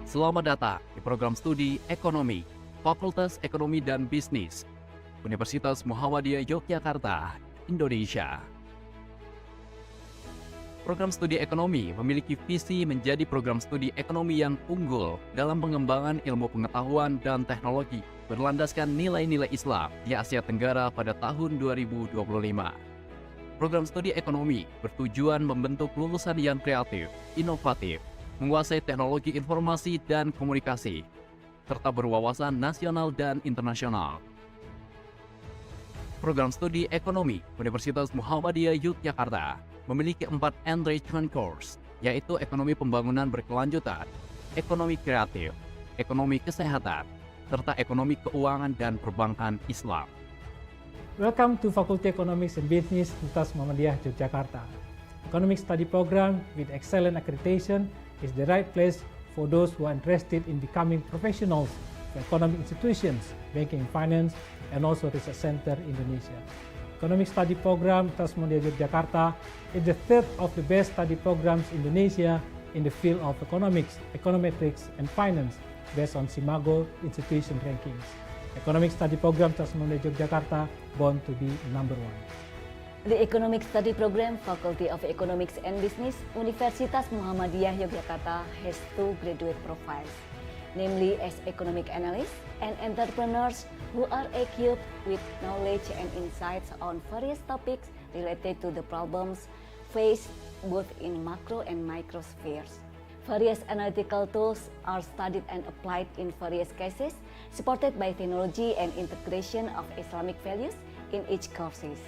Selamat datang di program studi Ekonomi, Fakultas Ekonomi dan Bisnis, Universitas Muhammadiyah Yogyakarta, Indonesia. Program studi ekonomi memiliki visi menjadi program studi ekonomi yang unggul dalam pengembangan ilmu pengetahuan dan teknologi berlandaskan nilai-nilai Islam di Asia Tenggara pada tahun 2025. Program studi ekonomi bertujuan membentuk lulusan yang kreatif, inovatif, menguasai teknologi informasi dan komunikasi, serta berwawasan nasional dan internasional. Program studi ekonomi Universitas Muhammadiyah Yogyakarta memiliki 4 enrichment course, yaitu ekonomi pembangunan berkelanjutan, ekonomi kreatif, ekonomi kesehatan, serta ekonomi keuangan dan perbankan Islam. Welcome to Faculty Economics and Business, Universitas Muhammadiyah Yogyakarta. Economic study program with excellent accreditation is the right place for those who are interested in becoming professionals for economic institutions, banking and finance, and also research center Indonesia. Economic study program Universitas Muhammadiyah Yogyakarta is the third of the best study programs in Indonesia in the field of economics, econometrics, and finance based on Simago institution rankings. Economic study program Universitas Muhammadiyah Yogyakarta born to be number one. The Economic Study Program, Faculty of Economics and Business, Universitas Muhammadiyah Yogyakarta has 2 graduate profiles, namely as economic analysts and entrepreneurs who are equipped with knowledge and insights on various topics related to the problems faced both in macro and micro spheres. Various analytical tools are studied and applied in various cases, supported by technology and integration of Islamic values in each courses.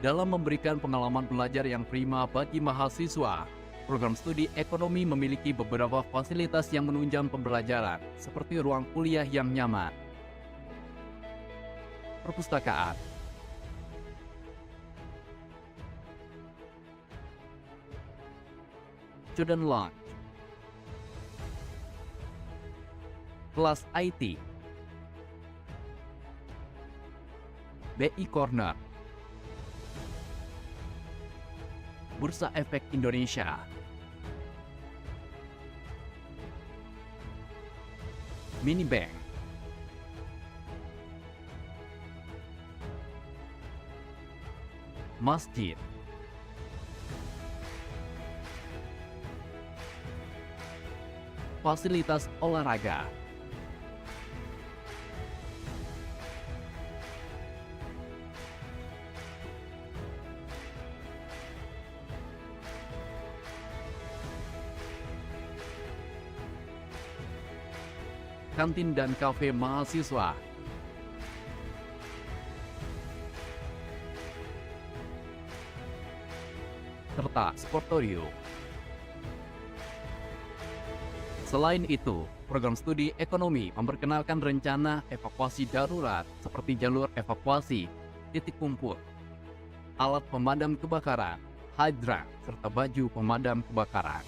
Dalam memberikan pengalaman belajar yang prima bagi mahasiswa, program studi ekonomi memiliki beberapa fasilitas yang menunjang pembelajaran, seperti ruang kuliah yang nyaman, perpustakaan, student lounge, kelas IT, BI Corner, Bursa Efek Indonesia, mini bank, masjid, fasilitas olahraga, kantin dan kafe mahasiswa, serta sportorium. Selain itu, program studi ekonomi memperkenalkan rencana evakuasi darurat seperti jalur evakuasi, titik kumpul, alat pemadam kebakaran, hydrant, serta baju pemadam kebakaran.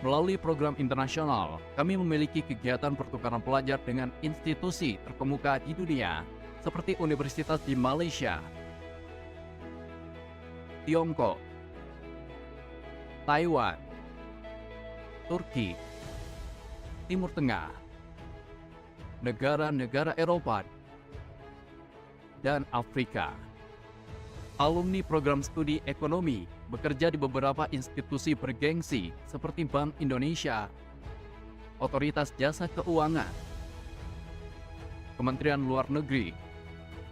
Melalui program internasional, kami memiliki kegiatan pertukaran pelajar dengan institusi terkemuka di dunia, seperti universitas di Malaysia, Tiongkok, Taiwan, Turki, Timur Tengah, negara-negara Eropa, dan Afrika. Alumni program studi ekonomi bekerja di beberapa institusi bergengsi seperti Bank Indonesia, Otoritas Jasa Keuangan, Kementerian Luar Negeri,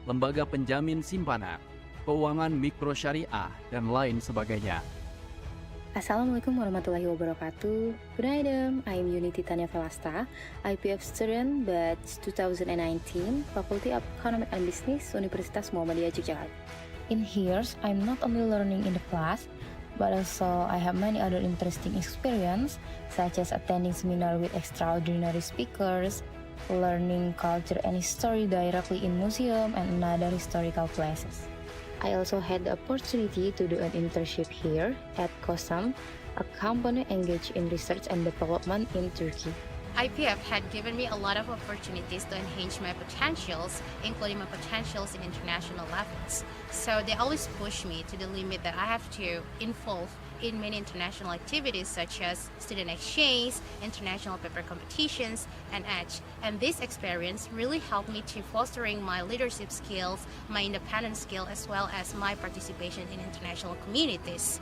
Lembaga Penjamin Simpanan, Keuangan Mikro Syariah, dan lain sebagainya. Assalamualaikum warahmatullahi wabarakatuh. Goedenavond, I'm Unity Tanya Velasta, IPF student batch 2019, Faculty of Economic and Business, Universitas Muhammadiyah Yogyakarta. In here, I'm not only learning in the class, but also I have many other interesting experience, such as attending seminar with extraordinary speakers, learning culture and history directly in museum and other historical places. I also had the opportunity to do an internship here at COSAM, a company engaged in research and development in Turkey. IPF had given me a lot of opportunities to enhance my potentials, including my potentials in international levels. So they always push me to the limit that I have to involve in many international activities such as student exchange, international paper competitions, and EDGE. And this experience really helped me to fostering my leadership skills, my independent skill, as well as my participation in international communities.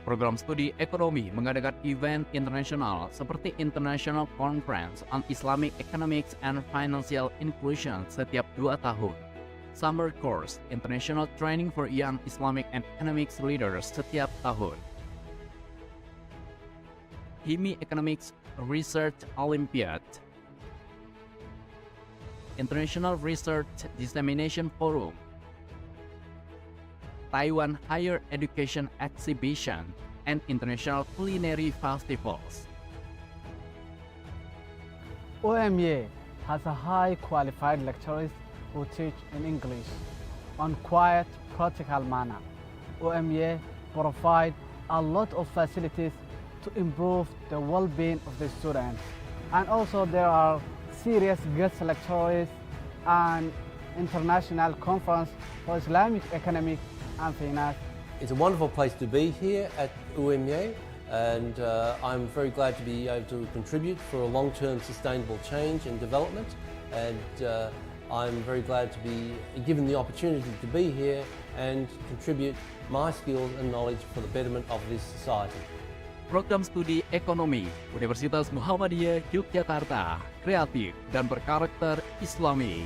Program studi ekonomi mengadakan event internasional seperti International Conference on Islamic Economics and Financial Inclusion setiap 2 tahun. Summer Course International Training for Young Islamic and Economics Leaders setiap tahun. HIMI Economics Research Olympiad. International Research Dissemination Forum. Taiwan Higher Education Exhibition, and International Culinary Festivals. OMA has a high qualified lecturers who teach in English on quiet, practical manner. OMA provide a lot of facilities to improve the well-being of the students. And also there are serious guest lecturers and international conference for Islamic economic and finance. It's a wonderful place to be here at UMA, and I'm very glad to be able to contribute for a long-term sustainable change and development, and I'm very glad to be given the opportunity to be here and contribute my skills and knowledge for the betterment of this society. Program studi ekonomi Universitas Muhammadiyah Yogyakarta, kreatif dan berkarakter Islami.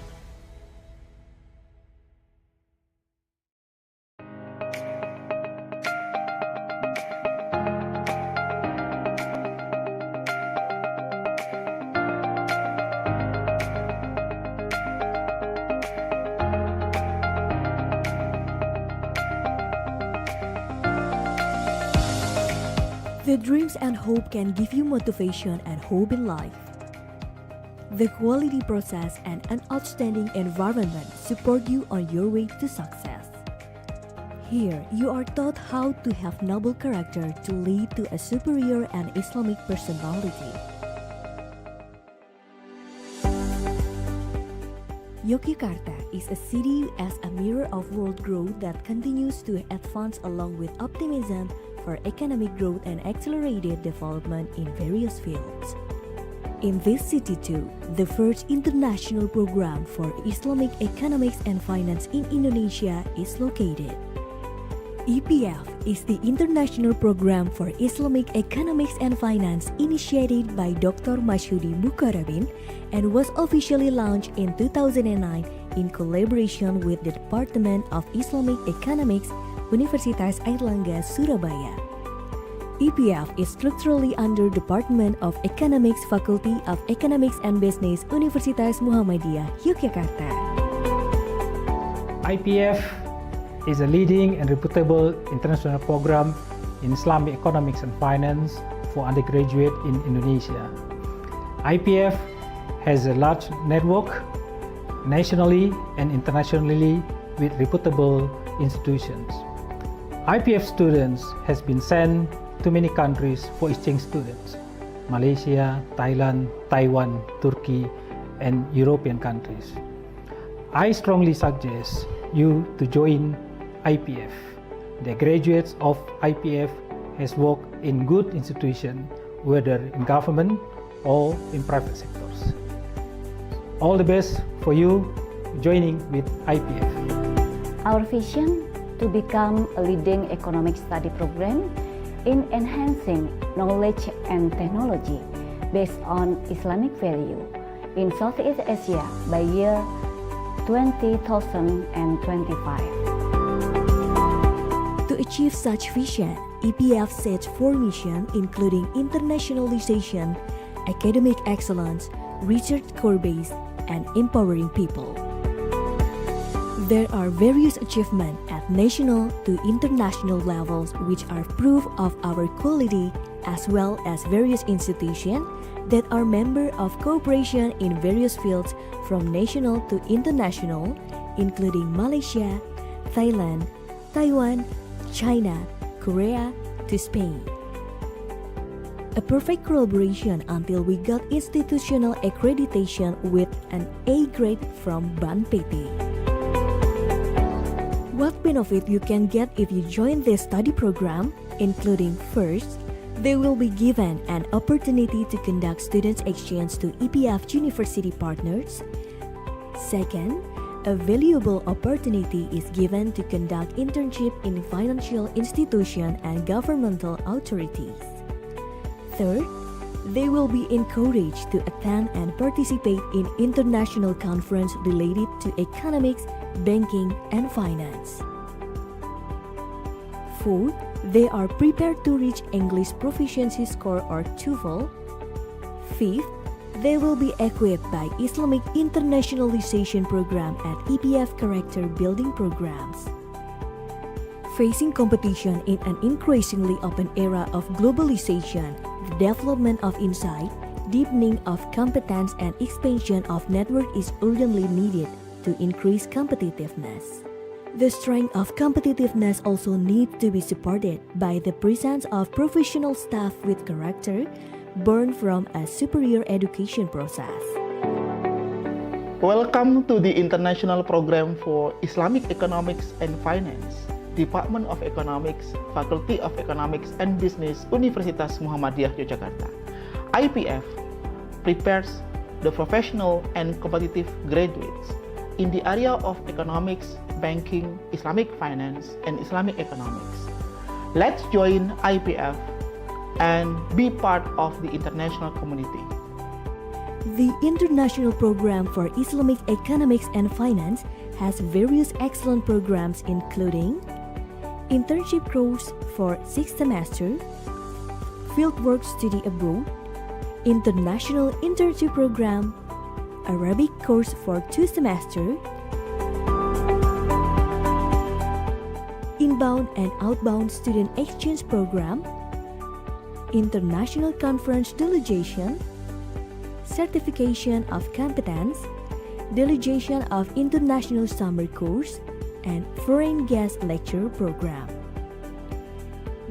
The dreams and hope can give you motivation and hope in life. The quality process and an outstanding environment support you on your way to success. Here, you are taught how to have noble character to lead to a superior and Islamic personality. Yogyakarta is a city as a mirror of world growth that continues to advance along with optimism for economic growth and accelerated development in various fields. In this city too, the first international program for Islamic economics and finance in Indonesia is located. IPF is the international program for Islamic economics and finance initiated by Dr. Mashyudi Mukarrabin and was officially launched in 2009 in collaboration with the Department of Islamic Economics, Universitas Airlangga, Surabaya. IPF is structurally under Department of Economics, Faculty of Economics and Business, Universitas Muhammadiyah, Yogyakarta. IPF is a leading and reputable international program in Islamic economics and finance for undergraduate in Indonesia. IPF has a large network nationally and internationally with reputable institutions. IPF students has been sent to many countries for exchange students: Malaysia, Thailand, Taiwan, Turkey, and European countries. I strongly suggest you to join IPF. The graduates of IPF has worked in good institutions, whether in government or in private sectors. All the best for you joining with IPF. Our vision to become a leading economic study program in enhancing knowledge and technology based on Islamic value in Southeast Asia by year 2025. To achieve such vision, IPF sets 4 missions including internationalization, academic excellence, research core base, and empowering people. There are various achievements at national to international levels which are proof of our quality, as well as various institutions that are members of cooperation in various fields from national to international, including Malaysia, Thailand, Taiwan, China, Korea to Spain. A perfect collaboration until we got institutional accreditation with an A grade from BANPT. What benefit you can get if you join this study program, including first, they will be given an opportunity to conduct students' exchange to EPF university partners. Second, a valuable opportunity is given to conduct internship in financial institutions and governmental authorities. Third, they will be encouraged to attend and participate in international conferences related to economics, banking, and finance. Fourth, they are prepared to reach English proficiency score or TOEFL. Fifth, they will be equipped by Islamic internationalization program at EPF character building programs. Facing competition in an increasingly open era of globalization, the development of insight, deepening of competence, and expansion of network is urgently needed to increase competitiveness. The strength of competitiveness also needs to be supported by the presence of professional staff with character born from a superior education process. Welcome to the International Program for Islamic Economics and Finance, Department of Economics, Faculty of Economics and Business, Universitas Muhammadiyah Yogyakarta. IPF prepares the professional and competitive graduates in the area of economics, banking, Islamic finance, and Islamic economics. Let's join IPF and be part of the international community. The International Program for Islamic Economics and Finance has various excellent programs including internship course for 6 semesters, fieldwork study abroad, international internship program, Arabic course for 2 semesters, inbound and outbound student exchange program, international conference delegation, certification of competence, delegation of international summer course, and foreign guest lecture program.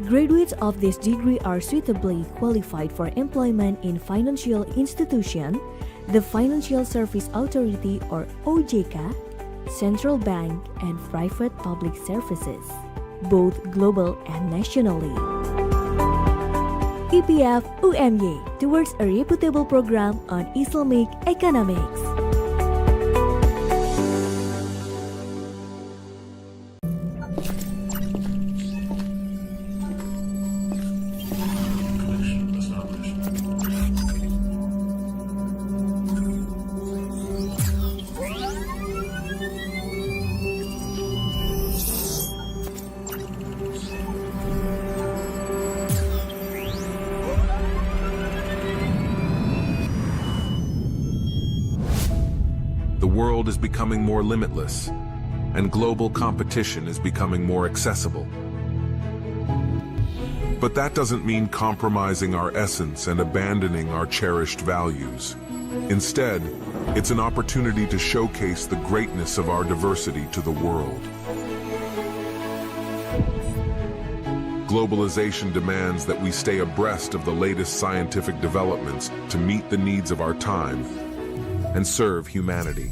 Graduates of this degree are suitably qualified for employment in financial institution, the Financial Service Authority or OJK, central bank, and private public services, both global and nationally. EPF UMY towards a reputable program on Islamic economics. The world is becoming more limitless, and global competition is becoming more accessible. But that doesn't mean compromising our essence and abandoning our cherished values. Instead, it's an opportunity to showcase the greatness of our diversity to the world. Globalization demands that we stay abreast of the latest scientific developments to meet the needs of our time and serve humanity.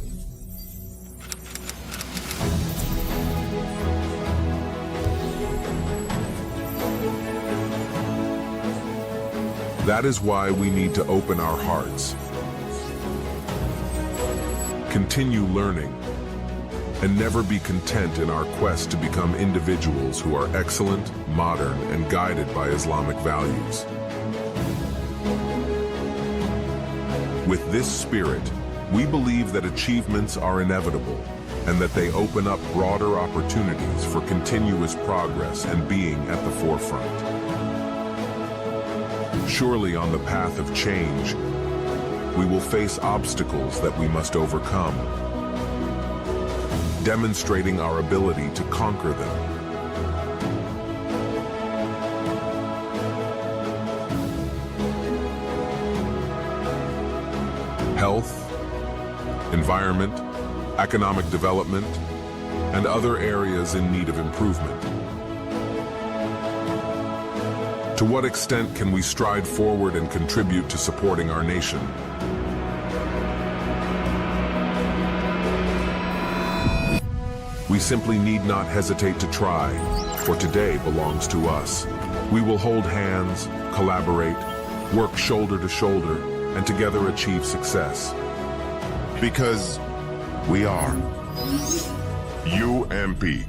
That is why we need to open our hearts, continue learning, and never be content in our quest to become individuals who are excellent, modern, and guided by Islamic values. With this spirit, we believe that achievements are inevitable and that they open up broader opportunities for continuous progress and being at the forefront. Surely on the path of change, we will face obstacles that we must overcome, demonstrating our ability to conquer them. Health, environment, economic development, and other areas in need of improvement. To what extent can we stride forward and contribute to supporting our nation? We simply need not hesitate to try, for today belongs to us. We will hold hands, collaborate, work shoulder to shoulder, and together achieve success. Because we are UMP.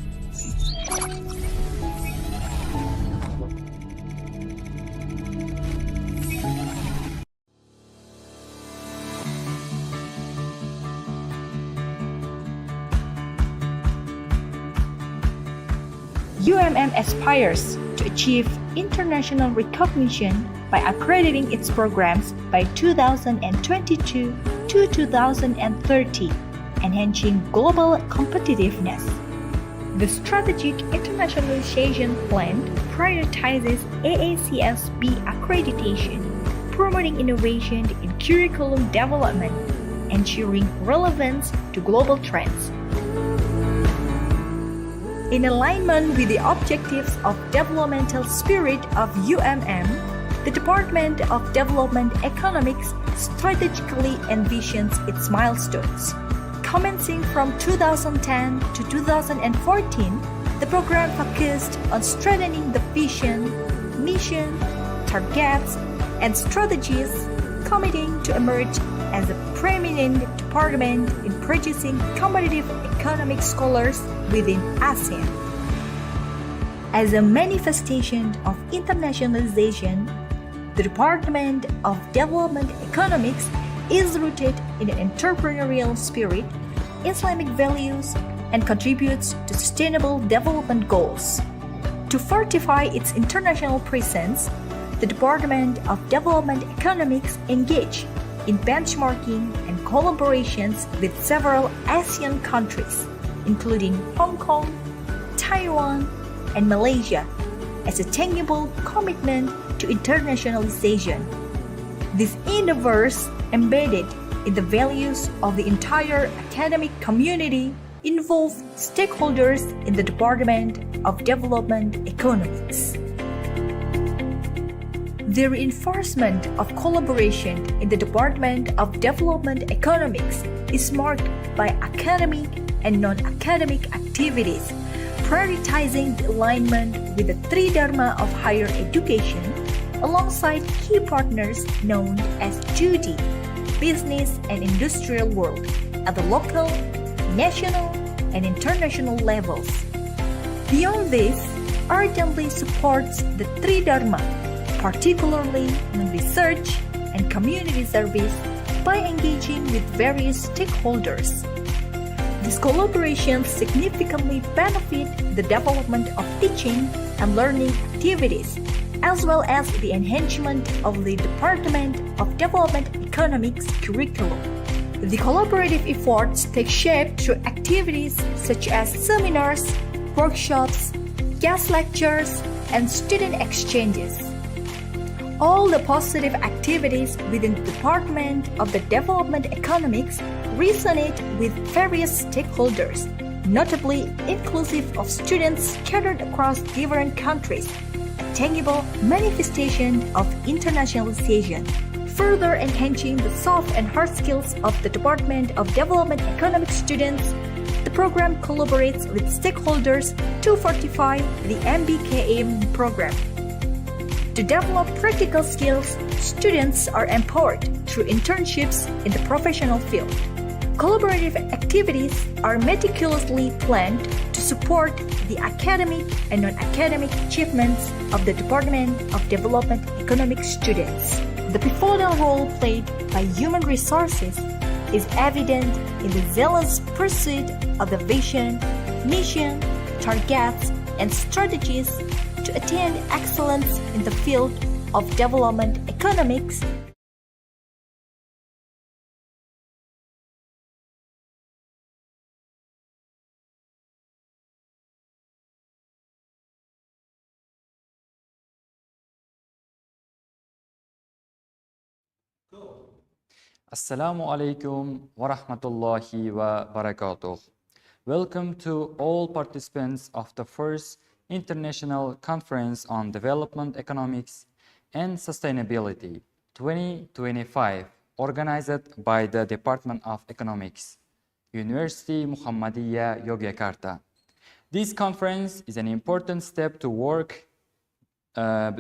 UMM aspires to achieve international recognition by accrediting its programs by 2022 to 2030, enhancing global competitiveness. The Strategic Internationalization Plan prioritizes AACSB accreditation, promoting innovation in curriculum development, ensuring relevance to global trends. In alignment with the objectives of developmental spirit of UMM, the Department of Development Economics strategically envisions its milestones. Commencing from 2010 to 2014, the program focused on strengthening the vision, mission, targets, and strategies, committing to emerge as a preeminent department in producing competitive economic scholars within ASEAN. As a manifestation of internationalization, the Department of Development Economics is rooted in an entrepreneurial spirit, Islamic values, and contributes to sustainable development goals. To fortify its international presence, the Department of Development Economics engaged in benchmarking and collaborations with several ASEAN countries, including Hong Kong, Taiwan, and Malaysia, as a tangible commitment to internationalization. These endeavors, embedded in the values of the entire academic community, involve stakeholders in the Department of Development Economics. The reinforcement of collaboration in the Department of Development Economics is marked by academic and non-academic activities, prioritizing the alignment with the three dharma of higher education alongside key partners known as JUDI, business and industrial world, at the local, national, and international levels. Beyond this, ardently supports the three dharma, particularly in research and community service, by engaging with various stakeholders. These collaborations significantly benefit the development of teaching and learning activities, as well as the enhancement of the Department of Development Economics curriculum. The collaborative efforts take shape through activities such as seminars, workshops, guest lectures, and student exchanges. All the positive activities within the Department of the Development Economics resonate with various stakeholders, notably inclusive of students scattered across different countries, a tangible manifestation of internationalization. Further enhancing the soft and hard skills of the Department of Development Economics students, the program collaborates with stakeholders to fortify the MBKM program. To develop practical skills, students are empowered through internships in the professional field. Collaborative activities are meticulously planned to support the academic and non-academic achievements of the Department of Development Economics students. The pivotal role played by human resources is evident in the zealous pursuit of the vision, mission, targets, and strategies to attain excellence in the field of development economics. Assalamu alaikum wa rahmatullahi wa barakatuh. Welcome to all participants of the first International Conference on Development Economics and Sustainability 2025, organized by the Department of Economics, University Muhammadiyah Yogyakarta. This conference is an important step to work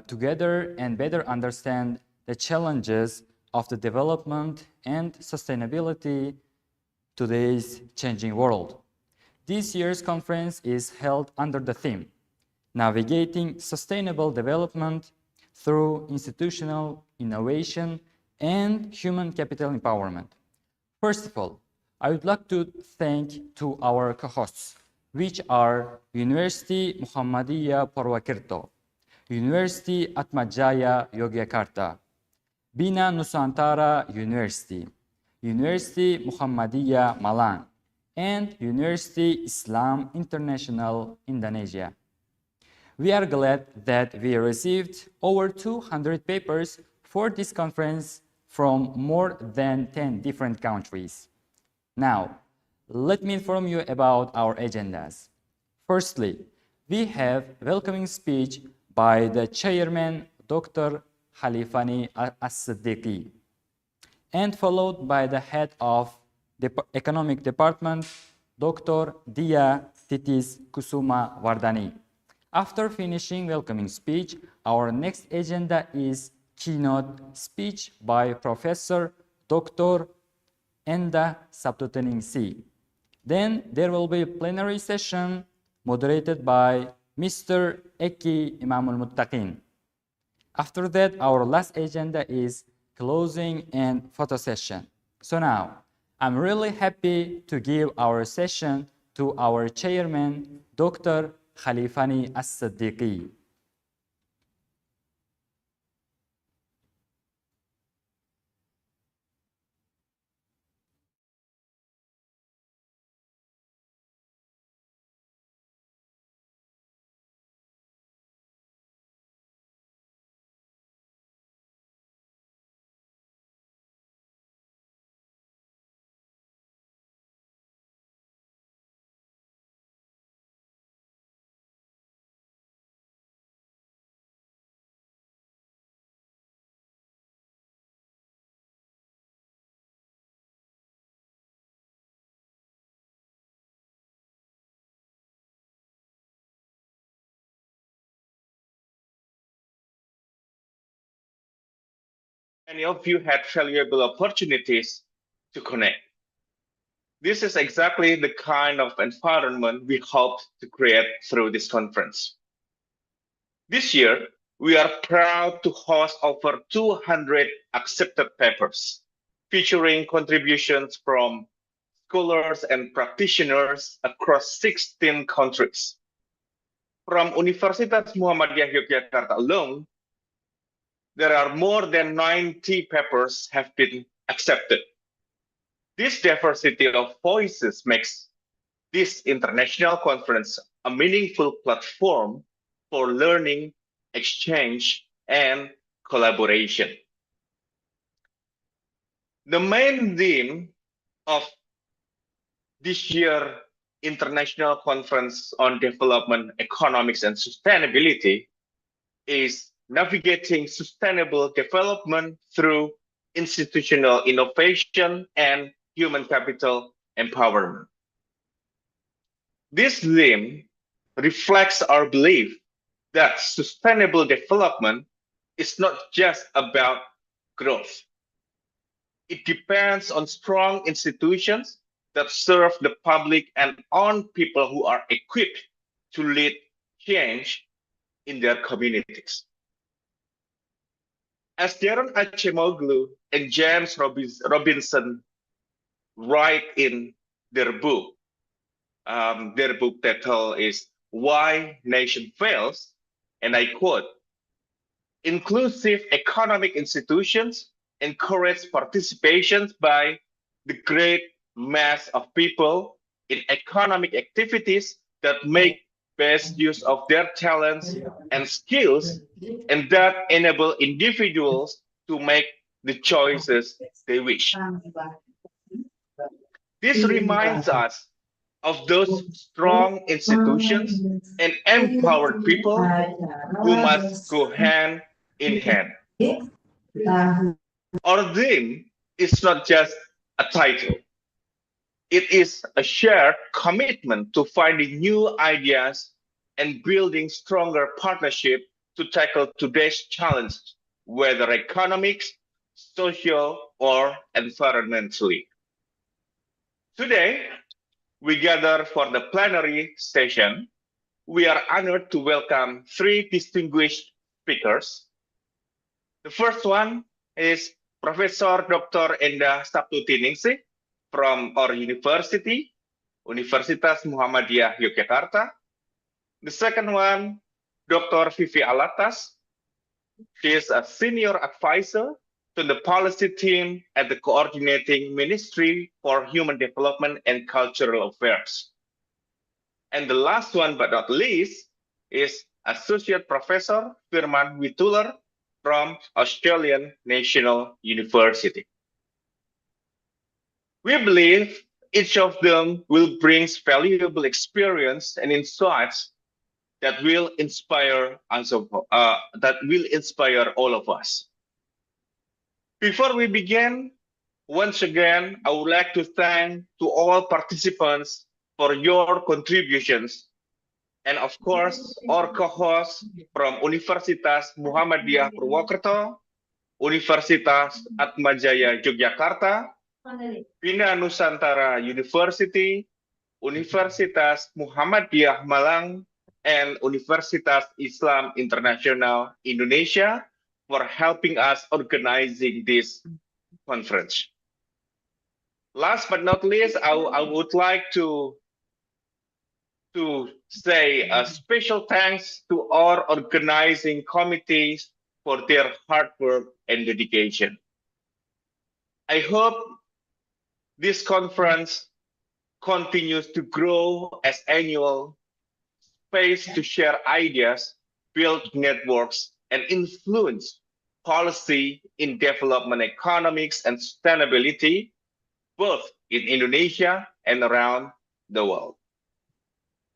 together and better understand the challenges of the development and sustainability today's changing world. This year's conference is held under the theme, Navigating Sustainable Development through Institutional Innovation and Human Capital Empowerment. First of all, I would like to thank to our co-hosts, which are University Muhammadiyah Purwokerto, University Atmajaya Yogyakarta, Bina Nusantara University, University Muhammadiyah Malang, and University Islam International Indonesia. We are glad that we received over 200 papers for this conference from more than 10 different countries. Now, let me inform you about our agendas. Firstly, we have a welcoming speech by the chairman, Dr. Khalifani As-Siddiqui, and followed by the head of the economic department, Dr. Dia Titis Kusuma Wardani. After finishing welcoming speech, our next agenda is keynote speech by Professor Dr. Enda Sabtuteningsi. Then there will be a plenary session moderated by Mr. Eki Imamul Muttaqin. After that, our last agenda is closing and photo session. So now, I'm really happy to give our session to our chairman, Dr. Khalifani As-Siddiqui. Many of you had valuable opportunities to connect. This is exactly the kind of environment we hope to create through this conference. This year, we are proud to host over 200 accepted papers, featuring contributions from scholars and practitioners across 16 countries. From Universitas Muhammadiyah Yogyakarta alone, there are more than 90 papers have been accepted. This diversity of voices makes this international conference a meaningful platform for learning, exchange, and collaboration. The main theme of this year's International Conference on Development, Economics, and Sustainability is navigating sustainable development through institutional innovation and human capital empowerment. This theme reflects our belief that sustainable development is not just about growth. It depends on strong institutions that serve the public and on people who are equipped to lead change in their communities. As Darren Acemoglu and James Robinson write in their book title is Why Nation Fails, and I quote, inclusive economic institutions encourage participation by the great mass of people in economic activities that make best use of their talents and skills, and that enable individuals to make the choices they wish. This reminds us of those strong institutions and empowered people who must go hand in hand. Our dream is not just a title. It is a shared commitment to finding new ideas and building stronger partnership to tackle today's challenges, whether economics, social, or environmentally. Today, we gather for the plenary session. We are honored to welcome three distinguished speakers. The first one is Professor Dr. Enda Sabtutiningsih from our university, Universitas Muhammadiyah Yogyakarta. The second one, Dr. Vivi Alatas. She is a senior advisor to the policy team at the Coordinating Ministry for Human Development and Cultural Affairs. And the last one, but not least, is Associate Professor Firman Wituler from Australian National University. We believe each of them will bring valuable experience and insights that will inspire us, all of us. Before we begin, once again, I would like to thank to all participants for your contributions, and of course, our co-hosts from Universitas Muhammadiyah Purwokerto, Universitas Atmajaya Yogyakarta, Bina Nusantara University, Universitas Muhammadiyah Malang, and Universitas Islam Internasional Indonesia for helping us organizing this conference. Last but not least, I would like to say a special thanks to our organizing committees for their hard work and dedication. I hope this conference continues to grow as annual space to share ideas, build networks, and influence policy in development economics and sustainability, both in Indonesia and around the world.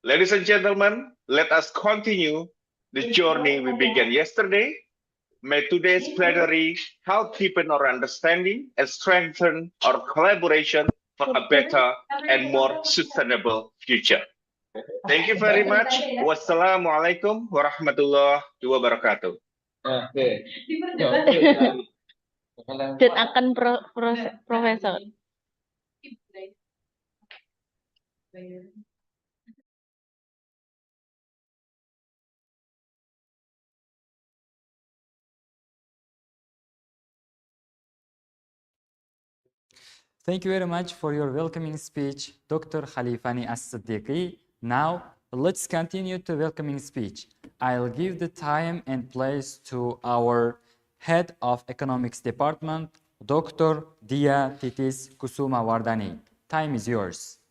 Ladies and gentlemen, let us continue the journey we began yesterday. May today's plenary help deepen our understanding and strengthen our collaboration for a better and more sustainable future. Thank you very much. Wassalamualaikum warahmatullahi wabarakatuh. Dan akan Profesor. Thank you very much for your welcoming speech, Dr. Khalifani As-Siddiqui. Now, let's continue to welcoming speech. I'll give the time and place to our Head of Economics Department, Dr. Dia Titis Kusuma Wardani. Time is yours.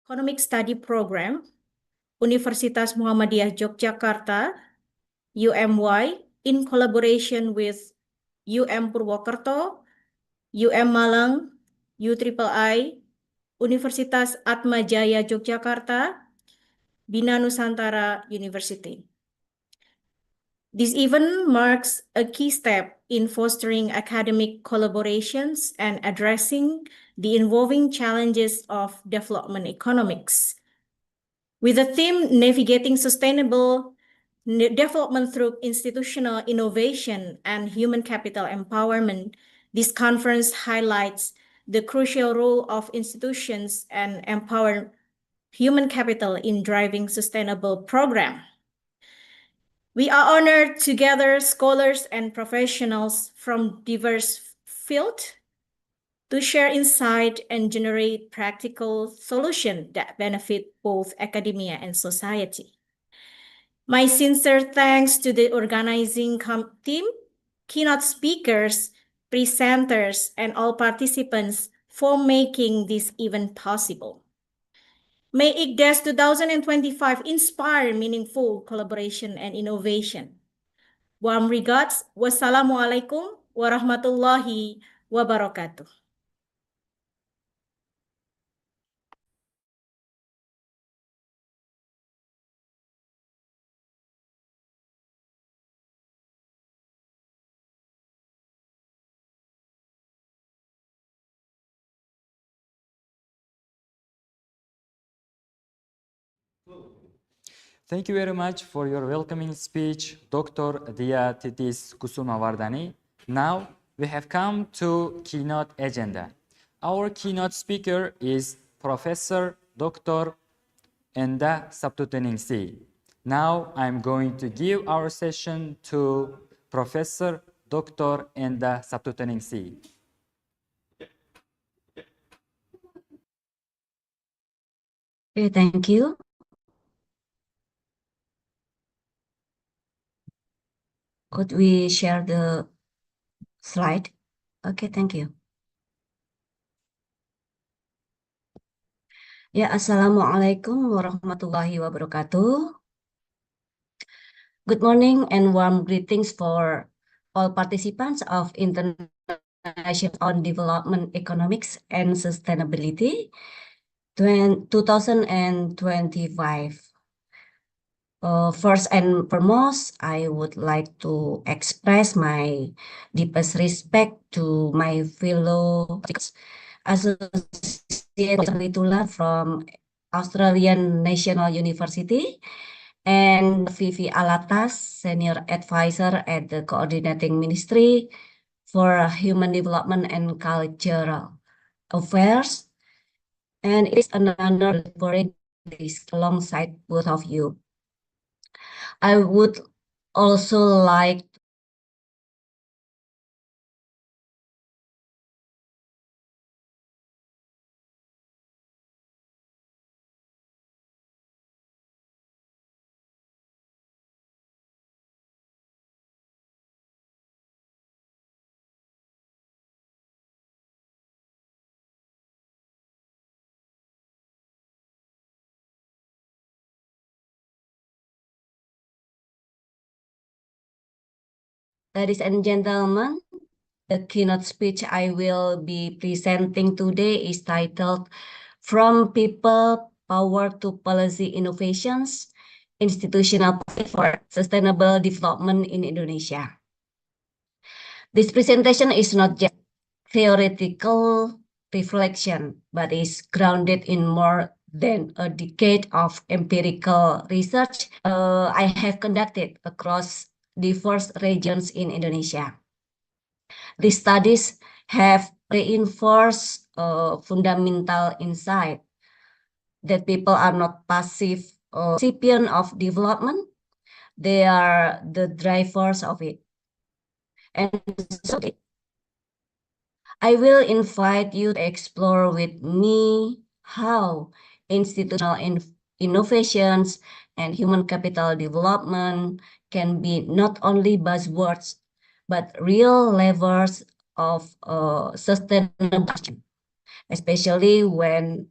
Economic Study Program, Universitas Muhammadiyah Yogyakarta, UMY, in collaboration with Purwokerto, Malang, UIII, Universitas Atmajaya Yogyakarta, Bina Nusantara University. This event marks a key step in fostering academic collaborations and addressing the evolving challenges of development economics. With the theme Navigating Sustainable Development Through Institutional Innovation and Human Capital Empowerment, this conference highlights the crucial role of institutions and empower human capital in driving sustainable program. We are honored to gather scholars and professionals from diverse fields to share insight and generate practical solutions that benefit both academia and society. My sincere thanks to the organizing team, keynote speakers, presenters, and all participants for making this event possible. May Icdes 2025 inspire meaningful collaboration and innovation. Warm regards. Wassalamualaikum warahmatullahi wabarakatuh. Thank you very much for your welcoming speech, Dr. Dia Titis Kusumawardhani. Now we have come to keynote agenda. Our keynote speaker is Professor Dr. Enda Sabtuteningsi. Now I'm going to give our session to Professor Dr. Enda Sabtuteningsi. Okay, thank you. Could we share the slide? Okay, thank you. Ya, Assalamualaikum warahmatullahi wabarakatuh. Good morning and warm greetings for all participants of International on Development Economics and Sustainability 2025. First and foremost, I would like to express my deepest respect to my fellow associate from Australian National University and Vivi Alatas, Senior Advisor at the Coordinating Ministry for Human Development and Cultural Affairs. And it is an honor to collaborate alongside both of you. I would also like Ladies and gentlemen, the keynote speech I will be presenting today is titled From People Power to Policy Innovations, Institutional for Sustainable Development in Indonesia. This presentation is not just theoretical reflection, but is grounded in more than a decade of empirical research I have conducted across diverse regions in Indonesia. These studies have reinforced a fundamental insight that people are not passive recipients of development, they are the drivers of it. And so I will invite you to explore with me how institutional innovations and human capital development can be not only buzzwords, but real levers of sustainable, especially when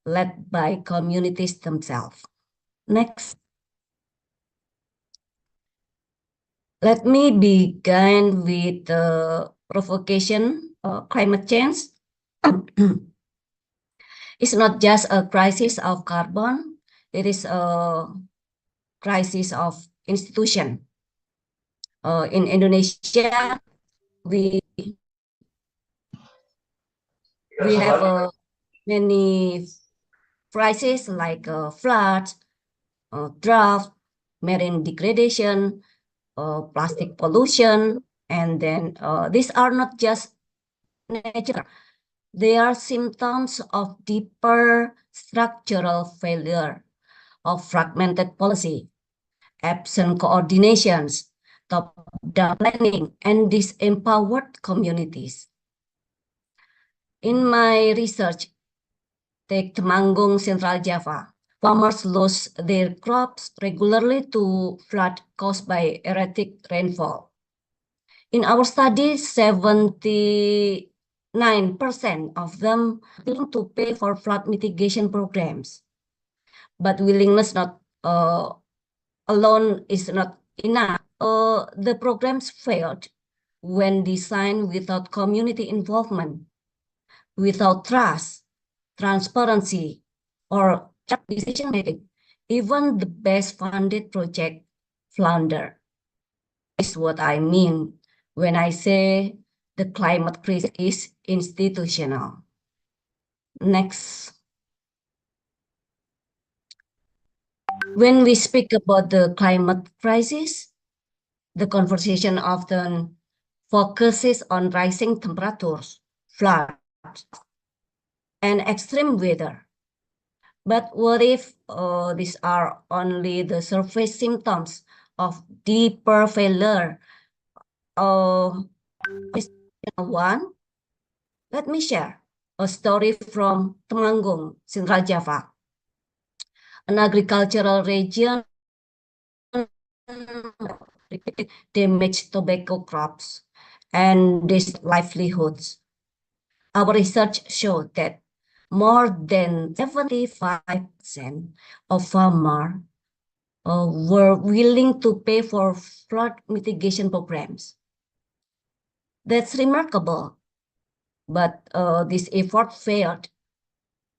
led by communities themselves. Next. Let me begin with the provocation. Climate change is not just a crisis of carbon, it is a crisis of institution. In Indonesia, we have many crises like flood, drought, marine degradation, plastic pollution, and then these are not just natural. They are symptoms of deeper structural failure, of fragmented policy, absent coordinations, top-down planning, and disempowered communities. In my research, take Temanggung, Central Java, Farmers lose their crops regularly to flood caused by erratic rainfall. In our study, 79% of them willing to pay for flood mitigation programs. But willingness not alone is not enough. The programs failed when designed without community involvement, without trust, transparency, or decision making. Even the best funded project flounder. Is what I mean when I say the climate crisis is institutional. Next. When we speak about the climate crisis, the conversation often focuses on rising temperatures, floods, and extreme weather. But what if these are only the surface symptoms of deeper failure? One, let me share a story from Temanggung, Central Java, an agricultural region damaged tobacco crops and these livelihoods. Our research showed that more than 75% of farmers were willing to pay for flood mitigation programs. That's remarkable, but this effort failed.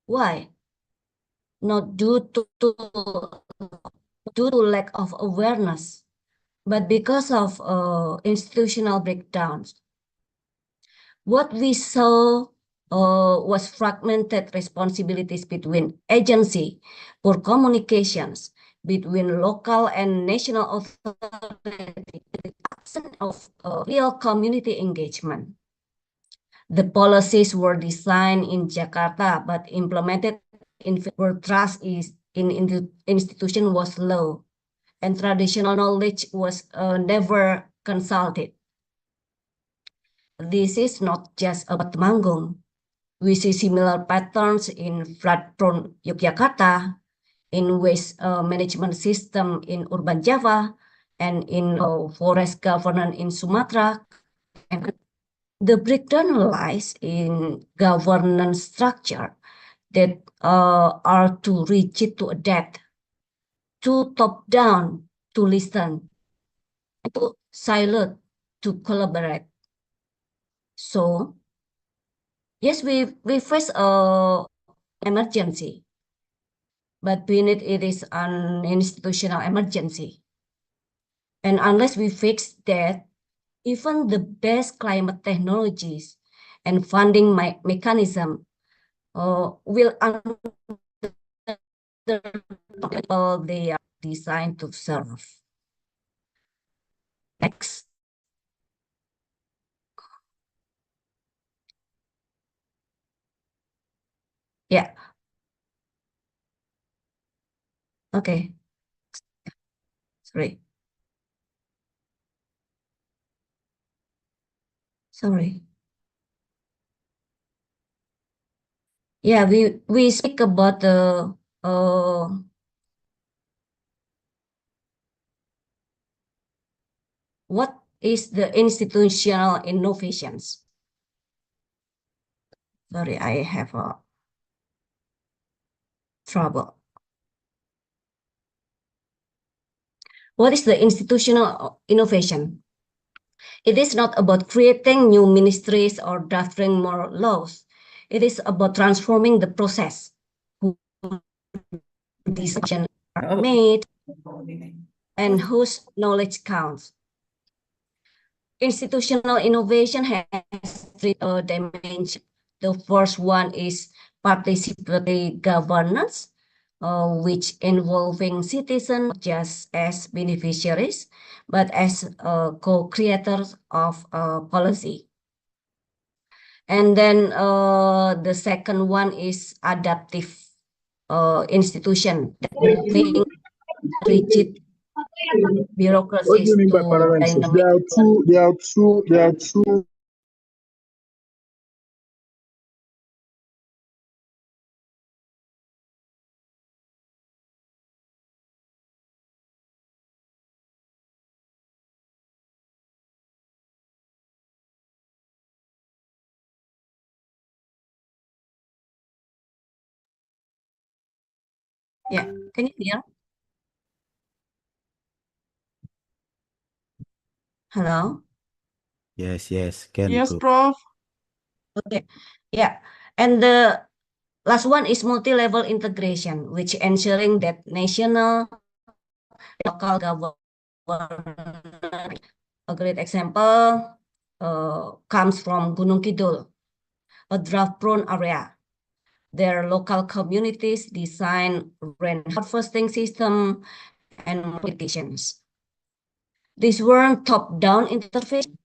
Why? Not due to lack of awareness, but because of institutional breakdowns. What we saw was fragmented responsibilities between agency, poor communications between local and national authorities, the absence of real community engagement. The policies were designed in Jakarta but implemented in where trust is in institution was low, and traditional knowledge was never consulted. This is not just about Temanggung. We see similar patterns in flood-prone Yogyakarta, in waste management system in urban Java, and in forest governance in Sumatra. And the breakdown lies in governance structure that are too rigid to adapt, too top-down to listen, too silent to collaborate. So, yes, we face a emergency, but beneath it is an institutional emergency. And unless we fix that, even the best climate technologies and funding mechanism will people they are designed to serve. Next. Yeah. Okay. Sorry. Sorry. Yeah, we speak about the what is the institutional innovations? Sorry, I have a trouble. What is the institutional innovation? It is not about creating new ministries or drafting more laws. It is about transforming the process. Decisions are made and whose knowledge counts. Institutional innovation has three dimensions. The first one is participatory governance, which involving citizens not just as beneficiaries, but as co-creators of policy. And then the second one is adaptive institution, moving rigid bureaucracies to dynamic. There are two Yeah, can you hear? Hello? Yes, can, Yes, Prof. Prof. Okay, yeah. And the last one is multi-level integration, which ensuring that national, local government. A great example comes from Gunung Kidul, a drought-prone area. Their local communities design rain harvesting system and applications. These weren't top-down interventions.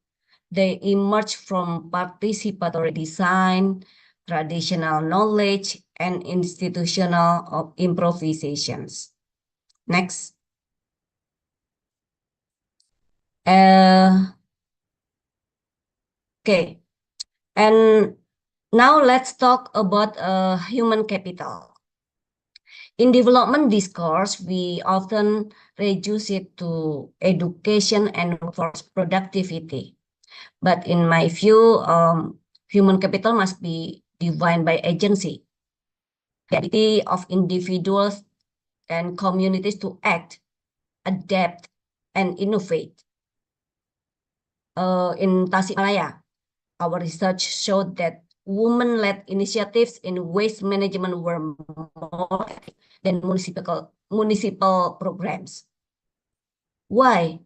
They emerge from participatory design, traditional knowledge, and institutional improvisations. Next. Okay, and now let's talk about human capital. In development discourse, we often reduce it to education and workforce productivity. But in my view, human capital must be defined by agency, the ability of individuals and communities to act, adapt, and innovate. In Tasikmalaya, our research showed that women-led initiatives in waste management were more effective than municipal programs. Why?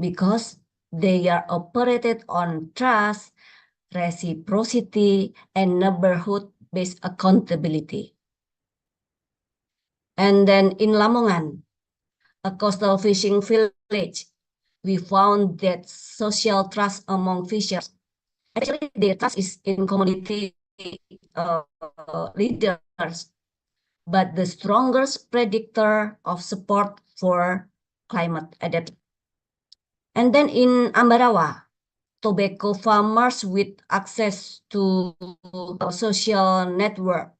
Because they are operated on trust, reciprocity, and neighborhood-based accountability. And then in Lamongan, a coastal fishing village, we found that social trust among fishers, actually their trust is in community leaders, but the strongest predictor of support for climate adaptation. And then in Ambarawa, tobacco farmers with access to a social network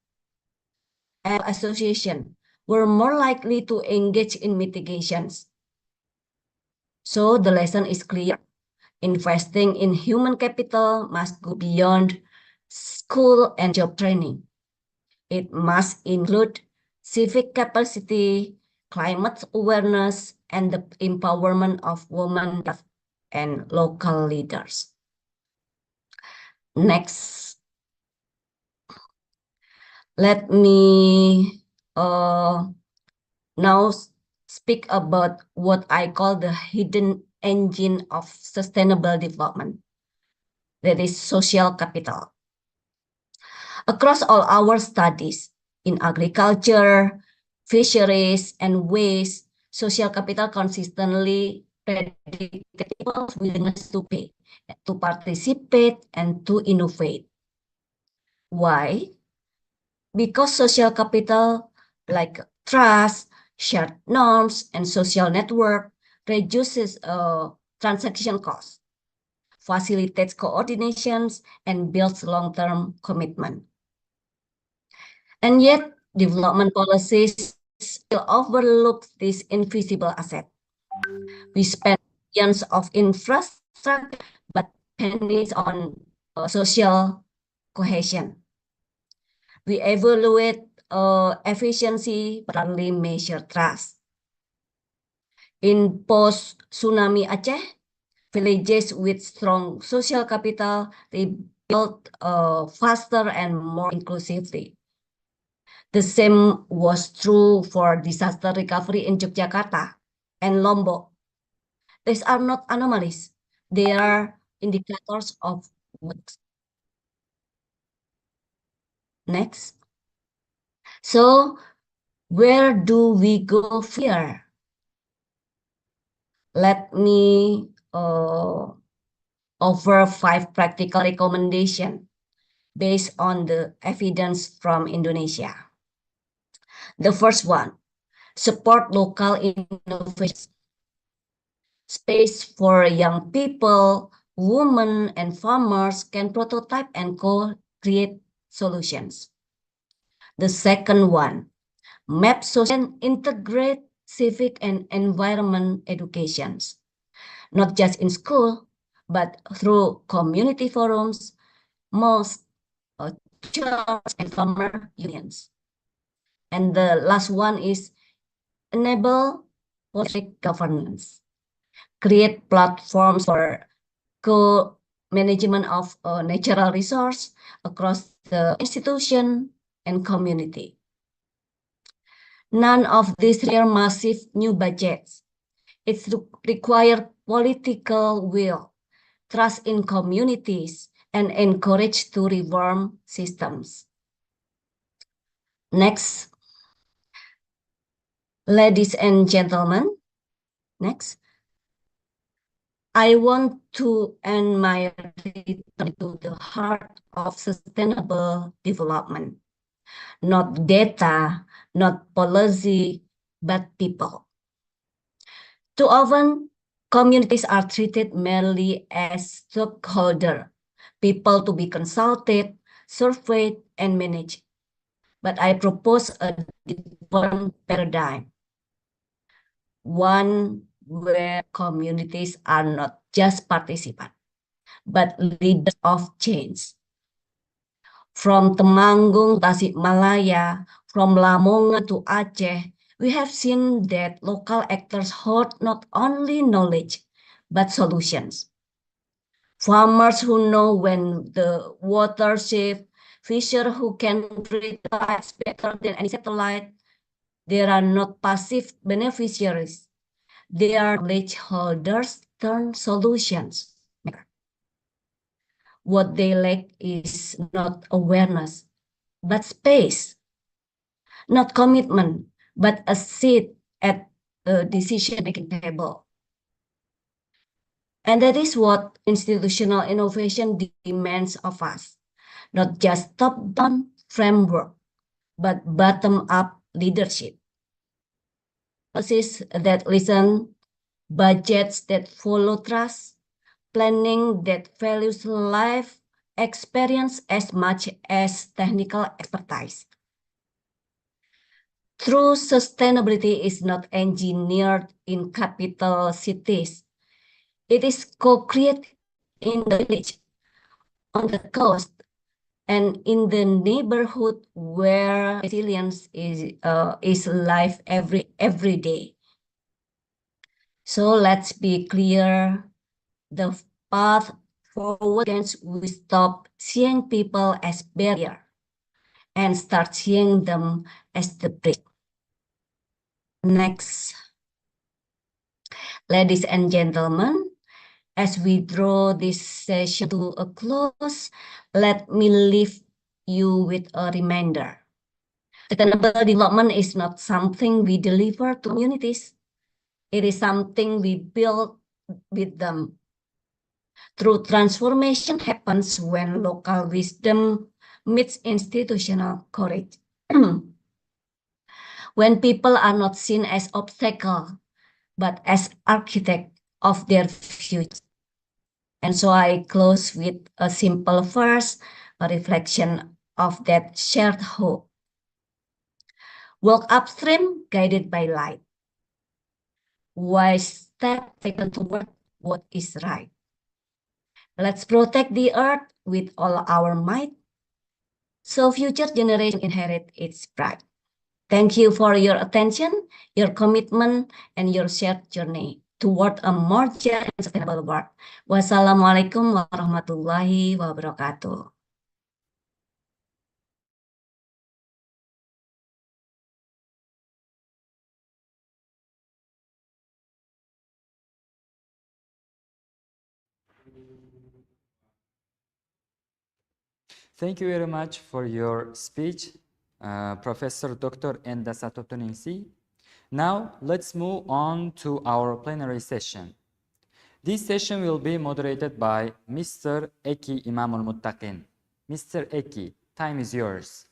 and association were more likely to engage in mitigations. So the lesson is clear. Investing in human capital must go beyond school and job training. It must include civic capacity, climate awareness, and the empowerment of women and local leaders. Next, let me now speak about what I call the hidden engine of sustainable development, that is social capital. Across all our studies in agriculture, fisheries, and waste, social capital consistently predicted people's willingness to pay, to participate, and to innovate. Why? Because social capital like trust, shared norms, and social network reduces transaction costs, facilitates coordinations, and builds long-term commitment. And yet, development policies still overlook this invisible asset. We spend billions of infrastructure, but pennies on social cohesion. We evaluate efficiency, but only measure trust. In post-tsunami Aceh, villages with strong social capital rebuilt faster and more inclusively. The same was true for disaster recovery in Yogyakarta and Lombok. These are not anomalies. They are indicators of works. Next. So, where do we go here? Let me offer 5 practical recommendations based on the evidence from Indonesia. The first one, support local innovations. Space for young people, women, and farmers can prototype and co-create solutions. The second one, map social and integrate civic and environment educations, not just in school, but through community forums, mosques, churches, and farmer unions. And the last one is enable public governance, create platforms for co-management of natural resource across the institution and community. None of these require massive new budgets. It requires political will, trust in communities, and encourage to reform systems. Next, ladies and gentlemen, next. I want to end my return to the heart of sustainable development. Not data, not policy, but people. Too often, communities are treated merely as stakeholders, people to be consulted, surveyed, and managed. But I propose a different paradigm, one where communities are not just participants, but leaders of change. From Temanggung, Tasikmalaya, from Lamongan to Aceh, we have seen that local actors hold not only knowledge, but solutions. Farmers who know when the water safe, fishers who can treat tides better than any satellite. They are not passive beneficiaries. They are knowledge holders turn solutions. What they lack is not awareness, but space, not commitment, but a seat at a decision-making table. And that is what institutional innovation demands of us, not just top-down framework, but bottom-up leadership. Policies that listen, budgets that follow trust, planning that values life experience as much as technical expertise. True sustainability is not engineered in capital cities. It is co-created in the village, on the coast, and in the neighborhood where resilience is life every day. So let's be clear, the path forward against we stop seeing people as barrier and start seeing them as the bridge. Next, ladies and gentlemen, as we draw this session to a close, let me leave you with a reminder. Sustainable development is not something we deliver to communities. It is something we build with them. True transformation happens when local wisdom meets institutional courage. When people are not seen as obstacles, but as architects of their future. And so I close with a simple verse, a reflection of that shared hope. Walk upstream, guided by light. Wise step taken toward what is right. Let's protect the earth with all our might, so future generations inherit its pride. Thank you for your attention, your commitment, and your shared journey toward a more just and sustainable world. Wassalamualaikum warahmatullahi wabarakatuh. Thank you very much for your speech, Professor Dr. Enda Satotuningsi. Now, let's move on to our plenary session. This session will be moderated by Mr. Eki Imamul Muttaqin. Mr. Eki, time is yours.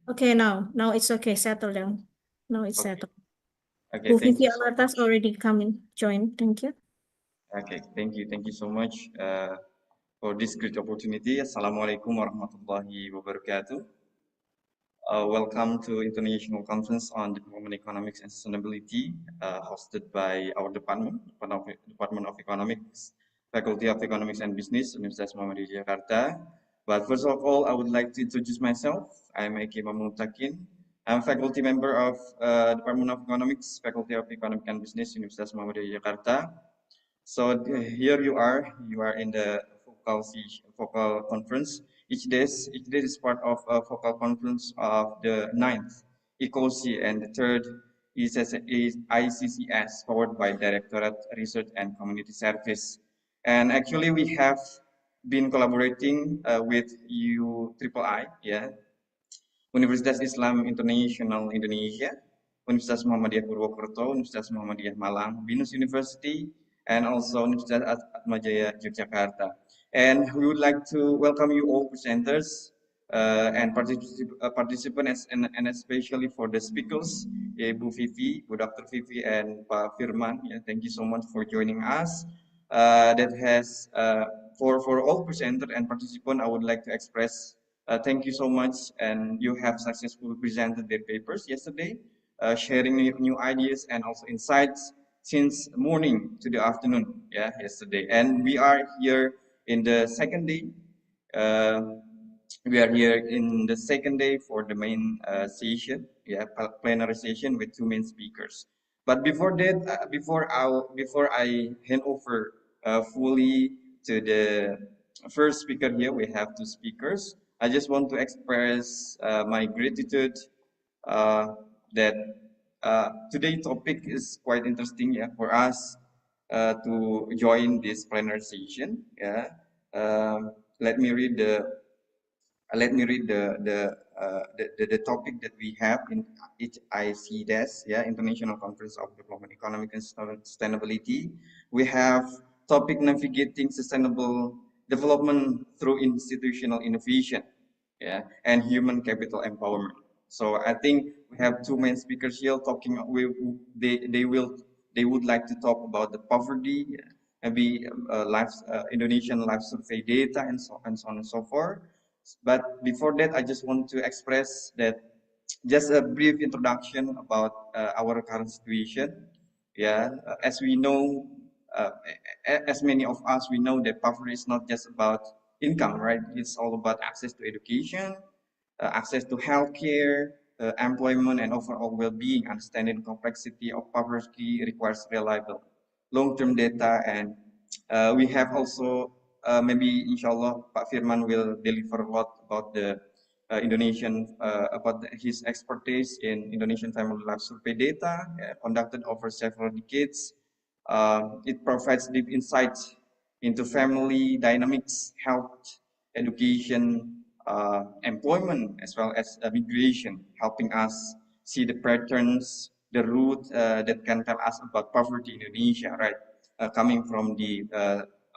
Okay, now it's okay. Settle down. Now it's settled. Bu Okay, thank Vivi you so Alatas much. already come in, join. Thank you. Okay, thank you so much for this great opportunity. Assalamualaikum warahmatullahi wabarakatuh. Welcome to International Conference on Development Economics and Sustainability, hosted by our Department of Economics, Faculty of Economics and Business, Universitas Muhammadiyah Jakarta. But first of all, I would like to introduce myself. I'm Eki Mamutakin. I'm faculty member of Department of Economics, Faculty of Economics and Business, Universitas Muhammadiyah Jakarta. So here you are in the focal conference. Icdes is part of a focal conference of the 9th ECOC, and the third is ICCS, powered by Directorate Research and Community Service. And actually we have been collaborating with UIII, yeah, Universitas Islam International Indonesia, Universitas Muhammadiyah Purwokerto, Universitas Muhammadiyah Malang, Binus University, and also Universitas Atmajaya Yogyakarta. And we would like to welcome you all presenters and participants, and especially for the speakers, Bu Vivi, Bu Dr. Vivi, and Pak Firman. Yeah, thank you so much for joining us. For all presenters and participants, I would like to express thank you so much, and you have successfully presented their papers yesterday, sharing new ideas and also insights since morning to the afternoon, yeah, yesterday. And we are here in the second day. We are here in the second day for the main session, yeah, plenary session with two main speakers. But before that, before I hand over fully to the first speaker here, we have two speakers. I just want to express my gratitude that today's topic is quite interesting, yeah, for us to join this plenary session. Yeah, let me read the topic that we have in Icdes, yeah, International Conference of Development Economic and Sustainability. We have topic navigating sustainable development through institutional innovation, yeah, and human capital empowerment. So I think we have two main speakers here talking. They would like to talk about the poverty, maybe Indonesian life survey data, and so on and so forth. But before that, I just want to express that just a brief introduction about our current situation. Yeah, as we know, as many of us, we know that poverty is not just about income, right? It's all about access to education, access to healthcare, employment, and overall well-being. Understanding the complexity of poverty requires reliable long-term data, and we have also maybe inshallah Pak Firman will deliver a lot about the about his expertise in Indonesian family life survey data conducted over several decades. It provides deep insights into family dynamics, health, education, employment, as well as migration, helping us see the patterns, the root that can tell us about poverty in Indonesia, right? Coming from the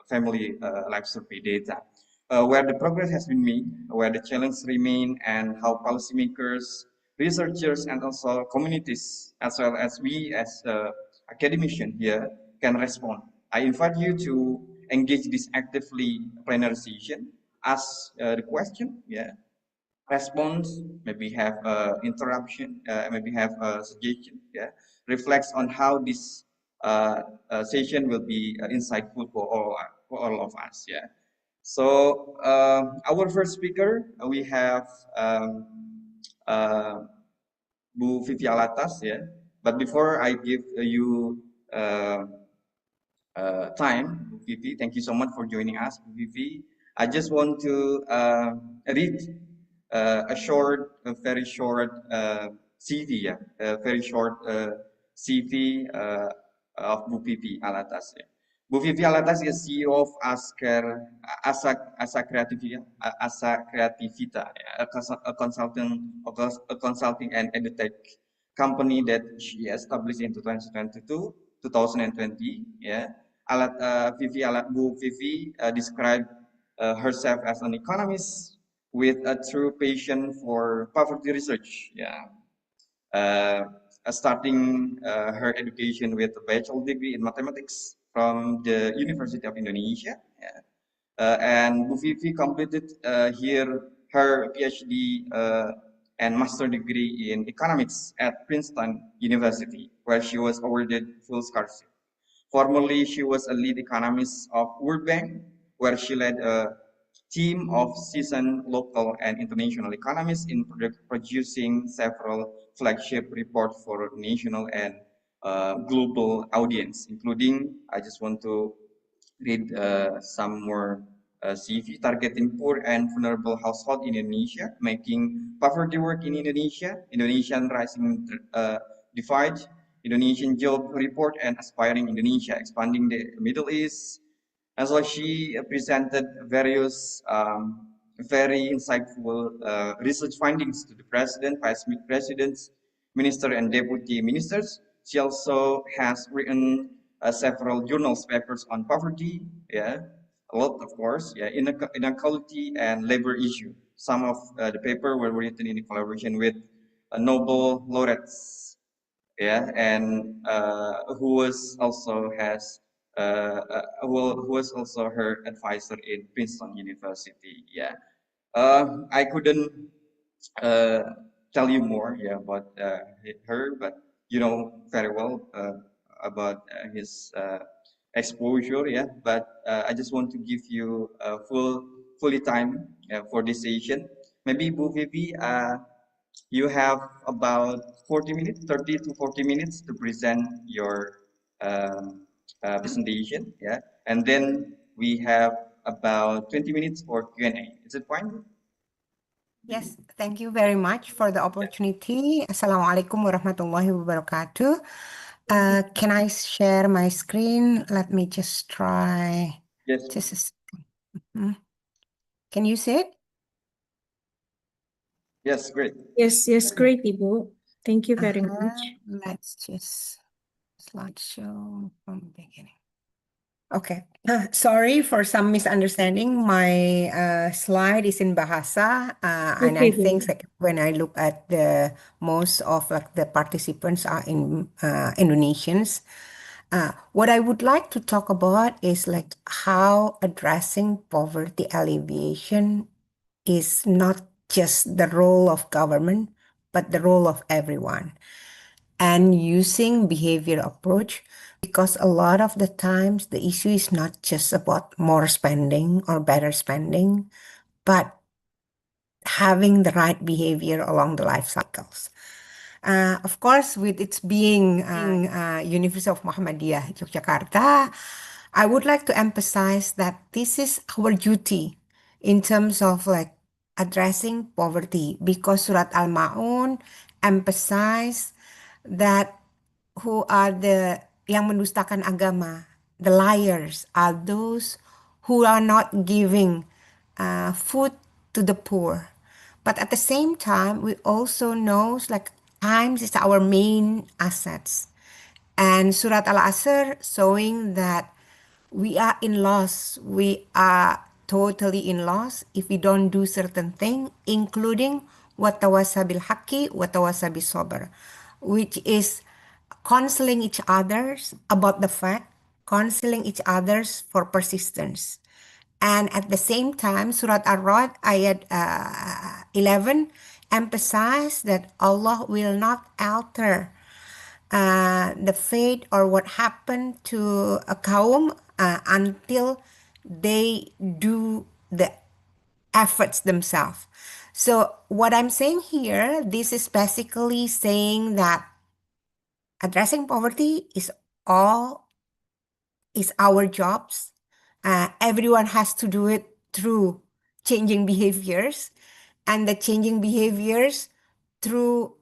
family life survey data. Where the progress has been made, where the challenges remain, and how policymakers, researchers, and also communities, as well as we as academicians here, can respond. I invite you to engage this actively plenary session, ask the question, yeah, response, maybe have interruption, maybe have a suggestion, yeah, reflects on how this session will be insightful for all of us, yeah. So our first speaker, we have Bu Vivi Alatas, yeah. But before I give you time, Bu Vivi, thank you so much for joining us, Bu Vivi. I just want to read a very short CV, yeah, a very short CV of Bu Vivi Alatas. Yeah. Bu Vivi Alatas is CEO of Asa Creativita, a consulting and edutech company that she established in 2020. Yeah, Bu Vivi described herself as an economist with a true passion for poverty research. Yeah. starting her education with a bachelor degree in mathematics from the University of Indonesia. Yeah. And Bu Vivi completed here her PhD and master degree in economics at Princeton University, where she was awarded full scholarship. Formerly, she was a lead economist of World Bank, where she led a team of seasoned local and international economists in producing several flagship reports for national and global audience, including, I just want to read some more CV, targeting poor and vulnerable household in Indonesia, making poverty work in Indonesia, Indonesian rising divide, Indonesian job report, and aspiring Indonesia, expanding the Middle East. And so she presented various very insightful research findings to the president, vice presidents, minister, and deputy ministers. She also has written several journals papers on poverty, yeah, a lot, of course, yeah, inequality and labor issue. Some of the paper were written in collaboration with Nobel laureates, yeah, and who was also has who was also her advisor in Princeton University. Yeah, I couldn't uh, tell you more, yeah, about her, but you know very well about his exposure, yeah. But I just want to give you fully time for this session. Maybe Bu Vivi, you have about 40 minutes, 30 to 40 minutes to present your presentation, yeah, and then we have about 20 minutes for Q&A. Is it fine? Yes, thank you very much for the opportunity. Assalamualaikum warahmatullahi wabarakatuh. Can I share my screen? Let me just try. Yes. Just a second. Mhm. Can you see it? Yes, great. Yes, great, Ibu. Thank you very much. Let's just slideshow from the beginning. Okay, sorry for some misunderstanding. My slide is in Bahasa, and I Okay, think Bu. like when I look at the most of like the participants are in Indonesians. What I would like to talk about is like how addressing poverty alleviation is not just the role of government, but the role of everyone. And using behavior approach, because a lot of the times the issue is not just about more spending or better spending, but having the right behavior along the life cycles. Of course, with its being University of Muhammadiyah Yogyakarta, I would like to emphasize that this is our duty in terms of like addressing poverty, because Surat Al-Ma'un emphasize that who are the yang mendustakan agama, the liars, are those who are not giving food to the poor. But at the same time, we also know like times is our main assets. And Surat Al-Asr showing that we are in loss. We are totally in loss if we don't do certain thing, including watawasabil haki, watawasabil sober, which is counseling each others about the fact, counseling each others for persistence. And at the same time, Surat Ar-Ra'd ayat 11 emphasize that Allah will not alter the fate or what happened to a kaum until they do the efforts themselves. So what I'm saying here, this is basically saying that addressing poverty is our jobs. Everyone has to do it through changing behaviors, and the changing behaviors through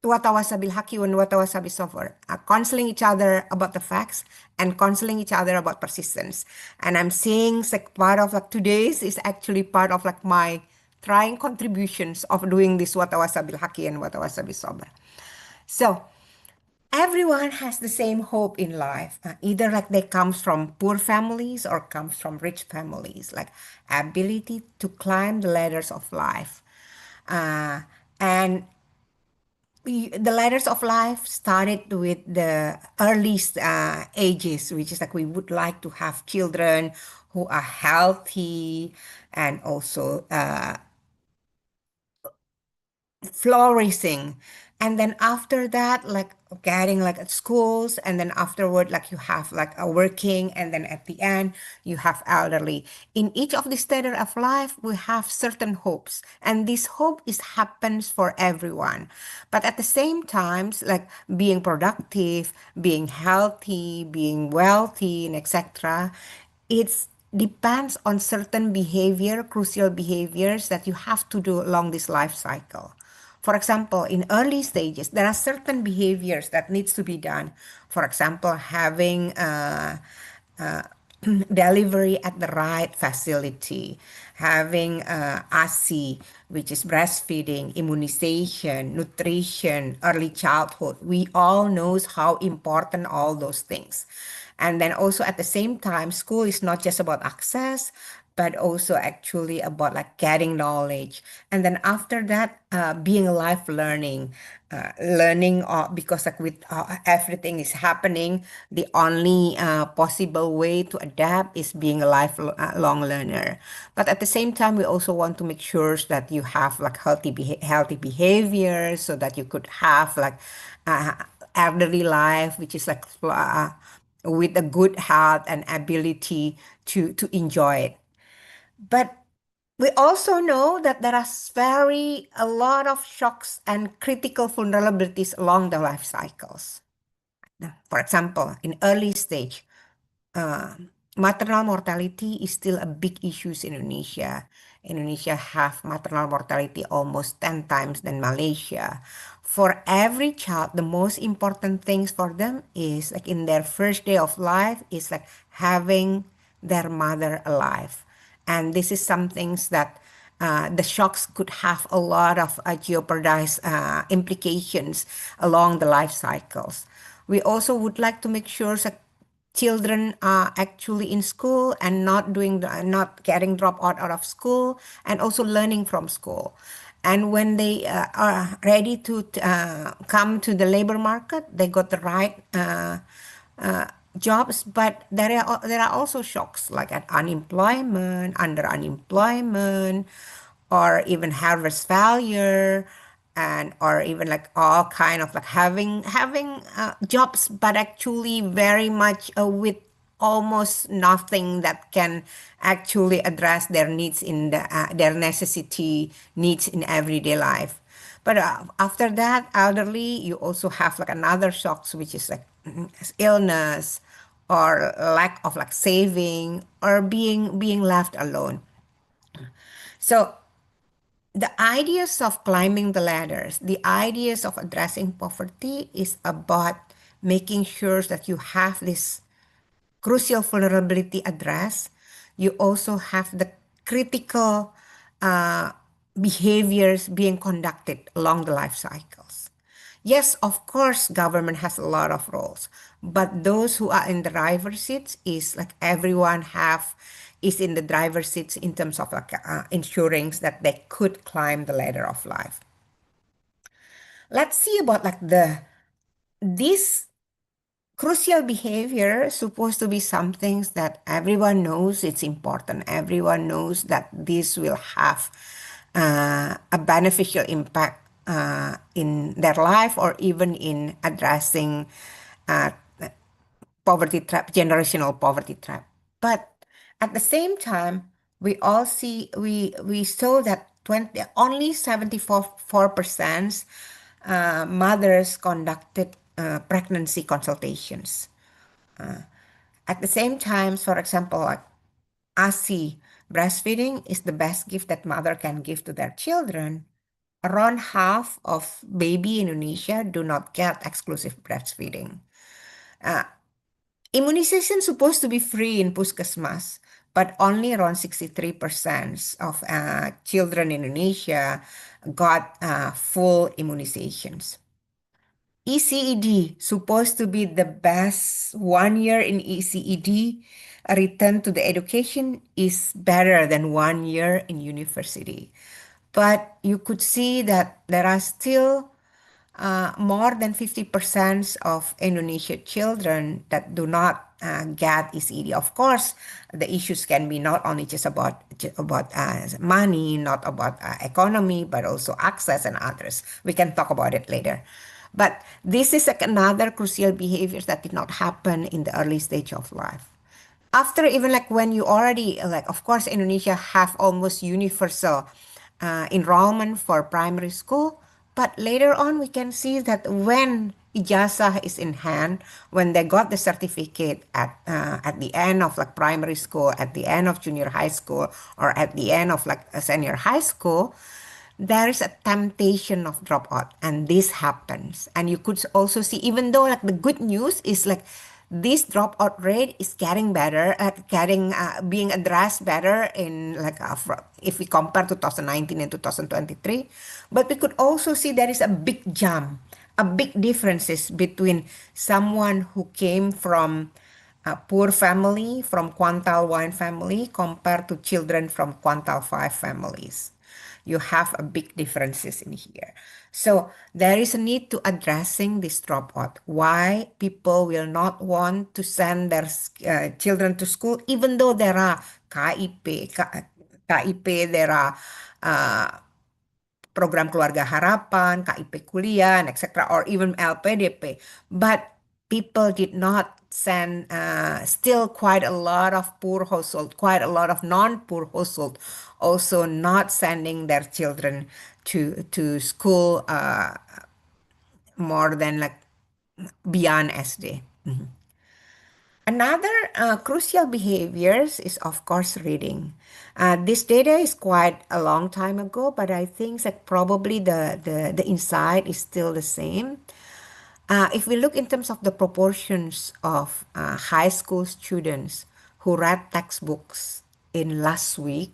watawasabil haki and watawasabil sabr, counseling each other about the facts and counseling each other about persistence. And I'm saying like part of like today's is actually part of like my trying contributions of doing this watawasabil haki and watawasabil sabr. So everyone has the same hope in life, either like they comes from poor families or comes from rich families, like ability to climb the ladders of life. And the ladders of life started with the earliest ages, which is like we would like to have children who are healthy and also flourishing. And then after that, like getting like at schools, and then afterward, like you have like a working, and then at the end, you have elderly. In each of the stages of life, we have certain hopes, and this hope is happens for everyone. But at the same times, like being productive, being healthy, being wealthy, and etc. It's depends on certain behavior, crucial behaviors that you have to do along this life cycle. For example, in early stages, there are certain behaviors that needs to be done. For example, having uh, delivery at the right facility, having ASI, which is breastfeeding, immunization, nutrition, early childhood. We all knows how important all those things. And then also at the same time, school is not just about access, but also actually about like getting knowledge. And then after that, being life learning, learning because like with everything is happening, the only possible way to adapt is being a lifelong learner. But at the same time, we also want to make sure that you have like healthy behaviors so that you could have like uh, elderly life, which is like with a good health and ability to enjoy it. But we also know that there are very a lot of shocks and critical vulnerabilities along the life cycles. Now, for example, in early stage, uh, maternal mortality is still a big issue in Indonesia. Indonesia have maternal mortality almost 10 times than Malaysia. For every child, the most important things for them is like in their first day of life is like having their mother alive. And this is some things that the shocks could have a lot of jeopardized implications along the life cycles. We also would like to make sure that children are actually in school and not getting dropped out of school and also learning from school. And when they are ready to come to the labor market, they got the right uh, jobs, but there are also shocks like at unemployment, under unemployment, or even harvest failure, and or even like all kind of like having jobs, but actually very much with almost nothing that can actually address their needs in their necessity needs in everyday life. But after that, elderly, you also have like another shocks, which is like illness or lack of like saving or being left alone. So the ideas of climbing the ladders, the ideas of addressing poverty is about making sure that you have this crucial vulnerability addressed. You also have the critical uh, behaviors being conducted along the life cycles. Yes, of course, government has a lot of roles, but those who are in the driver's seats is like everyone have is in the driver's seats in terms of like ensuring that they could climb the ladder of life. Let's see about like this crucial behavior supposed to be some things that everyone knows it's important. Everyone knows that this will have a beneficial impact in their life or even in addressing uh, poverty trap, generational poverty trap. But at the same time, we saw that 20 only 74% mothers conducted pregnancy consultations. At the same time, for example, like ASI, breastfeeding is the best gift that mother can give to their children. Around half of baby in Indonesia do not get exclusive breastfeeding. Uh, Immunization supposed to be free in Puskesmas, but only around 63% of children in Indonesia got full immunizations. ECED supposed to be the best 1 year in ECED. A return to the education is better than 1 year in university. But you could see that there are still more than 50% of Indonesia children that do not get ECD. Of course, the issues can be not only just about money, not about economy, but also access and others. We can talk about it later. But this is like another crucial behaviors that did not happen in the early stage of life. After even like when you already like, of course, Indonesia have almost universal enrollment for primary school, but later on we can see that when ijazah is in hand, when they got the certificate at the end of like primary school, at the end of junior high school, or at the end of like a senior high school, there is a temptation of dropout, and this happens. And you could also see, even though like the good news is like this dropout rate is getting better, being addressed better in like if we compare 2019 and 2023, but we could also see there is a big jump, a big differences between someone who came from a poor family, from quintile 1 family, compared to children from quintile 5 families. You have a big differences in here. So there is a need to addressing this dropout. Why people will not want to send their children to school, even though there are KIP, there are program keluarga harapan, KIP kuliah, and etc., or even LPDP. But people did not send, still quite a lot of poor household, quite a lot of non-poor household, also not sending their children to school more than like beyond SD. Another crucial behaviors is of course reading. This data is quite a long time ago, but I think that probably the insight is still the same. If we look in terms of the proportions of high school students who read textbooks in last week,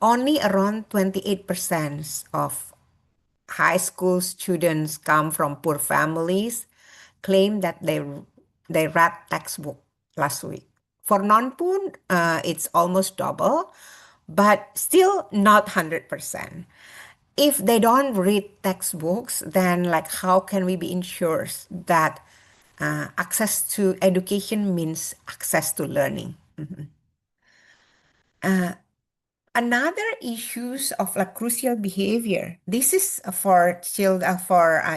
only around 28% of high school students come from poor families claim that they read textbook last week. For non-poor, it's almost double, but still not 100%. If they don't read textbooks, then like how can we be ensured that access to education means access to learning? Another issues of like crucial behavior. This is for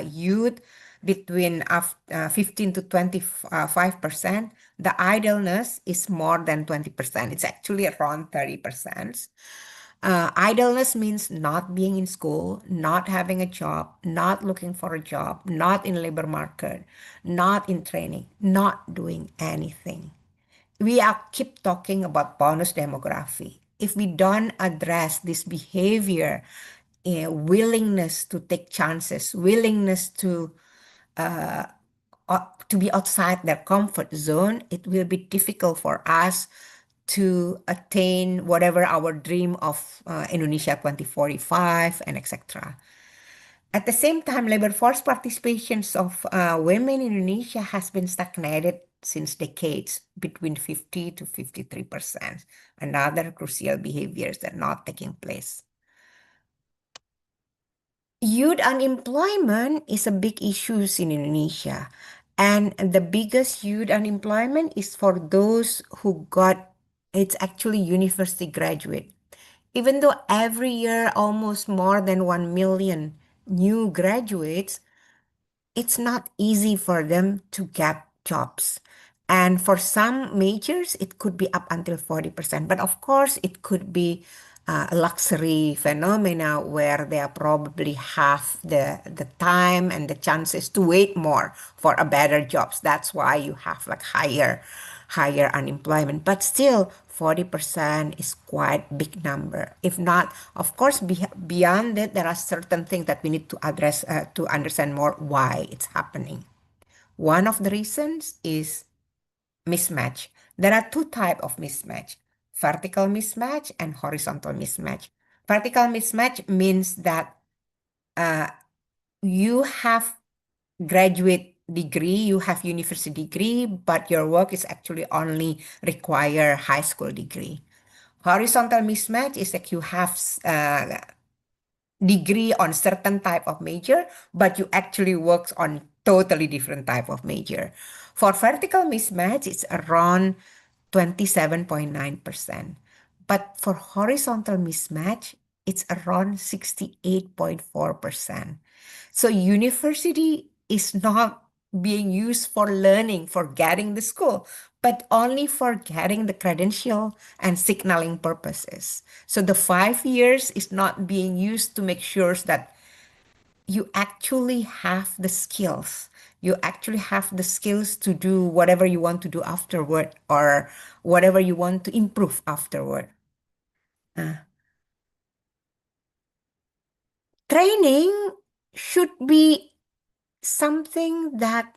youth between 15 to 25%. The idleness is more than 20%. It's actually around 30%. Idleness means not being in school, not having a job, not looking for a job, not in labor market, not in training, not doing anything. We are keep talking about bonus demography. If we don't address this behavior, willingness to take chances, willingness to be outside their comfort zone, it will be difficult for us to attain whatever our dream of Indonesia 2045 and etc. At the same time, labor force participations of women in Indonesia has been stagnated since decades between 50 to 53%. Another crucial behaviors that are not taking place. Youth unemployment is a big issue in Indonesia. And the biggest youth unemployment is for those who it's actually university graduate. Even though every year almost more than 1 million new graduates, it's not easy for them to get jobs. And for some majors, it could be up until 40%. But of course, it could be a luxury phenomena where they probably have the time and the chances to wait more for a better jobs. That's why you have like higher unemployment. But still, 40% is quite big number. If not, of course, beyond that, there are certain things that we need to address to understand more why it's happening. One of the reasons is mismatch. There are two types of mismatch: vertical mismatch and horizontal mismatch. Vertical mismatch means that you have graduate degree, you have university degree, but your work is actually only require high school degree. Horizontal mismatch is like you have degree on certain type of major, but you actually works on totally different type of major. For vertical mismatch, it's around 27.9%. But for horizontal mismatch, it's around 68.4%. So university is not being used for learning, for getting the school, but only for getting the credential and signaling purposes. So the 5 years is not being used to make sure that you actually have the skills. You actually have the skills to do whatever you want to do afterward or whatever you want to improve afterward. Training should be something that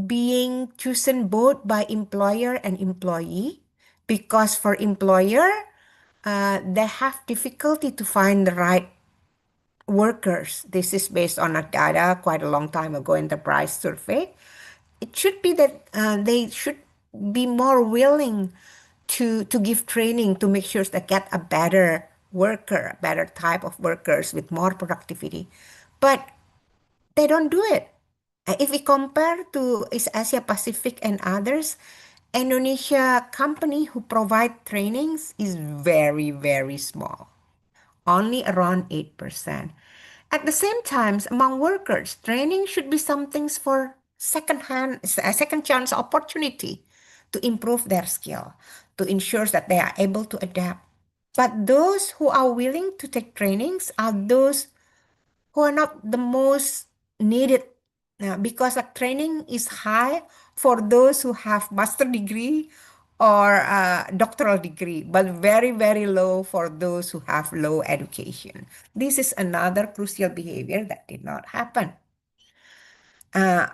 being chosen both by employer and employee, because for employer, they have difficulty to find the right workers. This is based on a data quite a long time ago enterprise survey. It should be that they should be more willing to give training to make sure they get a better worker, a better type of workers with more productivity. But they don't do it. If we compare to East Asia Pacific and others, Indonesia company who provide trainings is very, very small, only around 8%. At the same time, among workers, training should be something for second chance opportunity to improve their skill, to ensure that they are able to adapt. But those who are willing to take trainings are those who are not the most needed, because a training is high for those who have master degree or doctoral degree, but very, very low for those who have low education. This is another crucial behavior that did not happen.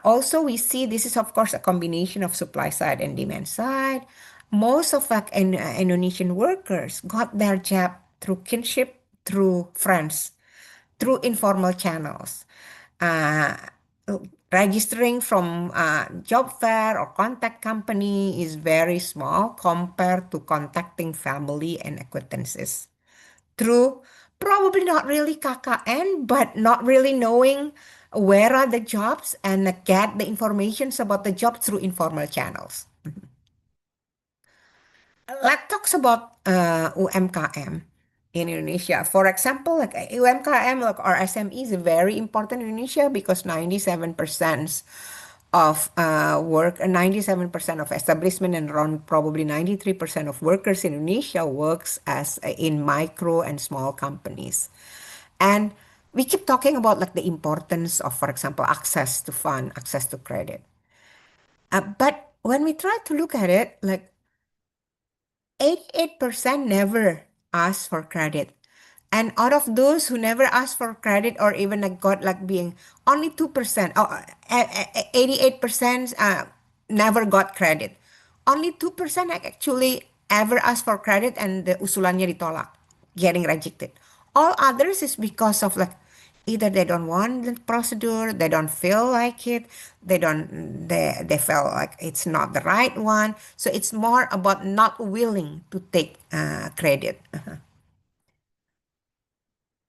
Also, we see this is, of course, a combination of supply side and demand side. Most of Indonesian workers got their job through kinship, through friends, through informal channels. Uh, Registering from job fair or contact company is very small compared to contacting family and acquaintances. Through probably not really KKN, but not really knowing where are the jobs and get the informations about the job through informal channels. Let's talk about UMKM in Indonesia. For example, like UMKM like, or SME is very important in Indonesia because 97% of work, 97% of establishment and around probably 93% of workers in Indonesia works as in micro and small companies. And we keep talking about like the importance of, for example, access to fund, access to credit. But when we try to look at it, like 88% never ask for credit. And out of those who never asked for credit or even like got like being only 2%, 88% never got credit. Only 2% actually ever asked for credit and the usulannya ditolak, getting rejected. All others is because of like either they don't want the procedure, they don't feel like it, they feel like it's not the right one. So it's more about not willing to take credit.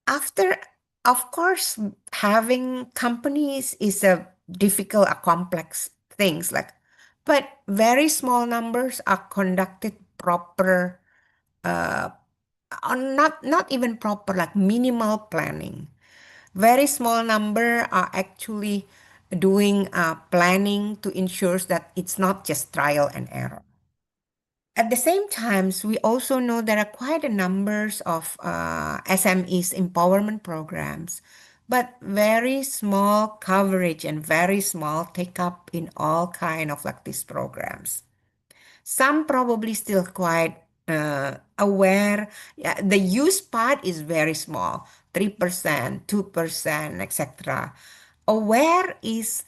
After, of course, having companies is a difficult, a complex things like, but very small numbers are conducted proper, not even proper, like minimal planning. Very small number are actually doing planning to ensure that it's not just trial and error. At the same time, we also know there are quite a numbers of SMEs empowerment programs, but very small coverage and very small take up in all kind of like these programs. Some probably still quite aware. Yeah, the use part is very small, 3%, 2%, etc. Aware is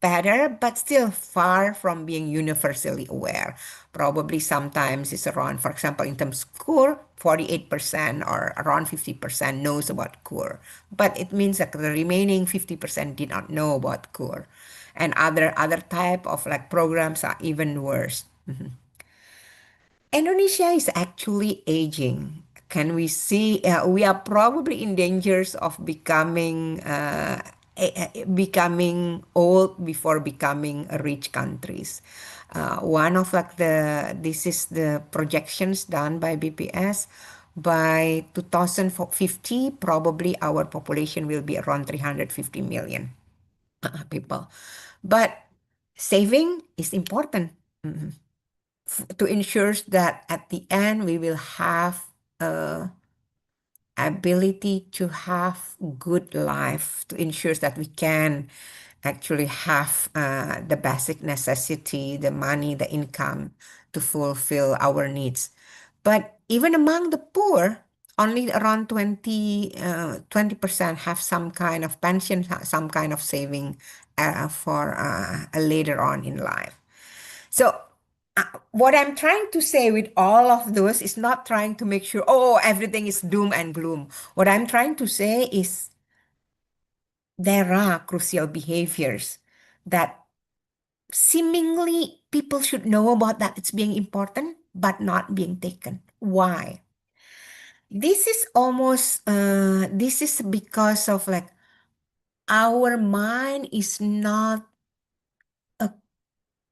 better, but still far from being universally aware. Probably sometimes it's around, for example, in terms of core, 48% or around 50% knows about core. But it means that the remaining 50% did not know about core. And other type of like programs are even worse. Indonesia is actually aging. Can we see we are probably in dangers of becoming old before becoming a rich countries. One of like this is the projections done by BPS. By 2050, probably our population will be around 350 million people. But saving is important to ensure that at the end we will have a ability to have good life, to ensure that we can actually have the basic necessity, the money, the income to fulfill our needs. But even among the poor, only around 20% have some kind of pension, some kind of saving for later on in life. So what I'm trying to say with all of those is not trying to make sure, oh, everything is doom and gloom. What I'm trying to say is there are crucial behaviors that seemingly people should know about that it's being important, but not being taken. Why? This is almost, this is because of like our mind is not a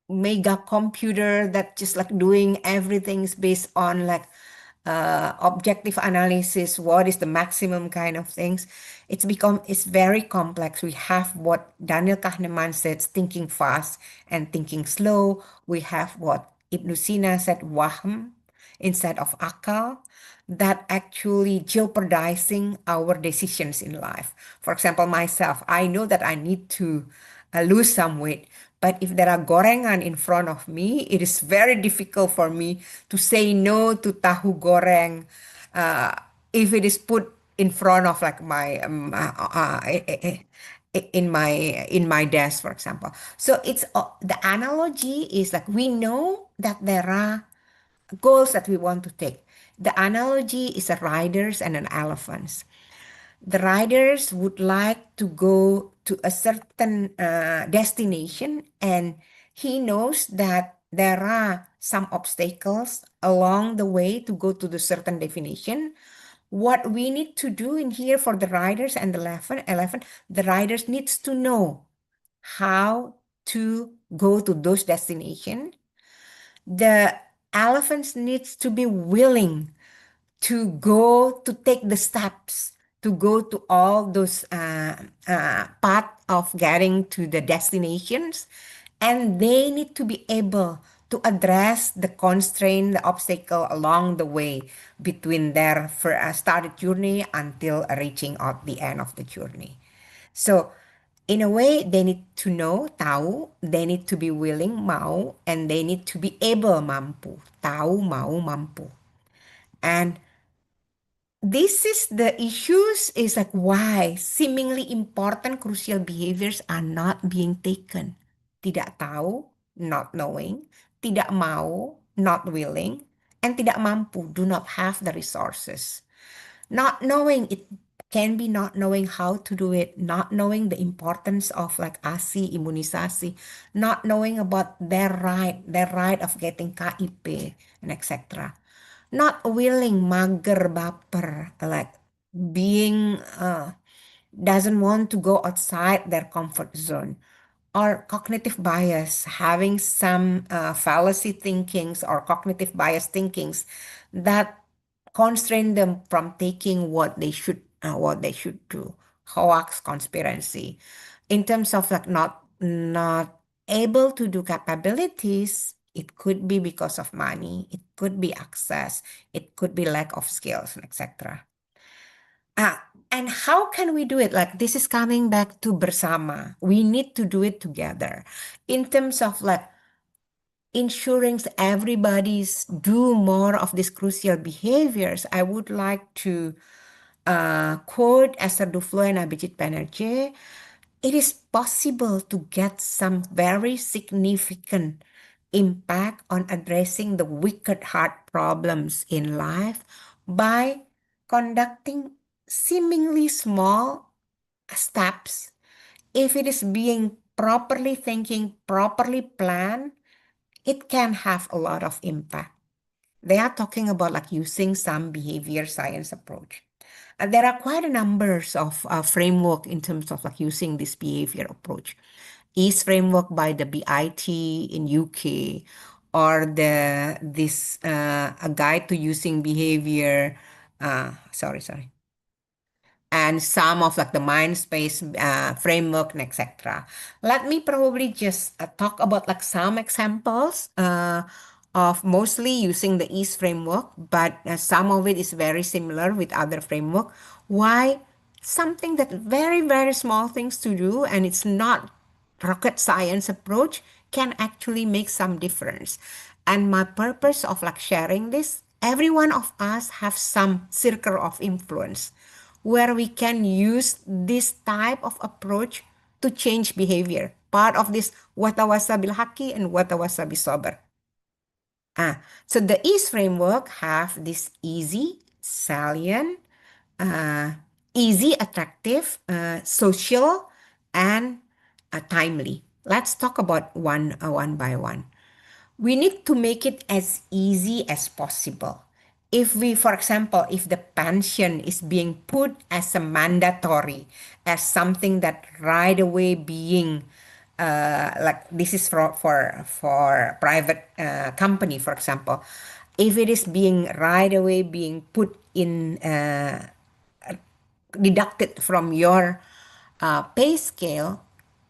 mega computer that just like doing everything's based on like objective analysis, what is the maximum kind of things. It's very complex. We have what Daniel Kahneman said, thinking fast and thinking slow. We have what Ibn Sina said, wahm instead of akal, that actually jeopardizing our decisions in life. For example, myself, I know that I need to lose some weight. But if there are gorengan in front of me, it is very difficult for me to say no to tahu goreng if it is put in front of like my in my desk, for example. So it's the analogy is like we know that there are goals that we want to take. The analogy is a riders and an elephants. The riders would like to go to a certain destination, and he knows that there are some obstacles along the way to go to the certain definition. What we need to do in here for the riders and the elephant, the riders needs to know how to go to those destinations. The elephants needs to be willing to go to take the steps to go to all those path of getting to the destinations, and they need to be able to address the constraint, the obstacle along the way between their started journey until reaching out the end of the journey. So in a way, they need to know, tahu, they need to be willing, mau, and they need to be able, mampu. Tahu, mau, mampu. And this is the issues is like why seemingly important crucial behaviors are not being taken. Tidak tahu, not knowing, tidak mau, not willing, and tidak mampu, do not have the resources. Not knowing, it can be not knowing how to do it, not knowing the importance of like ASI, imunisasi, not knowing about their right of getting KIP, and etc. Not willing, mager, baper, like being doesn't want to go outside their comfort zone, or cognitive bias, having some fallacy thinkings or cognitive bias thinkings that constrain them from taking what they should do. Hoax, conspiracy. In terms of like not able to do capabilities, it could be because of money, it could be access, it could be lack of skills, etc. And how can we do it? Like this is coming back to bersama. We need to do it together. In terms of like ensuring everybody's do more of these crucial behaviors, I would like to quote Esther Duflo and Abhijit Banerjee. It is possible to get some very significant impact on addressing the wicked heart problems in life by conducting seemingly small steps. If it is being properly thinking, properly planned, it can have a lot of impact. They are talking about like using some behavior science approach. There are quite a numbers of framework in terms of like using this behavior approach. East framework by the BIT in UK, or this a guide to using behavior. Sorry, and some of like the mind space framework and etc. Let me probably just talk about like some examples of mostly using the East framework, but some of it is very similar with other framework. Why? Something that very, very small things to do, and it's not rocket science approach, can actually make some difference. And my purpose of like sharing this, every one of us have some circle of influence where we can use this type of approach to change behavior. Part of this watawasabi haki and watawasabi sober. So the East framework have this easy, salient, easy, attractive, social, and timely. Let's talk about one by one. We need to make it as easy as possible. If we, for example, if the pension is being put as a mandatory, as something that right away being like this is for private company, for example, if it is being right away being put in deducted from your pay scale,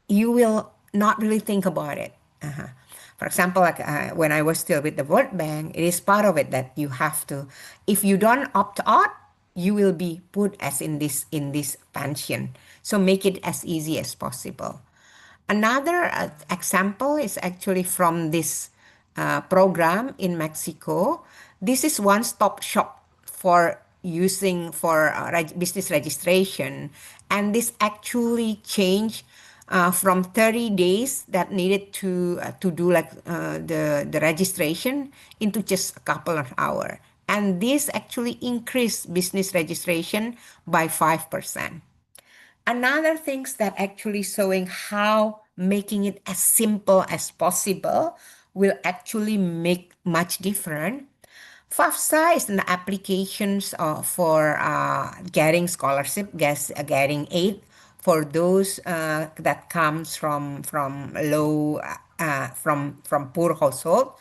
you will not really think about it. For example, like when I was still with the World Bank, it is part of it that you have to, if you don't opt out, you will be put as in this pension. So make it as easy as possible. Another example is actually from this program in Mexico. This is one-stop shop for using for business registration, and this actually changed from 30 days that needed to do like the registration into just a couple of hours. And this actually increased business registration by 5%. Another things that actually showing how making it as simple as possible will actually make much different. FAFSA is an applications for getting scholarship, getting aid for those that comes from low from poor household.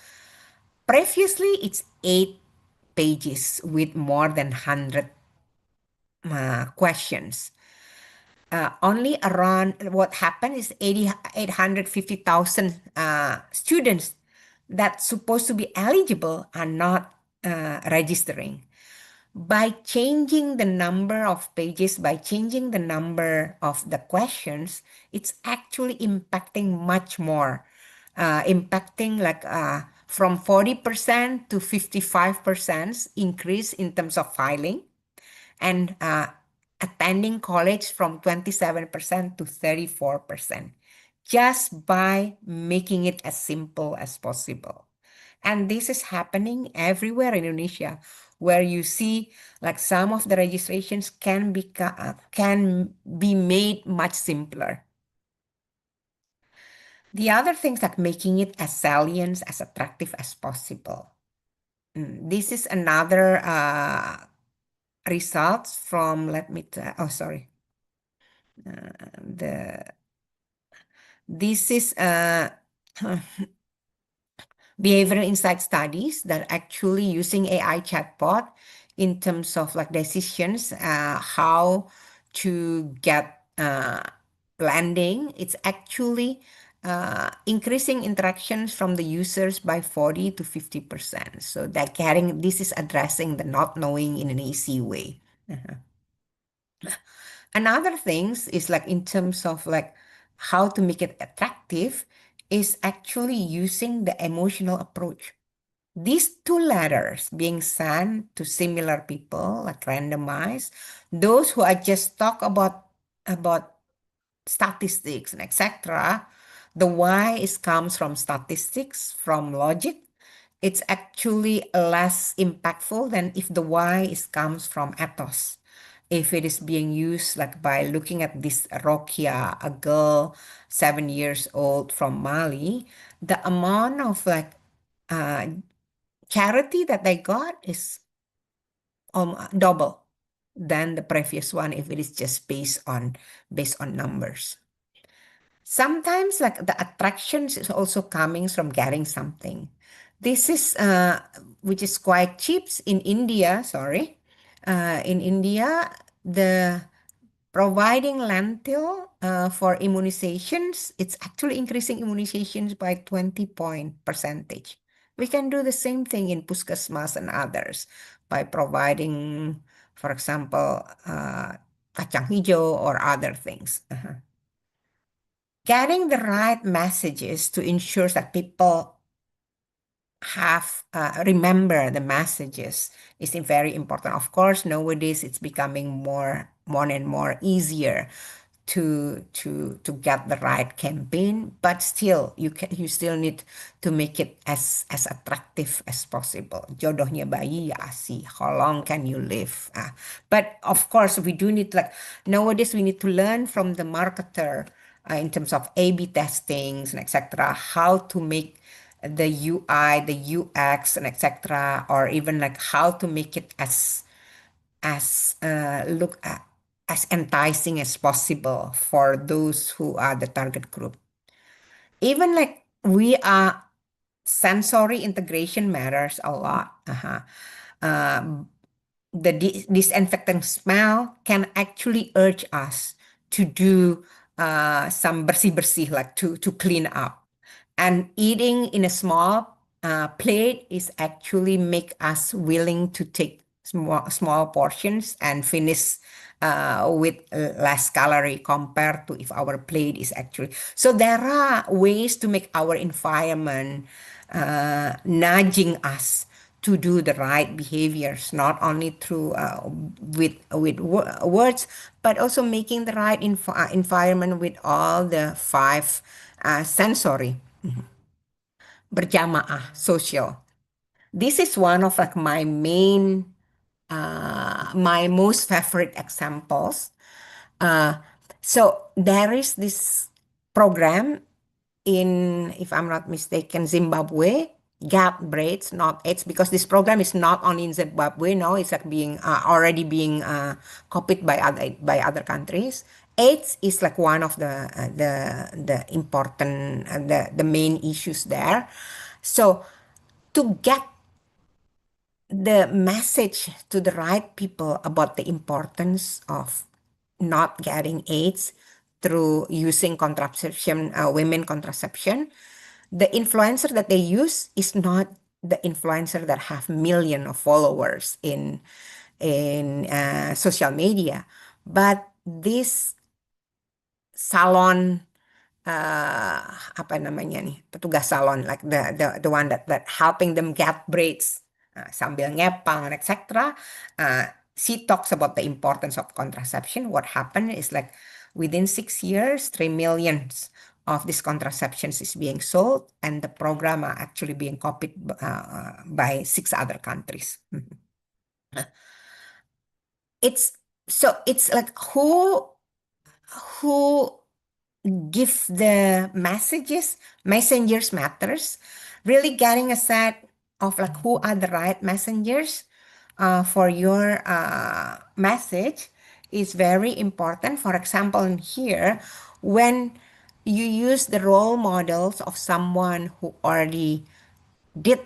Previously, it's 8 pages with more than 100 questions. Only around what happened is 850,000 students that supposed to be eligible are not registering. By changing the number of pages, by changing the number of the questions, it's actually impacting much more, impacting like from 40% to 55% increase in terms of filing, and attending college from 27% to 34%, just by making it as simple as possible. And this is happening everywhere in Indonesia, where you see like some of the registrations can be made much simpler. The other things like making it as salient, as attractive as possible. This is another results from, let me oh sorry, this is behavioral insight studies that actually using AI chatbot in terms of like decisions, how to get landing. It's actually increasing interactions from the users by 40 to 50%. So that this is addressing the not knowing in an easy way. Another things is like in terms of like how to make it attractive is actually using the emotional approach. These two letters being sent to similar people, like randomized, those who are just talk about statistics and etc. The why is comes from statistics, from logic. It's actually less impactful than if the why is comes from ethos. If it is being used like by looking at this Rokia, a girl 7 years old from Mali, the amount of like charity that they got is double than the previous one if it is just based on numbers. Sometimes like the attractions is also coming from getting something. This is which is quite cheap in India, sorry. In India, the providing lentil for immunizations, it's actually increasing immunizations by 20 point percentage. We can do the same thing in Puskesmas and others by providing, for example, kacang hijau or other things. Getting the right messages to ensure that people have remember the messages is very important. Of course, nowadays it's becoming more and more easier to get the right campaign, but still you still need to make it as attractive as possible. Jodohnya bayi ya asi, how long can you live? But of course we do need, like nowadays we need to learn from the marketer in terms of A/B testings and etc. How to make the UI, the UX and etc. Or even like how to make it as look at as enticing as possible for those who are the target group. Even like we are sensory integration matters a lot. The disinfectant smell can actually urge us to do some bersih-bersih, like to clean up. And eating in a small plate is actually make us willing to take small portions and finish with less calorie compared to if our plate is actually. So there are ways to make our environment nudging us to do the right behaviors, not only through with words, but also making the right environment with all the five sensory. Berjamaah, social. This is one of like my main, my most favorite examples. So there is this program in, if I'm not mistaken, Zimbabwe, gap braids, not AIDS, because this program is not only in Zimbabwe, no, it's like being already being copied by other countries. AIDS is like one of the important the main issues there. So to get the message to the right people about the importance of not getting AIDS through using contraception, women contraception, the influencer that they use is not the influencer that have million of followers in social media, but this salon apa namanya nih, petugas salon, like the one that helping them get braids sambil ngepang and etc. She talks about the importance of contraception. What happened is like within 6 years, 3 million of these contraceptions is being sold, and the program are actually being copied by 6 other countries. It's like who give the messengers matters, really getting a set of like who are the right messengers for your message is very important. For example, in here, when you use the role models of someone who already did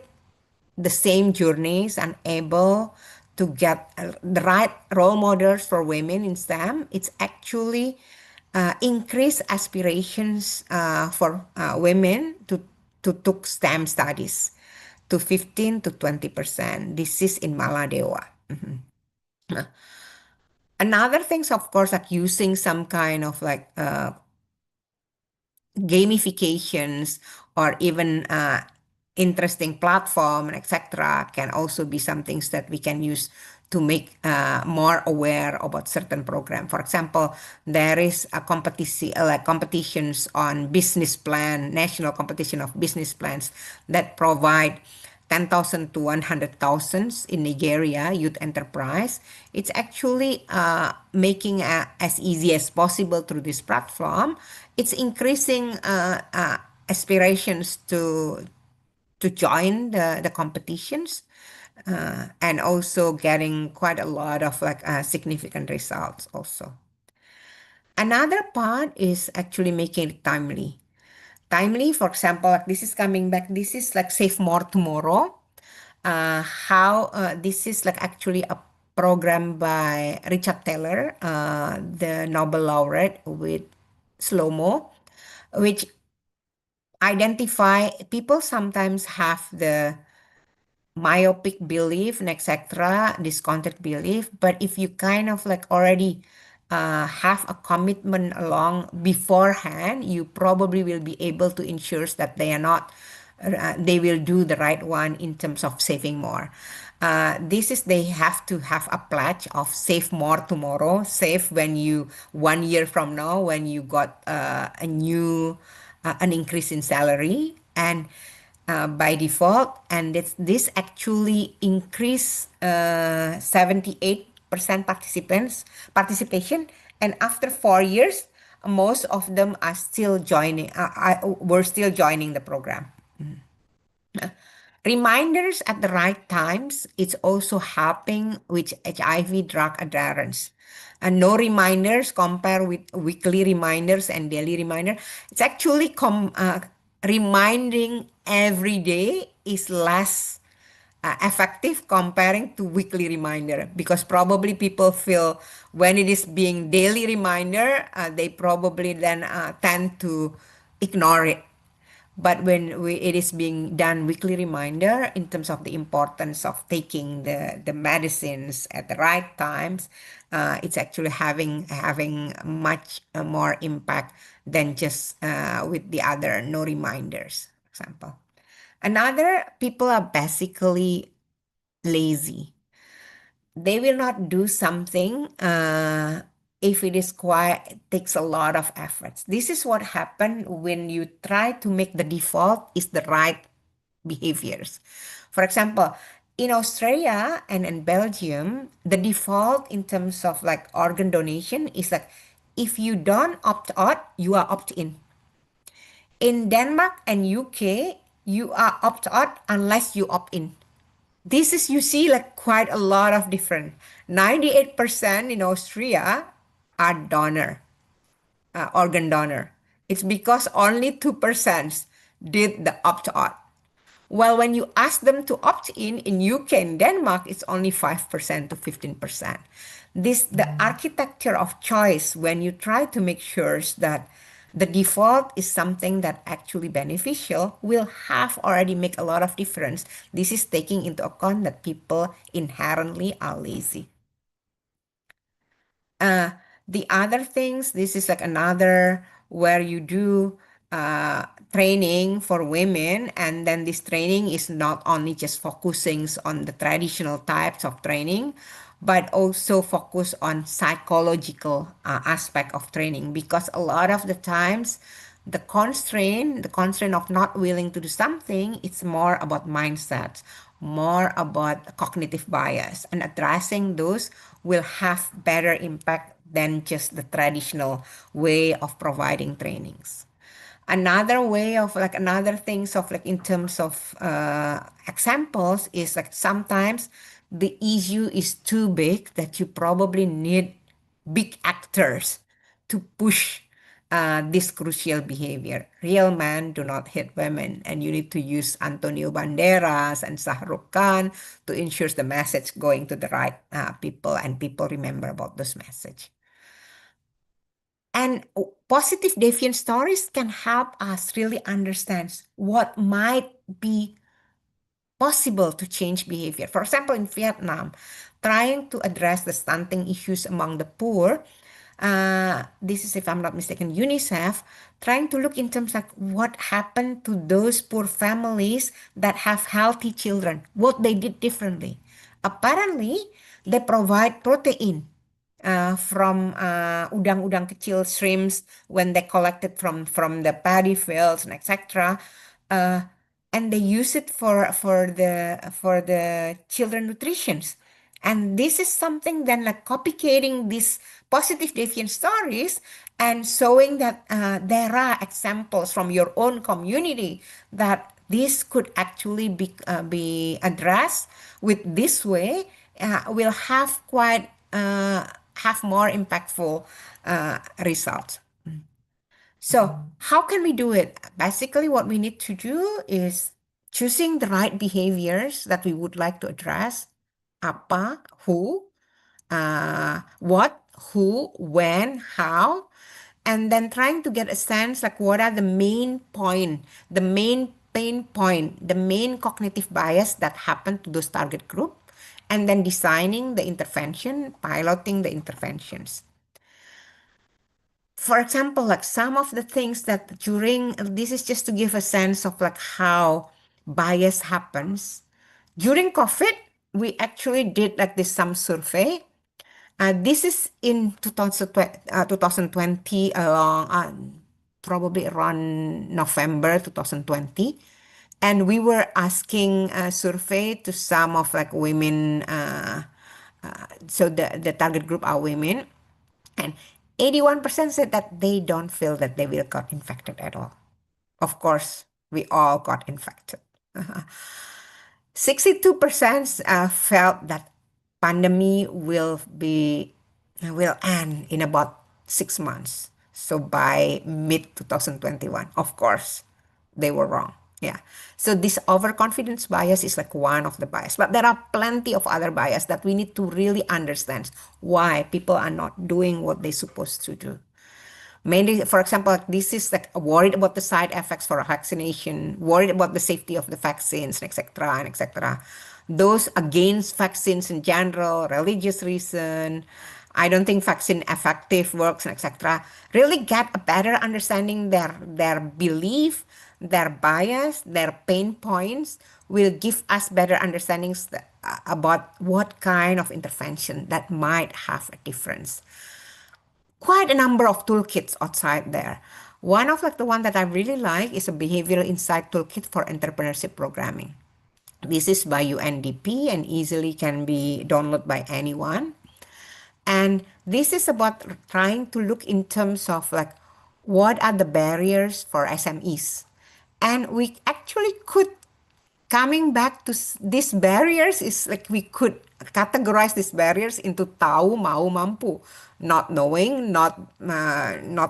the same journeys and able to get the right role models for women in STEM, it's actually increase aspirations for women to took STEM studies to 15 to 20%. This is in Maladewa. Another things, of course, like using some kind of like gamifications or even interesting platform and etc. can also be some things that we can use to make more aware about certain program. For example, there is a competition, like competitions on business plan, national competition of business plans that provide 10,000 to 100,000 in Nigeria youth enterprise. It's actually making as easy as possible through this platform. It's increasing aspirations to to join the competitions, and also getting quite a lot of like significant results also. Another part is actually making it timely. Timely, for example, like this is coming back, this is like Save More Tomorrow. How this is like actually a program by Richard Taylor, the Nobel laureate with slow-mo, which identify people sometimes have the myopic belief and etc., discounted belief. But if you kind of like already have a commitment along beforehand, you probably will be able to ensure that they are not, they will do the right one in terms of saving more. This is they have to have a pledge of save more tomorrow, save when you 1 year from now when you got a new an increase in salary, and by default, and this actually increase 78% participation, and after 4 years, most of them are still joining. Were still joining the program. Reminders at the right times, it's also helping with HIV drug adherence. And no reminders compare with weekly reminders and daily reminder. It's actually reminding every day is less effective comparing to weekly reminder, because probably people feel when it is being daily reminder, they probably then tend to ignore it. But when it is being done weekly reminder in terms of the importance of taking the medicines at the right times, it's actually having much more impact than just with the other no reminders, for example. Another, people are basically lazy. They will not do something if it is quite takes a lot of efforts. This is what happened when you try to make the default is the right behaviors. For example, in Australia and in Belgium, the default in terms of like organ donation is like if you don't opt out, you are opt in. In Denmark and UK, you are opt out unless you opt in. This is, you see, like quite a lot of different. 98% in Austria are donor, organ donor. It's because only 2% did the opt out. Well, when you ask them to opt in UK and Denmark, it's only 5% to 15%. The architecture of choice, when you try to make sure that the default is something that actually beneficial, will have already make a lot of difference. This is taking into account that people inherently are lazy. The other things, this is like another where you do training for women, and then this training is not only just focusing on the traditional types of training, but also focus on psychological aspect of training, because a lot of the times the constraint of not willing to do something, it's more about mindset, more about cognitive bias, and addressing those will have better impact than just the traditional way of providing trainings. Another way of like another things of like in terms of examples is like sometimes the issue is too big that you probably need big actors to push this crucial behavior. Real men do not hit women, and you need to use Antonio Banderas and Shah Rukh Khan to ensure the message going to the right people, and people remember about this message. And positive deviant stories can help us really understand what might be possible to change behavior. For example, in Vietnam, trying to address the stunting issues among the poor, this is, if I'm not mistaken, UNICEF, trying to look in terms of what happened to those poor families that have healthy children, what they did differently. Apparently, they provide protein from udang-udang kecil, shrimps, when they collected from the paddy fields and etc. And they use it for the children nutritions. And this is something then like copycating these positive deviant stories and showing that there are examples from your own community that this could actually be addressed with this way, will have quite have more impactful results. So how can we do it? Basically, what we need to do is choosing the right behaviors that we would like to address. Apa, who, what, who, when, how, and then trying to get a sense like what are the main point, the main pain point, the main cognitive bias that happen to those target group, and then designing the intervention, piloting the interventions. For example, like some of the things that during, this is just to give a sense of like how bias happens. During COVID, we actually did like this some survey. This is in 2020, probably around November 2020. And we were asking a survey to some of like women, so the target group are women. And 81% said that they don't feel that they will got infected at all. Of course, we all got infected. 62% felt that pandemic will end in about 6 months. So by mid 2021, of course, they were wrong. Yeah. So this overconfidence bias is like one of the bias, but there are plenty of other bias that we need to really understand why people are not doing what they're supposed to do. Mainly, for example, this is like worried about the side effects for a vaccination, worried about the safety of the vaccines, etc., and etc. Those against vaccines in general, religious reason, I don't think vaccine effective works, etc. Really get a better understanding their belief, their bias, their pain points will give us better understandings about what kind of intervention that might have a difference. Quite a number of toolkits outside there. One of like the one that I really like is a behavioral insight toolkit for entrepreneurship programming. This is by UNDP and easily can be downloaded by anyone. And this is about trying to look in terms of like what are the barriers for SMEs. And we actually could coming back to these barriers is like we could categorize these barriers into tahu, mau, mampu. Not knowing, not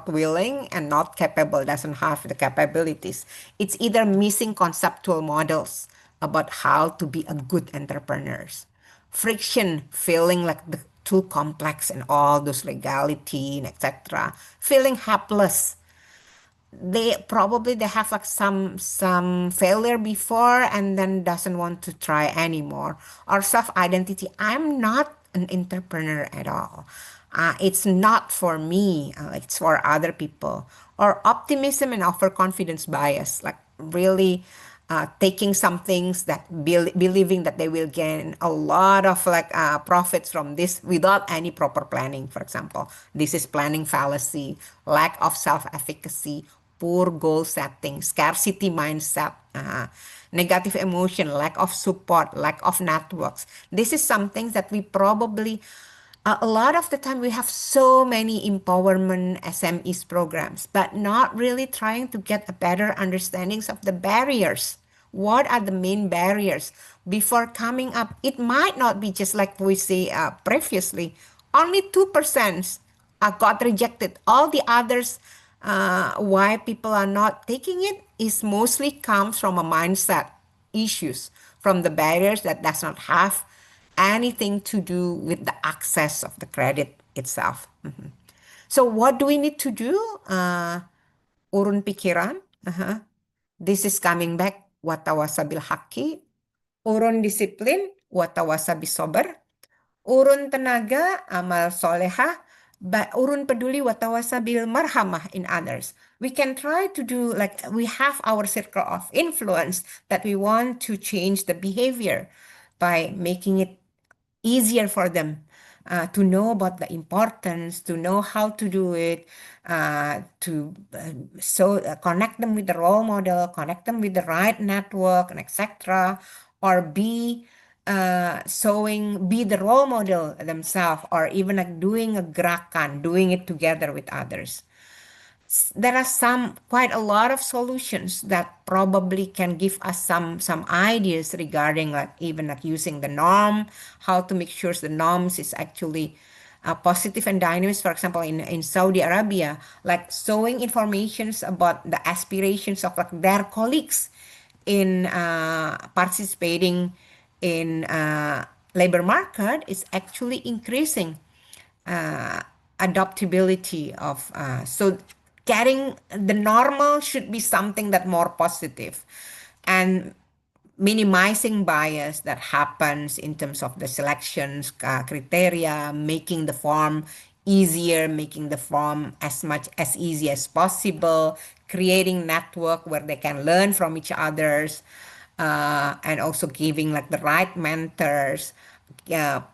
willing, and not capable, doesn't have the capabilities. It's either missing conceptual models about how to be a good entrepreneurs. Friction, feeling like the too complex and all those legality and etc. Feeling helpless, they have like some failure before and then doesn't want to try anymore, or self identity, I'm not an entrepreneur at all, it's not for me, it's for other people. Or optimism and overconfidence bias, like really taking some things that believing that they will gain a lot of like profits from this without any proper planning. For example, this is planning fallacy, lack of self-efficacy, poor goal setting, scarcity mindset, negative emotion, lack of support, lack of networks. This is something that we probably, a lot of the time we have so many empowerment SMEs programs, but not really trying to get a better understandings of the barriers. What are the main barriers before coming up? It might not be just like we say previously, only 2% got rejected. All the others, why people are not taking it is mostly comes from a mindset issues, from the barriers that does not have anything to do with the access of the credit itself. So what do we need to do? Urun pikiran. This is coming back watawasabil haki. Urun disiplin watawasabi sober. Urun tenaga amal soleha. Urun peduli watawasabil marhamah in others. We can try to do like we have our circle of influence that we want to change the behavior by making it easier for them to know about the importance, to know how to do it, connect them with the role model, connect them with the right network, and etc. Or be the role model themselves, or even like doing a gerakan, doing it together with others. there are quite a lot of solutions that probably can give us some ideas regarding like even like using the norm, how to make sure the norms is actually positive and dynamic. For example, in Saudi Arabia, like showing informations about the aspirations of like their colleagues in participating in labor market is actually increasing uh, adaptability of so getting the normal should be something that more positive and minimizing bias that happens in terms of the selections criteria, making the form easier, making the form as much as easy as possible, creating network where they can learn from each others, and also giving like the right mentors,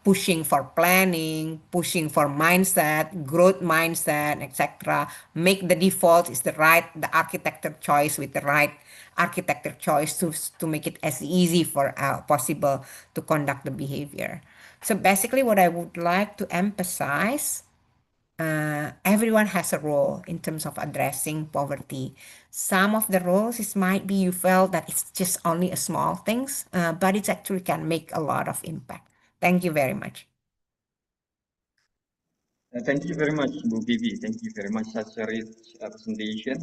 pushing for planning, pushing for mindset, growth mindset, etc. Make the default is the architecture choice with the right architecture choice to make it as easy for possible to conduct the behavior. So basically, what I would like to emphasize, everyone has a role in terms of addressing poverty. Some of the roles is might be you felt that it's just only a small things, but it actually can make a lot of impact. Thank you very much. Thank you very much, Bu Vivi. Thank you very much. Such a rich presentation.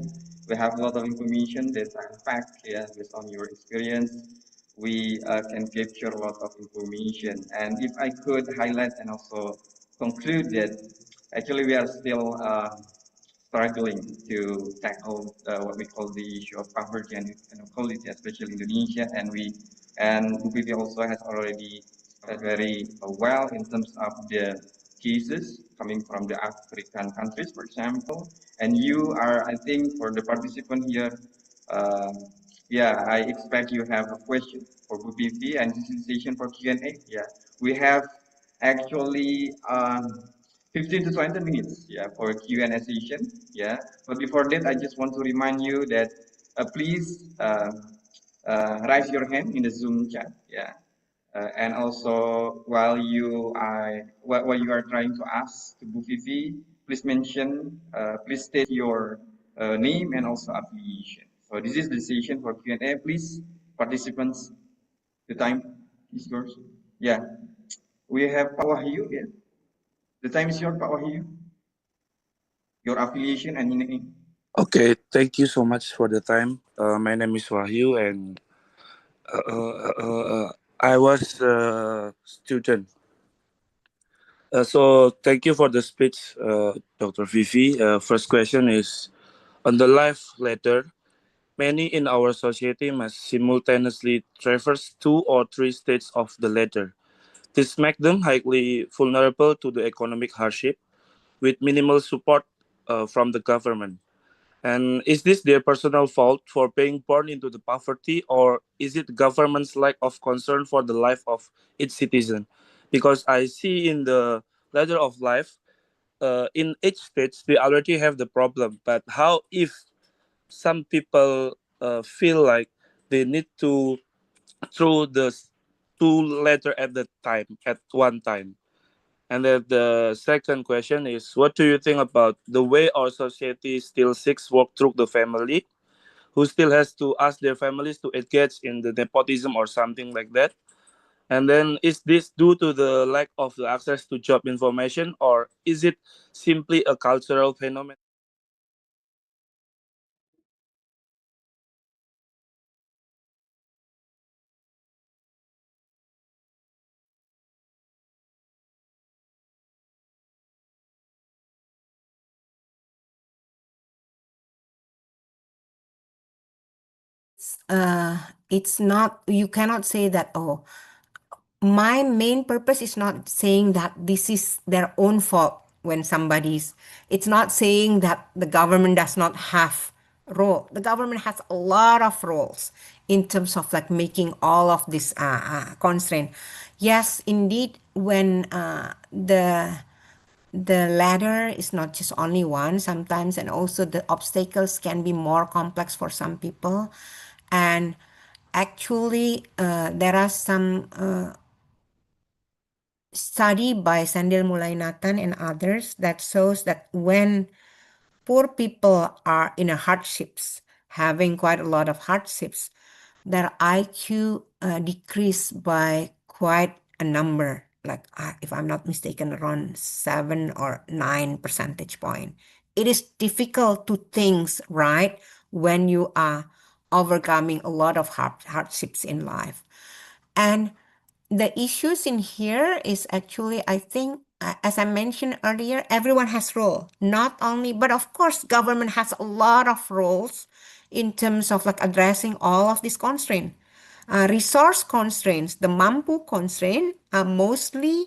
We have a lot of information that are fact, yeah, based on your experience. We can capture a lot of information. And if I could highlight and also conclude that actually we are still struggling to tackle what we call the issue of poverty and inequality, especially Indonesia. And Bu Vivi also has already very well in terms of the cases coming from the African countries, for example. And you are, I think, for the participant here, yeah, I expect you have a question for Bu Vivi, and this is session for Q&A. Yeah, we have actually 15 to 20 minutes, yeah, for Q&A session. Yeah, but before that, I just want to remind you that please raise your hand in the Zoom chat. Yeah. And also, while you are trying to ask to Bu Vivi, please mention, please state your name and also affiliation. So this is the session for Q&A. Please, participants, the time is yours. Yeah, we have Pak Wahyu. Yeah, the time is yours, Pak Wahyu. Your affiliation and name. Okay, thank you so much for the time. My name is Wahyu, and I was a student. So thank you for the speech, Dr. Vivi. First question is on the life ladder. Many in our society must simultaneously traverse 2 or 3 stages of the ladder. This makes them highly vulnerable to the economic hardship, with minimal support from the government. And is this their personal fault for being born into the poverty, or is it government's lack of concern for the life of its citizen? Because I see in the ladder of life, in each stage they already have the problem. But how if some people feel like they need to throw the 2 letter at the time at one time? And then the second question is, what do you think about the way our society still seeks work through the family, who still has to ask their families to engage in the nepotism or something like that? And then is this due to the lack of the access to job information, or is it simply a cultural phenomenon? It's not, you cannot say that, oh, my main purpose is not saying that this is their own fault when somebody's, it's not saying that the government does not have role. The government has a lot of roles in terms of like making all of this constraint. Yes, indeed, when the ladder is not just only one sometimes, and also the obstacles can be more complex for some people. And actually, there are some study by Sandil Mulainathan and others that shows that when poor people are in a hardships, having quite a lot of hardships, their IQ decreased by quite a number, like if I'm not mistaken, around 7 or 9 percentage point. It is difficult to think right when you are overcoming a lot of hardships in life. And the issues in here is actually, I think, as I mentioned earlier, everyone has role. Not only, but of course, government has a lot of roles in terms of like addressing all of these constraints. Resource constraints, the mampu constraint, mostly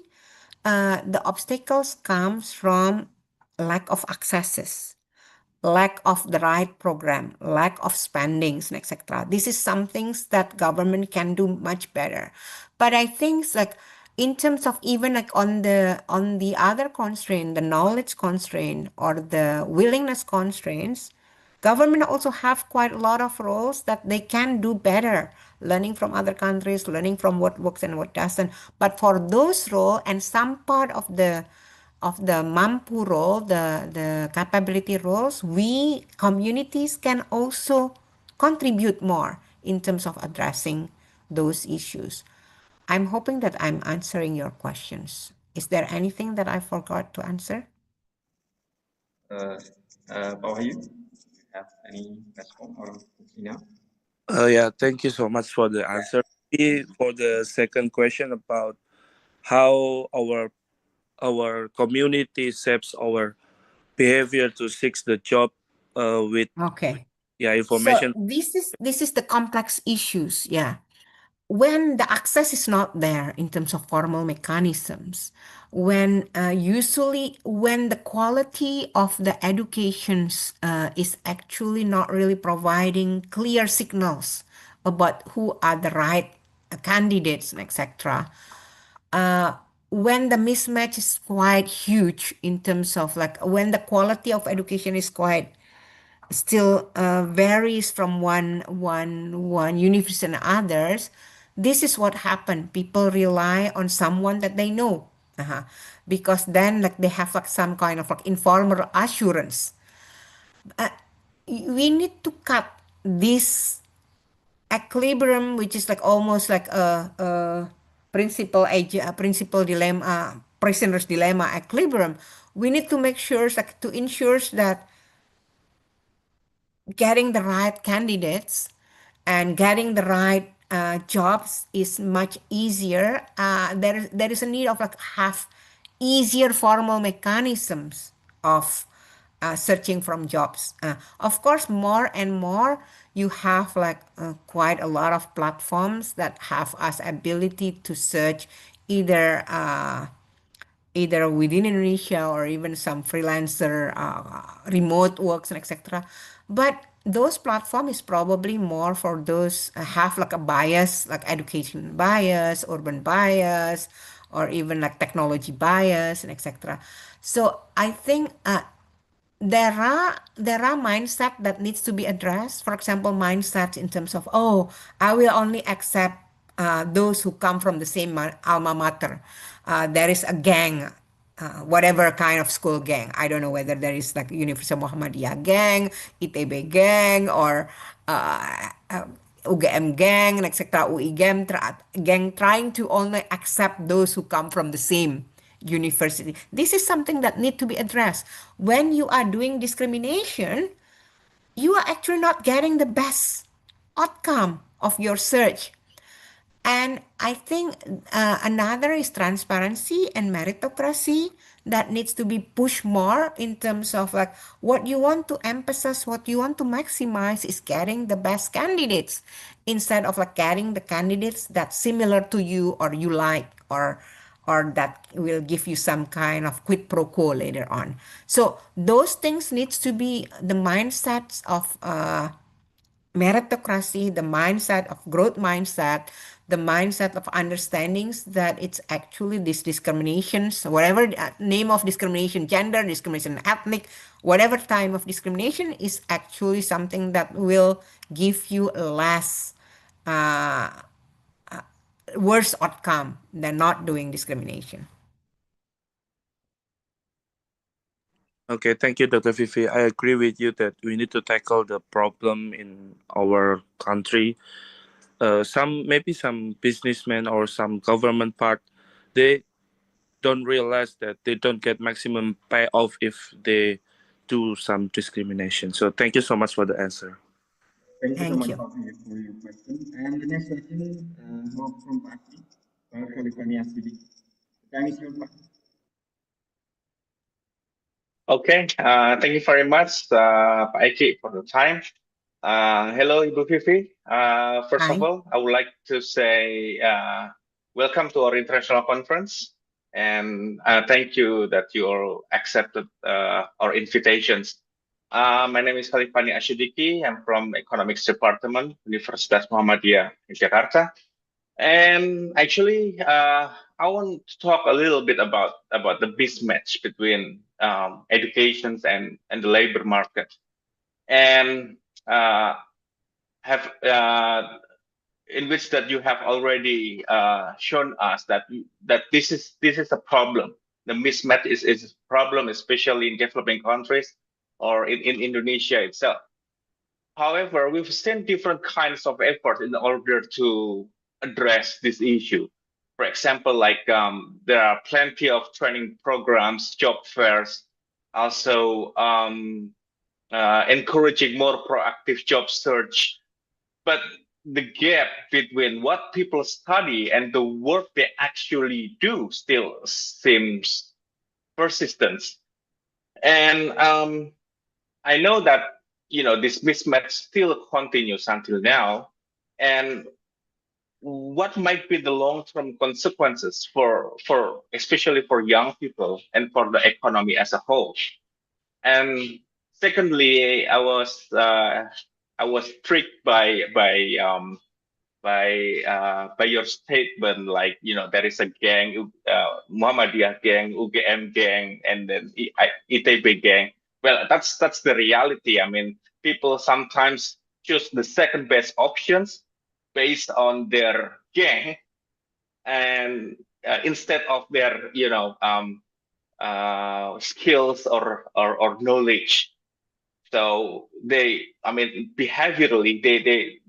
the obstacles comes from lack of accesses, lack of the right program, lack of spendings, etc. This is some things that government can do much better. But I think like in terms of even like on the other constraint, the knowledge constraint or the willingness constraints, government also have quite a lot of roles that they can do better, learning from other countries, learning from what works and what doesn't. But for those role and some part of the mampu role, the capability roles, we communities can also contribute more in terms of addressing those issues. I'm hoping that I'm answering your questions. Is there anything that I forgot to answer? Pak Wahyu, you have any response or opinion? Yeah, thank you so much for the answer. For the second question about how our community shapes our behavior to seek the job with Okay. So information. this is the complex issues, yeah. When the access is not there in terms of formal mechanisms, when usually when the quality of the educations is actually not really providing clear signals about who are the right candidates, etc. When the mismatch is quite huge in terms of like when the quality of education is quite still varies from one university and others, this is what happened. People rely on someone that they know, because then like they have like some kind of like informal assurance. We need to cut this equilibrium, which is like almost like a principal dilemma, prisoner's dilemma equilibrium. We need to make sure like to ensure that getting the right candidates and getting the right jobs is much easier. There is a need of like have easier formal mechanisms of searching from jobs. Of course, more and more you have like quite a lot of platforms that have us ability to search either either within Indonesia or even some freelancer remote works and etc. But those platform is probably more for those have like a bias, like education bias, urban bias, or even like technology bias and etc. So I think there are mindset that needs to be addressed. For example, mindset in terms of, oh, I will only accept those who come from the same alma mater. There is a gang, whatever kind of school gang. I don't know whether there is like University Muhammadiyah gang, ITB gang, or UGM gang, etc. UI gang, gang trying to only accept those who come from the same university. This is something that need to be addressed. When you are doing discrimination, you are actually not getting the best outcome of your search. And I think another is transparency and meritocracy that needs to be pushed more in terms of like what you want to emphasize, what you want to maximize is getting the best candidates instead of like getting the candidates that's similar to you or you like or that will give you some kind of quid pro quo later on. So those things needs to be the mindsets of meritocracy, the mindset of growth mindset, the mindset of understandings that it's actually these discriminations, whatever name of discrimination, gender discrimination, ethnic, whatever type of discrimination is actually something that will give you less worse outcome than not doing discrimination. Okay, thank you, Dr. Fifi. I agree with you that we need to tackle the problem in our country. Maybe some businessmen or some government part, they don't realize that they don't get maximum payoff if they do some discrimination. So thank you so much for the answer. Thank you so Thank much, you. Pak, for your question. And the next question from Pak Akti, Pak Khalifani Asidi. The time is yours, Pak. Okay, thank you very much, Pak Eki, for the time. Hello, Ibu Vivi. First of Hi. all, I would like to say welcome to our international conference, and thank you that you all accepted our invitations. My name is Khalifani Ashidiki. I'm from Economics Department, Universitas Muhammadiyah in Jakarta. And actually, I want to talk a little bit about the mismatch between education and the labor market, and have in which that you have already shown us that this is a problem. The mismatch is a problem, especially in developing countries or in Indonesia itself. However, we've seen different kinds of efforts in order to address this issue. For example, like there are plenty of training programs, job fairs, also encouraging more proactive job search. But the gap between what people study and the work they actually do still seems persistent. And I know that this mismatch still continues until now, and what might be the long-term consequences for especially for young people and for the economy as a whole. And secondly, I was tricked by your statement, like there is a gang, Muhammadiyah gang, UGM gang, and then ITB gang. Well, that's the reality. I mean, people sometimes choose the second best options based on their gang, and instead of their skills or knowledge. So I mean, behaviorally, they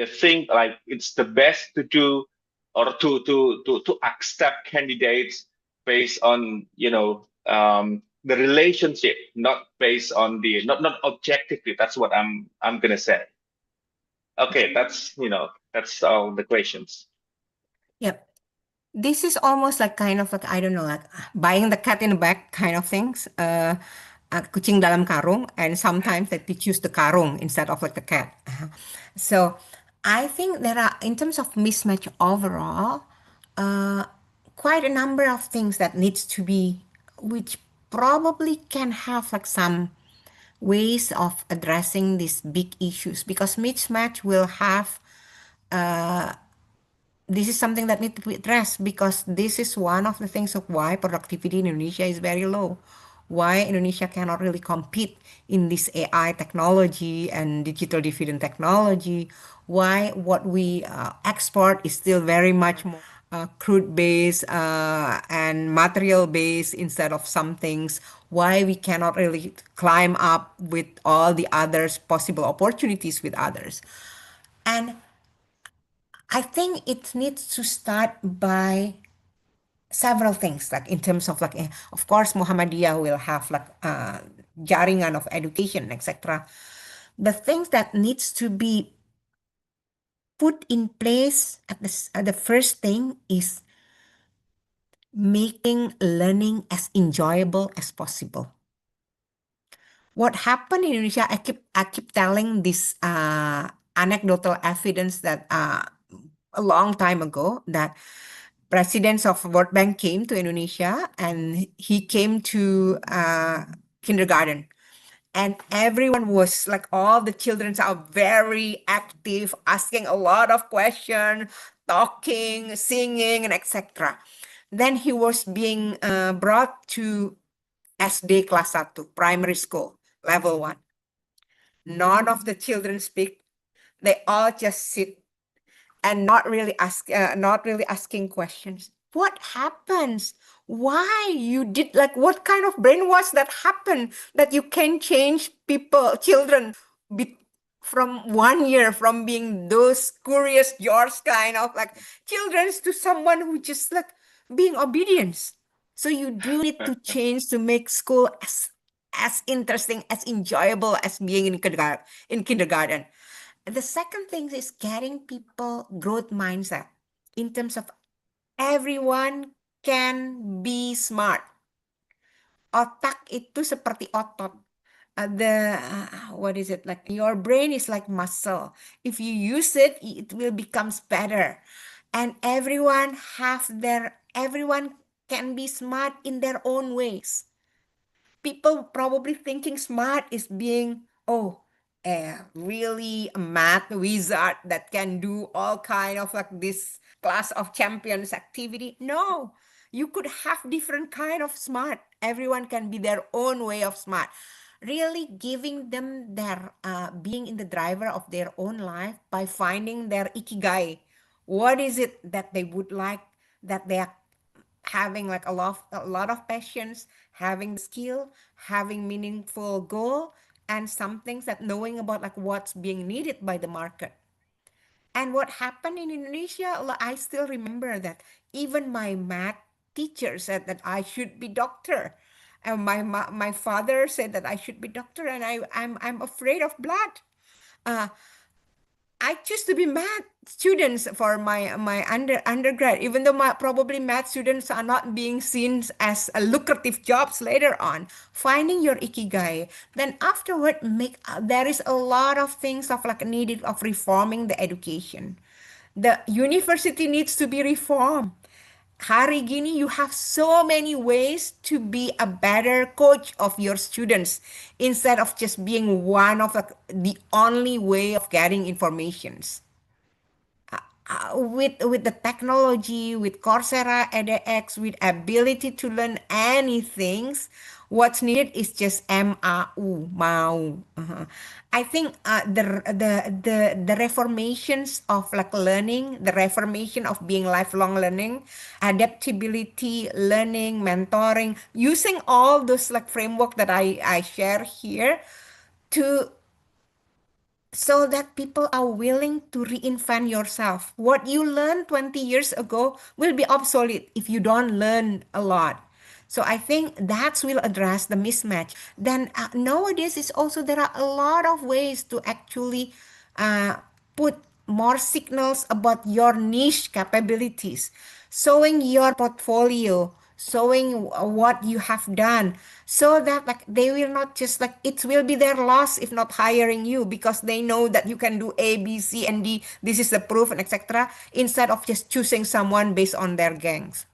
think like it's the best to do or to accept candidates based on the relationship, not based on the not objectively. That's what I'm gonna say. Okay, that's all the questions. Yep. This is almost like kind of like, I don't know, like buying the cat in the bag kind of things. Kucing dalam karung, and sometimes like they choose the karung instead of like the cat. So I think there are, in terms of mismatch overall, uh, quite a number of things that needs to be, which probably can have like some ways of addressing these big issues, because mismatch will have this is something that needs to be addressed, because this is one of the things of why productivity in Indonesia is very low. Why Indonesia cannot really compete in this AI technology and digital dividend technology. Why what we export is still very much more crude based and material based instead of some things. Why we cannot really climb up with all the others possible opportunities with others. And I think it needs to start by several things, like in terms of like, of course, Muhammadiyah will have like jaringan of education, etc. The things that needs to be put in place at the first thing is making learning as enjoyable as possible. What happened in Indonesia, I keep telling this anecdotal evidence that a long time ago, that presidents of World Bank came to Indonesia, and he came to kindergarten, and everyone was like, all the children are very active, asking a lot of questions, talking, singing, and etc. Then he was being brought to SD class 1, primary school, level 1. None of the children speak. They all just sit and not really asking questions. what happens? Why you did, like, what kind of brainwash that happened that you can change people, children, from 1 year, from being those curious George kind of like children to someone who just like being obedience. So you do need to change to make school as interesting, as enjoyable as being in kindergarten. The second thing is getting people growth mindset in terms of everyone can be smart. Otak itu seperti otot. What is it, like your brain is like muscle. If you use it, it will becomes better. And everyone can be smart in their own ways. People probably thinking smart is being, really a math wizard that can do all kind of like this class of champions activity. No, you could have different kind of smart. Everyone can be their own way of smart. Really giving them their being in the driver of their own life by finding their ikigai. What is it that they would like, that they are having like a lot of passions, having skill, having meaningful goal, and some things that knowing about like what's being needed by the market. And what happened in Indonesia, I still remember that even my math teacher said that I should be doctor. And my father said that I should be doctor, and I'm afraid of blood. I choose to be math students for my undergrad, even though probably math students are not being seen as a lucrative jobs later on. Finding your ikigai, then afterward there is a lot of things of like needed of reforming the education. The university needs to be reformed. Hari gini, you have so many ways to be a better coach of your students instead of just being one of the only way of getting informations. With the technology, with Coursera, edX, with ability to learn anything, what's needed is just mau. I think the reformations of like learning, the reformation of being lifelong learning, adaptability, learning, mentoring, using all those like framework that I share here to so that people are willing to reinvent yourself. What you learned 20 years ago will be obsolete if you don't learn a lot. So I think that will address the mismatch. Then nowadays is also there are a lot of ways to actually put more signals about your niche capabilities, showing your portfolio, showing what you have done, so that like they will not just like it will be their loss if not hiring you, because they know that you can do A, B, C, and D. This is the proof, and etc. Instead of just choosing someone based on their gangs.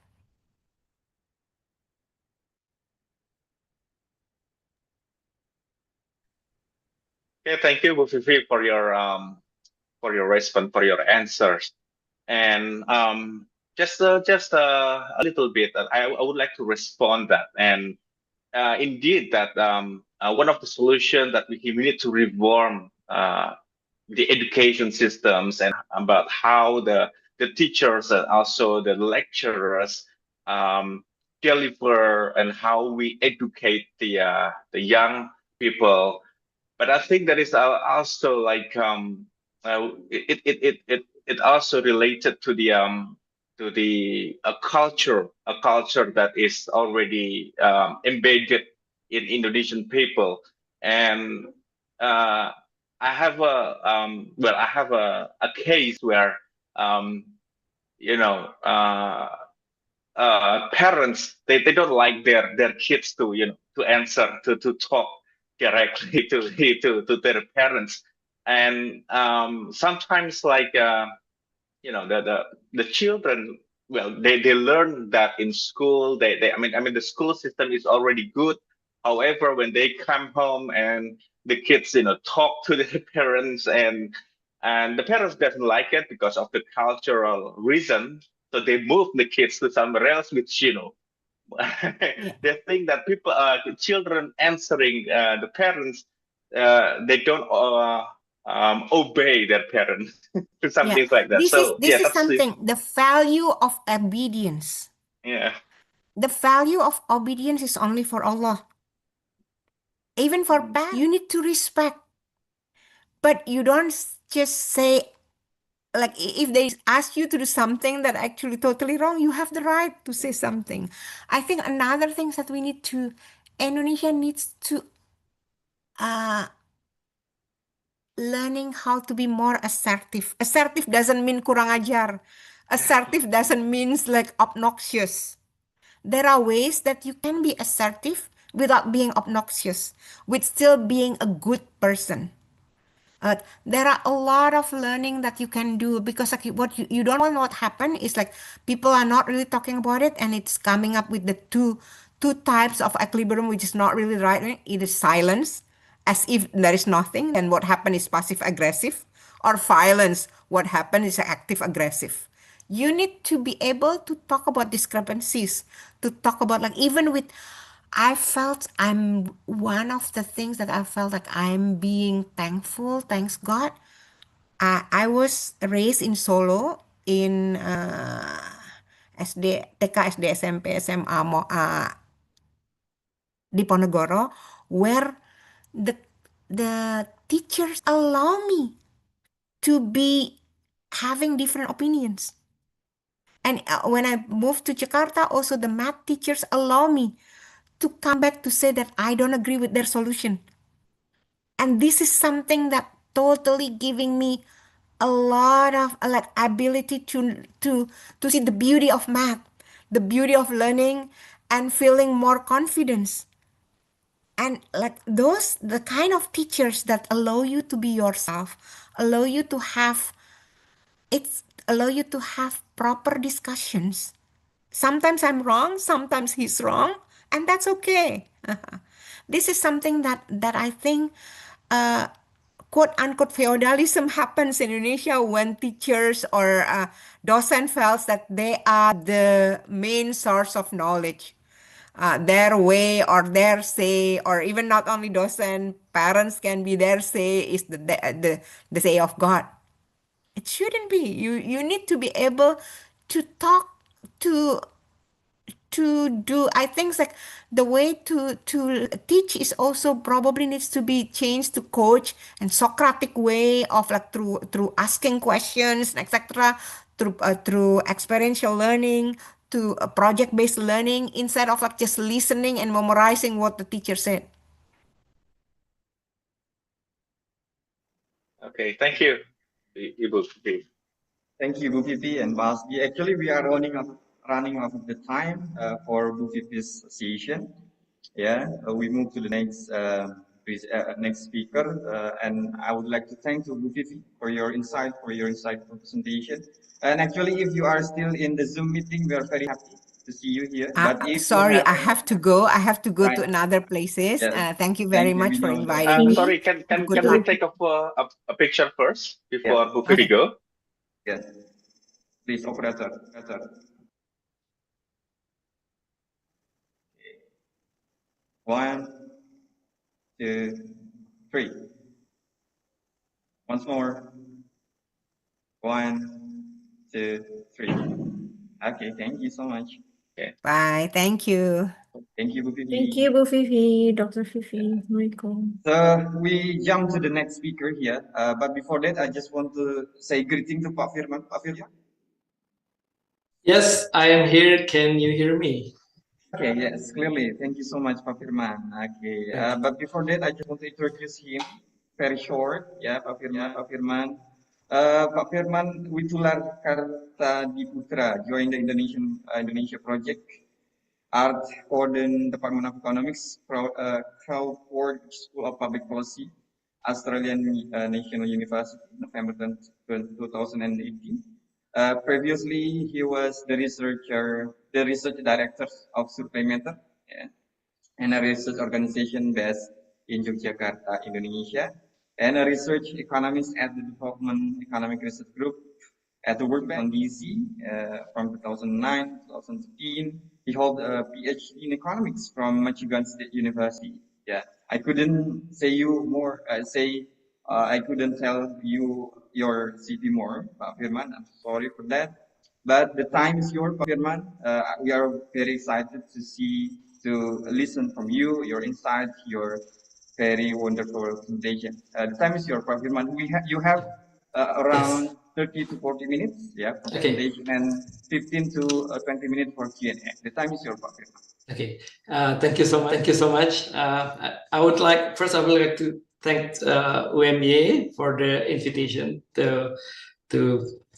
Okay, thank you, Bu Vivi, for your response, for your answers. And just a little bit, I would like to respond that. And indeed, that one of the solutions that we need to reform the education systems, and about how the teachers and also the lecturers deliver, and how we educate the young people. But I think that is also like it also related to the a culture that is already embedded in Indonesian people. And I have I have a case where um, you know parents, they don't like their kids to to answer, to talk directly to their parents. And sometimes like the children, well, they learn that in school. They I mean the school system is already good. However, when they come home and the kids talk to their parents, and the parents doesn't like it because of the cultural reason, so they move the kids to somewhere else, which they think that children answering the parents, they don't obey their parents, something Yeah, like that. this is So yeah, that's something, the value of obedience. yeah. The value of obedience is only for Allah. Even for parents, you need to respect. But you don't just say, like, if they ask you to do something that actually totally wrong, you have the right to say something. I think another thing that we need to, Indonesia needs to learning how to be more assertive. Assertive doesn't mean kurang ajar. Assertive doesn't mean like obnoxious. There are ways that you can be assertive without being obnoxious, with still being a good person. There are a lot of learning that you can do, because like what you don't want what happen is like people are not really talking about it, and it's coming up with the two types of equilibrium, which is not really right. It is silence, as if there is nothing, and what happened is passive aggressive, or violence, what happened is active aggressive. You need to be able to talk about discrepancies, to talk about, like, even with, I felt, I'm one of the things that I felt like I'm being thankful, thanks God. I was raised in Solo in SD, TK, SD, SMP, SMA, di Ponegoro, where the teachers allow me to be having different opinions. And when I moved to Jakarta, also the math teachers allow me to come back to say that I don't agree with their solution. And this is something that totally giving me a lot of like ability to see the beauty of math, the beauty of learning, and feeling more confidence. And like those, the kind of teachers that allow you to be yourself, allow you to have, it's allow you to have proper discussions. Sometimes I'm wrong, sometimes he's wrong, and that's okay. This is something that I think quote unquote feudalism happens in Indonesia when teachers or docent feels that they are the main source of knowledge. Their way or their say, or even not only docent, parents can be their say is the say of God. It shouldn't be. You need to be able to talk to do. I think like the way to teach is also probably needs to be changed to coach and Socratic way of like through asking questions, etc., through experiential learning, to project based learning, instead of like just listening and memorizing what the teacher said. Okay, thank you, Ibu Fifi. Thank you, Bu Fifi and Basgi. Actually, we are running out of the time for Bu Fifi's session. Yeah, we move to the next speaker, and I would like to thank you, Bu Fifi, for your insightful presentation. And actually, if you are still in the Zoom meeting, we are very happy to see you here. But if you Sorry, have, I have to go. I have to go to right, another places. yes, Thank you very thank you. much We for know that. inviting me. Sorry, can Good we luck. take a picture first Yes. before Bu Fifi Okay. go? Yes, please, operator. One, two, three. Once more. One, two, three. Okay, thank you so much. Okay. Bye. Thank you. Thank you, Bu Fifi. Thank you, Bu Fifi, Dr. Fifi. Assalamualaikum. So we jump to the next speaker here. But before that, I just want to say greeting to Pak Firman. Pak Firman. Yes, I am here. Can you hear me? Okay, yes, clearly. Thank you so much, Pak Firman. Okay, but before that, I just want to introduce him very short. Yeah, Pak Firman. Pak Firman Witular Kartadiputra joined the Indonesia project Art Gordon Department of Economics, Crawford School of Public Policy, Australian National University, November 2018. Previously, he was the research director of Supplementer, yeah, and a research organization based in Yogyakarta, Indonesia, and a research economist at the Development Economic Research Group at the World Bank DC from 2009 to 2015. He held a PhD in economics from Michigan State University. Yeah, I couldn't say I couldn't tell you your CV more, Pak Firman. I'm sorry for that. But the time is yours, Pak Firman. We are very excited to listen from you, your insights, your very wonderful presentation. The time is yours, Pak Firman. You have around 30 to 40 minutes, yeah, for presentation, and 15 to 20 minutes for Q&A. The time is yours, Pak Firman. Okay, thank you so much. Thank you so much. I would like to thank UMA for the invitation to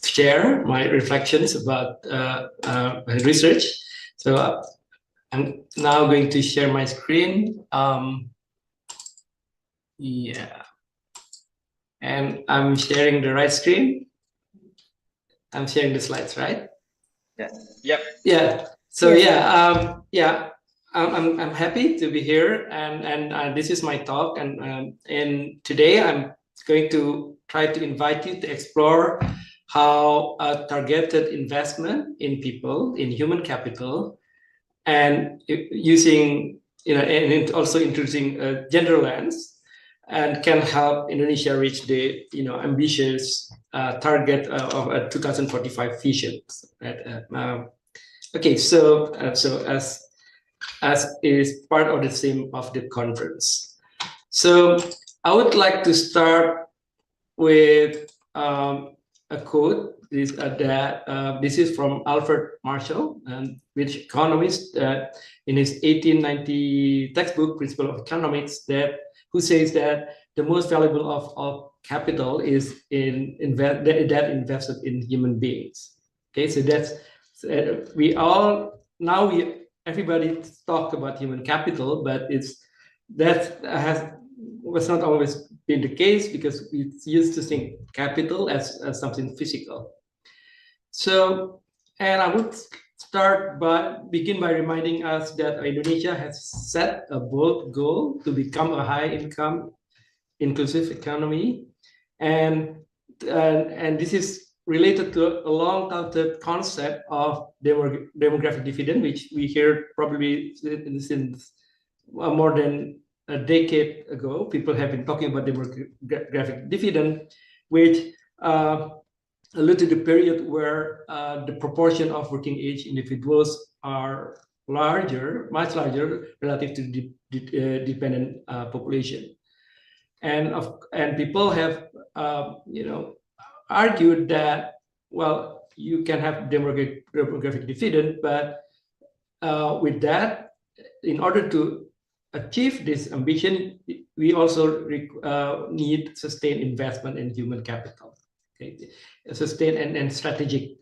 share my reflections about my research. So I'm now going to share my screen. Yeah, and I'm sharing the right screen. I'm sharing the slides, right? Yes. Yep. Yeah. So Yes. yeah, I'm happy to be here, and this is my talk, and today I'm going to try to invite you to explore how a targeted investment in people, in human capital, and using and also introducing a gender lens, and can help Indonesia reach the ambitious target of a 2045 vision. Right? Okay, so as is part of the theme of the conference. So I would like to start with a quote. This is from Alfred Marshall, which economist in his 1890 textbook, Principle of Economics, who says that the most valuable of capital is that invested in human beings. Okay, so that's everybody talk about human capital, but was not always been the case, because we used to think capital as something physical. So, and I would begin by reminding us that Indonesia has set a bold goal to become a high-income, inclusive economy, and this is related to a long-touted concept of demographic dividend, which we heard probably since more than a decade ago. People have been talking about demographic dividend, which allude to the period where the proportion of working age individuals are much larger relative to the dependent population. And people have argued that, well, you can have demographic dividend, but with that, in order to achieve this ambition, we also need sustained investment in human capital. Okay, sustained and strategic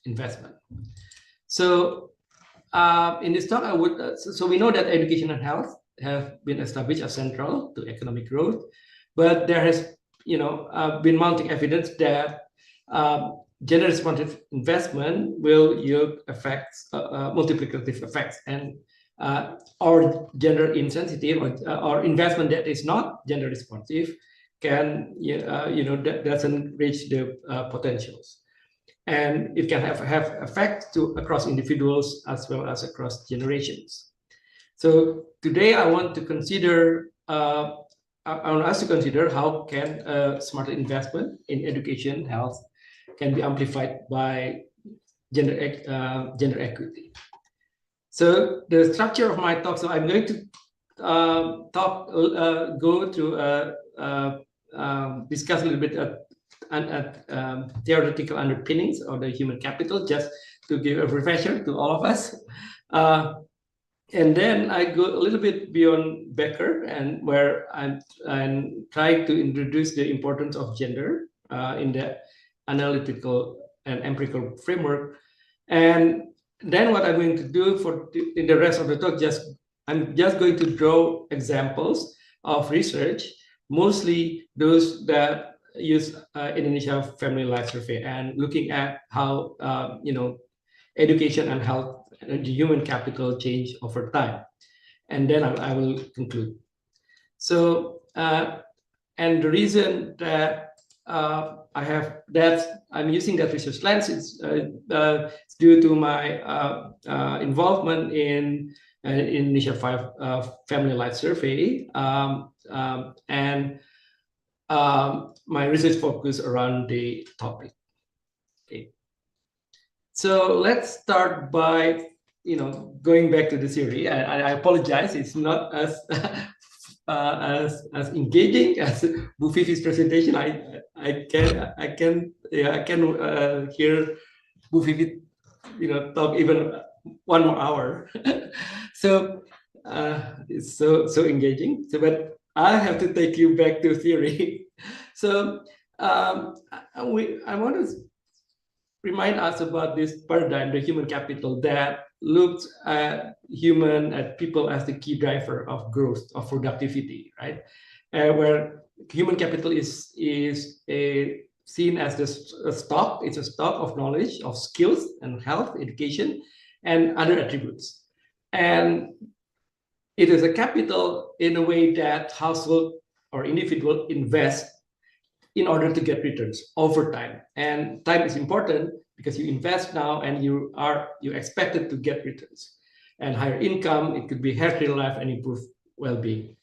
investment. So in this talk, so we know that education and health have been established as central to economic growth, but there has been mounting evidence that gender responsive investment will yield effects, multiplicative effects, and or gender insensitive or investment that is not gender responsive can doesn't reach the potentials, and it can have effects across individuals as well as across generations. So today I want to consider I want us to consider how can smarter investment in education, health can be amplified by gender equity. So the structure of my talk. So I'm going to go through discuss a little bit theoretical underpinnings of the human capital, just to give a refresher to all of us. And then I go a little bit beyond Becker, and where I'm trying to introduce the importance of gender in the analytical and empirical framework. And then what I'm going to do in the rest of the talk, I'm just going to draw examples of research, mostly those that use Indonesia Family Life Survey, and looking at how education and health and human capital change over time. And then I will conclude. So, and the reason that I'm using that research lens is due to my involvement in Indonesia Family Life Survey, and my research focus around the topic. Okay. So let's start by going back to the theory. I apologize, it's not as as engaging as Bu Vivi's presentation. I can hear Bu Vivi talk even 1 more hour. So it's so engaging. So, but I have to take you back to theory. So I want to remind us about this paradigm, the human capital, that looks at people as the key driver of growth, of productivity, right? Where human capital is seen as a stock. It's a stock of knowledge, of skills and health, education, and other attributes. And it is a capital in a way that household or individual invest in order to get returns over time. And time is important because you invest now and you expected to get returns and higher income. It could be healthier life and improved well-being.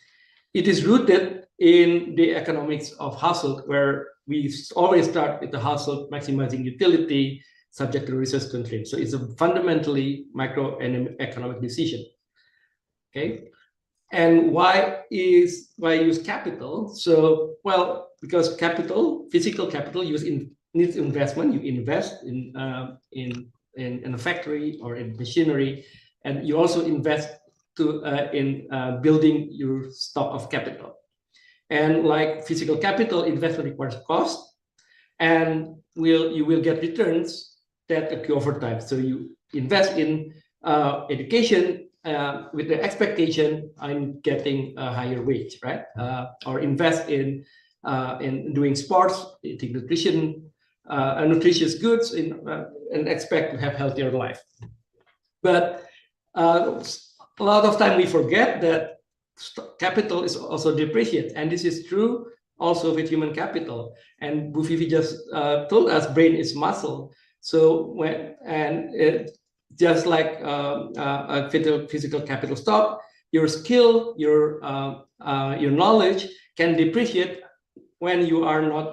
It is rooted in the economics of household, where we always start with the household maximizing utility subject to resource constraint. So it's a fundamentally microeconomic decision. Okay. And why use capital? So, well, because physical capital needs investment. You invest in a factory or in machinery, and you also invest in building your stock of capital. And like physical capital, investment requires cost, and you will get returns that occur over time. So you invest in education with the expectation I'm getting a higher wage, right? Or invest in doing sports, eating nutritious goods, and expect to have healthier life. But a lot of time we forget that capital is also depreciated, and this is true also with human capital. And Bu Vivi just told us brain is muscle. So just like a physical capital stock, your skill, your knowledge can depreciate when you are not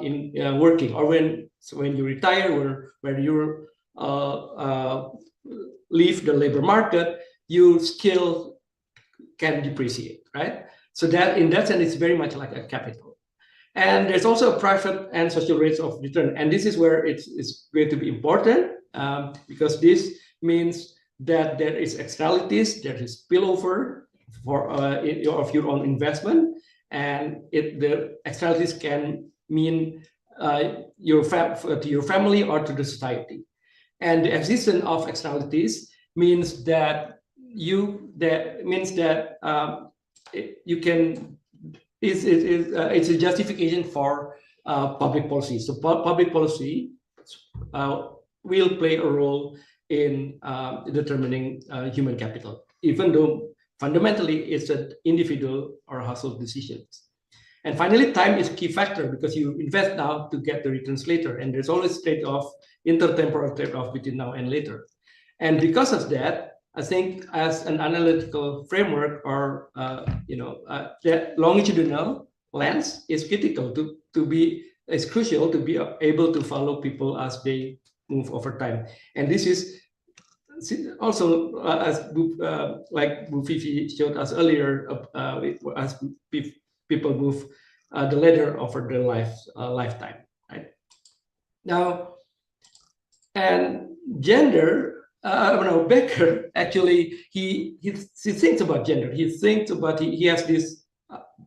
working, or when you retire, or when you leave the labor market, your skill can depreciate, right? So that in that sense, it's very much like a capital. And there's also a private and social rates of return, and this is where it's going to be important because this means that there is externalities, there is spillover of your own investment, and the externalities can mean to your family or to the society. And the existence of externalities means that it's a justification for public policy. So public policy will play a role in determining human capital, even though fundamentally it's an individual or household decisions. And finally, time is a key factor because you invest now to get the returns later, and there's always trade-off, intertemporal trade-off between now and later. And because of that, I think as an analytical framework, or that longitudinal lens is critical is crucial to be able to follow people as they move over time. And this is also as like Bu Vivi showed us earlier, as people move the ladder over their lifetime, right? Now, and gender. Becker actually he thinks about gender. He thinks about he has this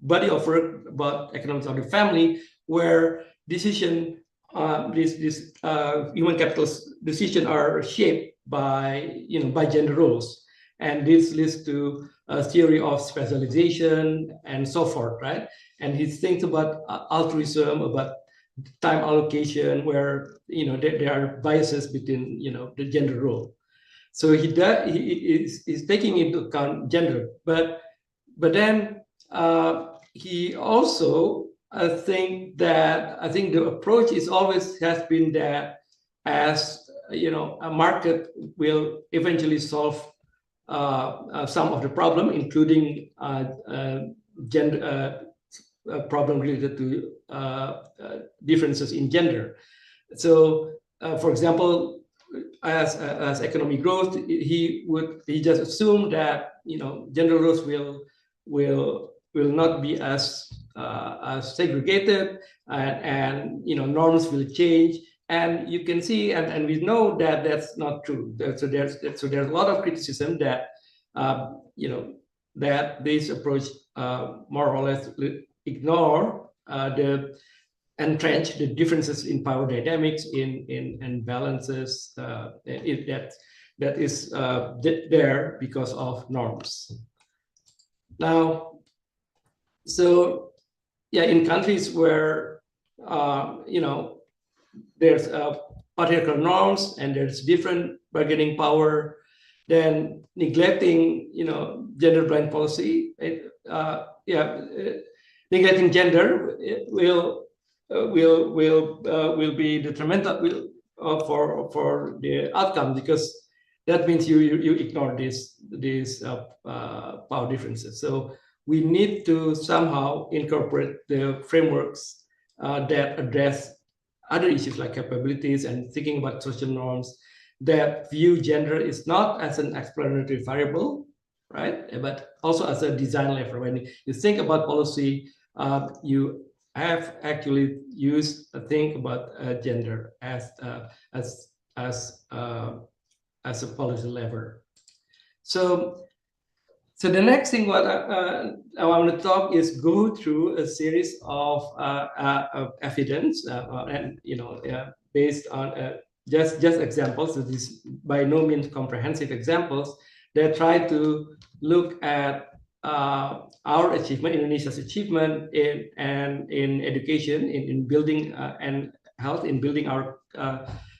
body of work about economics of the family, where decision human capital decisions are shaped by gender roles, and this leads to a theory of specialization and so forth, right? And he thinks about altruism, about time allocation, where there are biases between the gender role. So he's taking into account gender, but then he also I think the approach is always has been that as a market will eventually solve some of the problem, including gender problem related to differences in gender. So, for example, as economic growth, he just assumed that gender roles will not be as segregated, and norms will change. And you can see, and we know that that's not true. So there's a lot of criticism that that this approach more or less ignore entrench the differences in power dynamics and balances that is there because of norms. Now, so yeah, in countries where there's patriarchal norms and there's different bargaining power, then neglecting gender blind policy, neglecting gender will be detrimental for the outcome, because that means you ignore these power differences. So we need to somehow incorporate the frameworks that address other issues like capabilities and thinking about social norms that view gender is not as an explanatory variable, right, but also as a design lever. When you think about policy, you have actually used to think about gender as a policy lever. So the next thing what I want to talk is go through a series of evidence and based on just examples. So these by no means comprehensive examples that try to look at our achievement, Indonesia's achievement in education, in building and health, in building our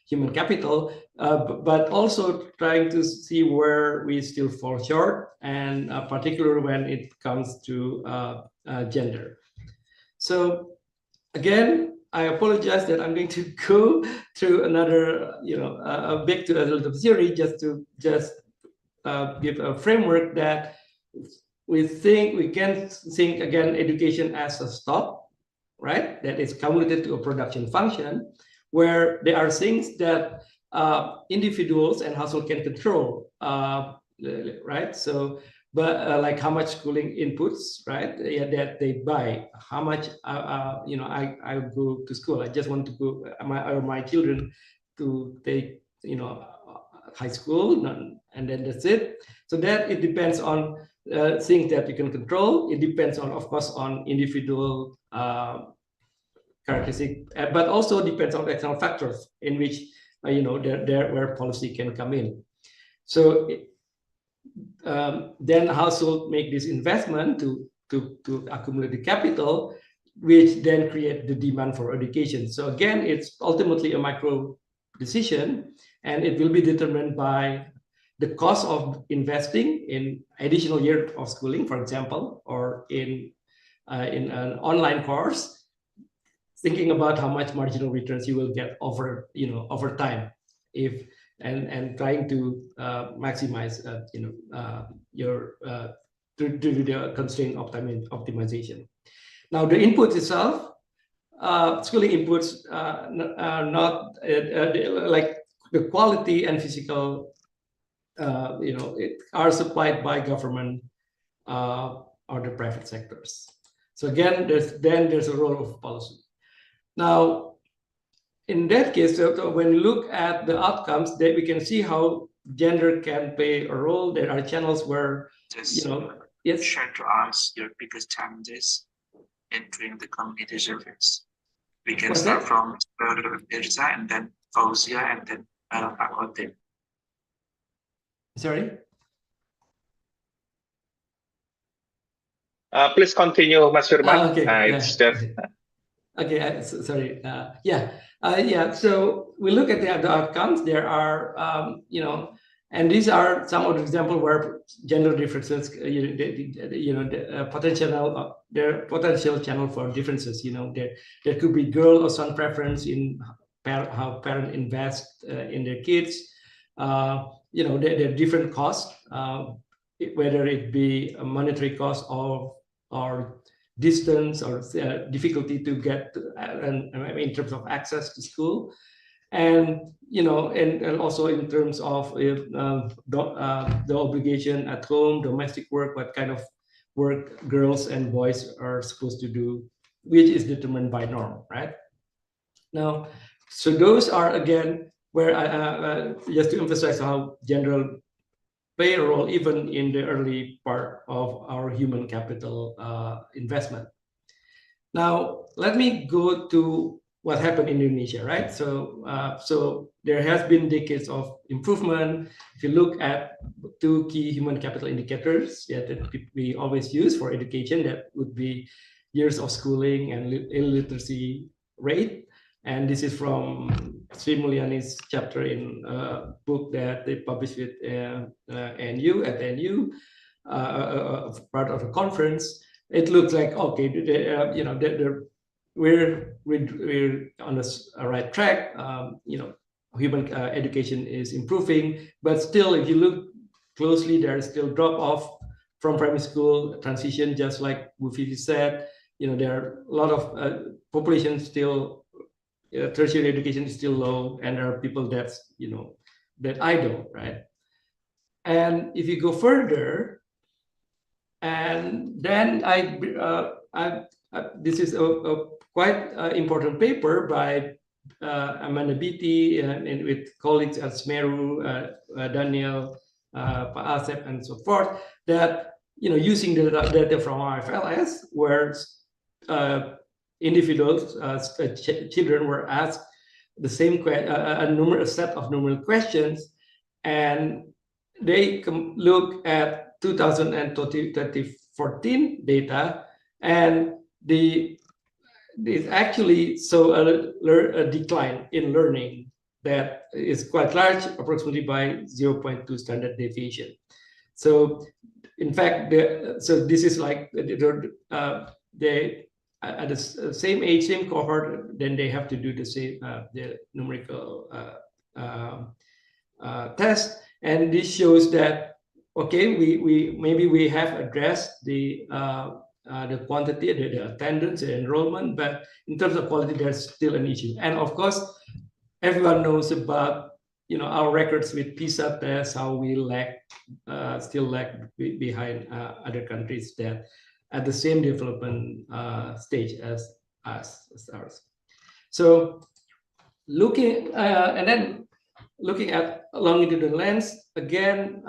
human capital, but also trying to see where we still fall short, and particularly when it comes to gender. So again, I apologize that I'm going to go through another, a big to a little theory just to give a framework that we can think again education as a stop, right? That is cumulative to a production function, where there are things that individuals and household can control, right? So, but like how much schooling inputs, right? Yeah, that they buy, how much, I go to school. I just want to go, my children to take, high school, and then that's it. So that it depends on things that you can control. It depends on, of course, on individual characteristic, but also depends on external factors in which there where policy can come in. So then household make this investment to accumulate the capital, which then create the demand for education. So again, it's ultimately a micro decision, and it will be determined by the cost of investing in additional year of schooling, for example, or in an online course, thinking about how much marginal returns you will get over time, and trying to maximize your to do the constraint optimization. Now the input itself, schooling inputs are not like the quality and physical, are supplied by government or the private sectors. So again, there's a role of policy. Now, in that case, so when you look at the outcomes, that we can see how gender can play a role. There are channels where, yes. Share to us your biggest challenges in doing the community service. We can start from Mirza, and then Fauzia, and then Akotim. Sorry? Please continue, Mas Firman. Okay. It's that. Okay, sorry. So we look at the outcomes. There are, and these are some of the examples where gender differences, the potential channel for differences. There could be girl or son preference in how parents invest in their kids. There are different costs, whether it be a monetary cost or distance or difficulty to get to, in terms of access to school, and and also in terms of the obligation at home, domestic work, what kind of work girls and boys are supposed to do, which is determined by norm, right? Now, so those are again where just to emphasize how gender play a role even in the early part of our human capital investment. Now, let me go to what happened in Indonesia, right? So there has been decades of improvement. If you look at two key human capital indicators that we always use for education, that would be years of schooling and illiteracy rate. And this is from Sri Mulyani's chapter in a book that they published with NU, part of a conference. It looks like, okay, we're on the right track. Human education is improving, but still, if you look closely, there is still drop off from primary school transition, just like Bufi said. There are a lot of population still. Tertiary education is still low, and there are people that idle, right? And if you go further, and then this is a quite important paper by Amanda Beatty and with colleagues at Smeru, Daniel, Pak Asep, and so forth, that using the data from IFLS, where individuals, children were asked the same a set of numerical questions, and they look at 2000 and 2014 data, and there's actually a decline in learning that is quite large, approximately by 0.2 standard deviation. So, in fact, this is like they at the same age, same cohort, then they have to do the same the numerical test, and this shows that okay, we have addressed the quantity, the attendance, the enrollment, but in terms of quality, there's still an issue. And of course, everyone knows about our records with PISA tests, how we still lag behind other countries that at the same development stage as ours. So looking at longitudinal lens, again,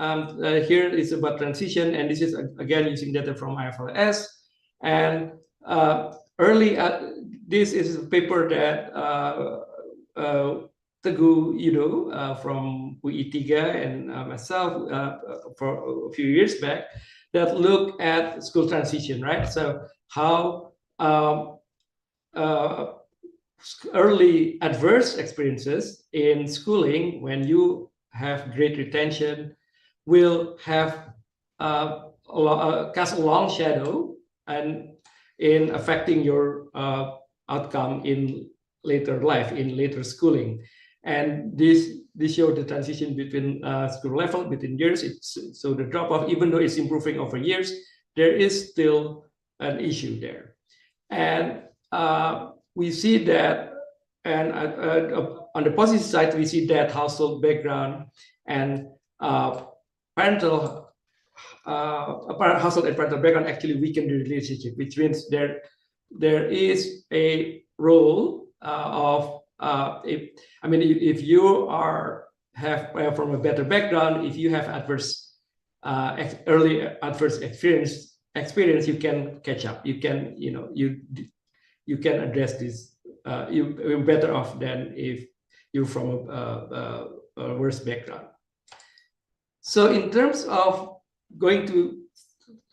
here is about transition, and this is again using data from IFLS. And this is a paper that Teguh Yudo from UI3 and myself for a few years back, that look at school transition, right? So how early adverse experiences in schooling, when you have great retention, will have cast a long shadow and in affecting your outcome in later life, in later schooling. And this showed the transition between school level, between years. So the drop-off, even though it's improving over years, there is still an issue there. And we see that, and on the positive side, we see that household background and household and parental background actually weaken the relationship, which means there is a role of if you have from a better background, if you have early adverse experience, you can catch up. You can you can address this. You're better off than if you're from a worse background. So in terms of going to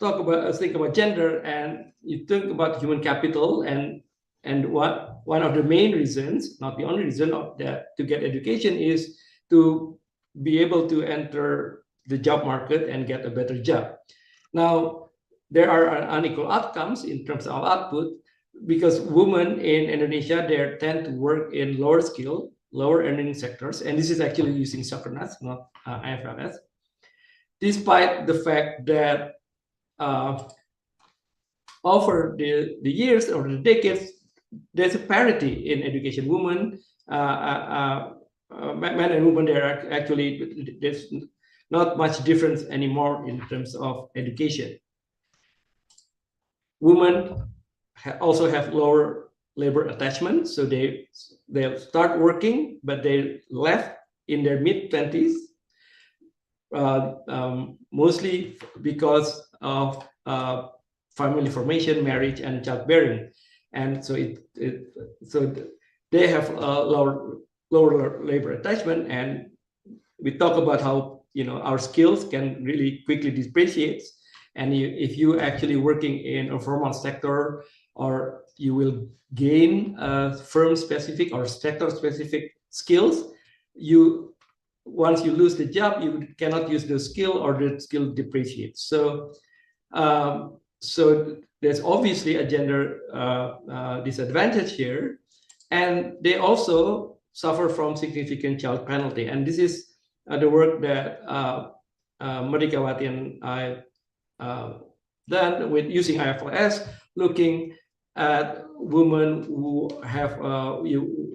think about gender, and you think about human capital, and one of the main reasons, not the only reason, to get education is to be able to enter the job market and get a better job. Now, there are unequal outcomes in terms of output, because women in Indonesia, they tend to work in lower skill, lower earning sectors, and this is actually using Socornas, not IFRS, despite the fact that over the years or the decades, there's a parity in education. Men and women, there are actually, there's not much difference anymore in terms of education. Women also have lower labor attachment, so they'll start working, but they left in their mid-20s, mostly because of family formation, marriage, and childbearing, and so they have lower labor attachment. And we talk about how our skills can really quickly depreciate, and if you actually working in a formal sector, or you will gain firm-specific or sector-specific skills, once you lose the job, you cannot use the skill, or the skill depreciates. So there's obviously a gender disadvantage here, and they also suffer from significant child penalty. And this is the work that Merdekawati and I done with using IFRS, looking at women who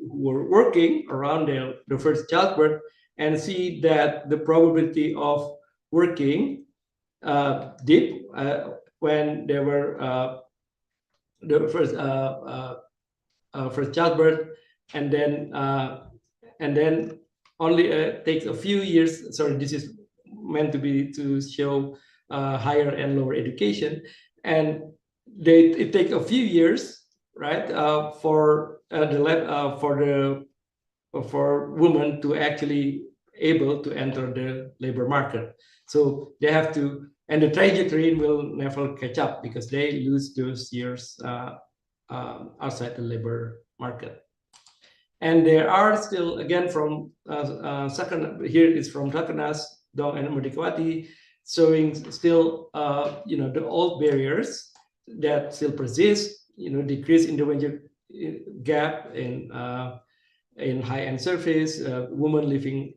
were working around the first childbirth, and see that the probability of working dipped when there were the first childbirth, and then only takes a few years. Sorry, this is meant to show higher and lower education, and it takes a few years, right, for women to actually able to enter the labor market. So they have to, and the trajectory will never catch up because they lose those years outside the labor market. And there are still, again, from here is from Rakenas, Dong, and Merdekawati, showing still the old barriers that still persist. Decrease in the wage gap in high-end service, women living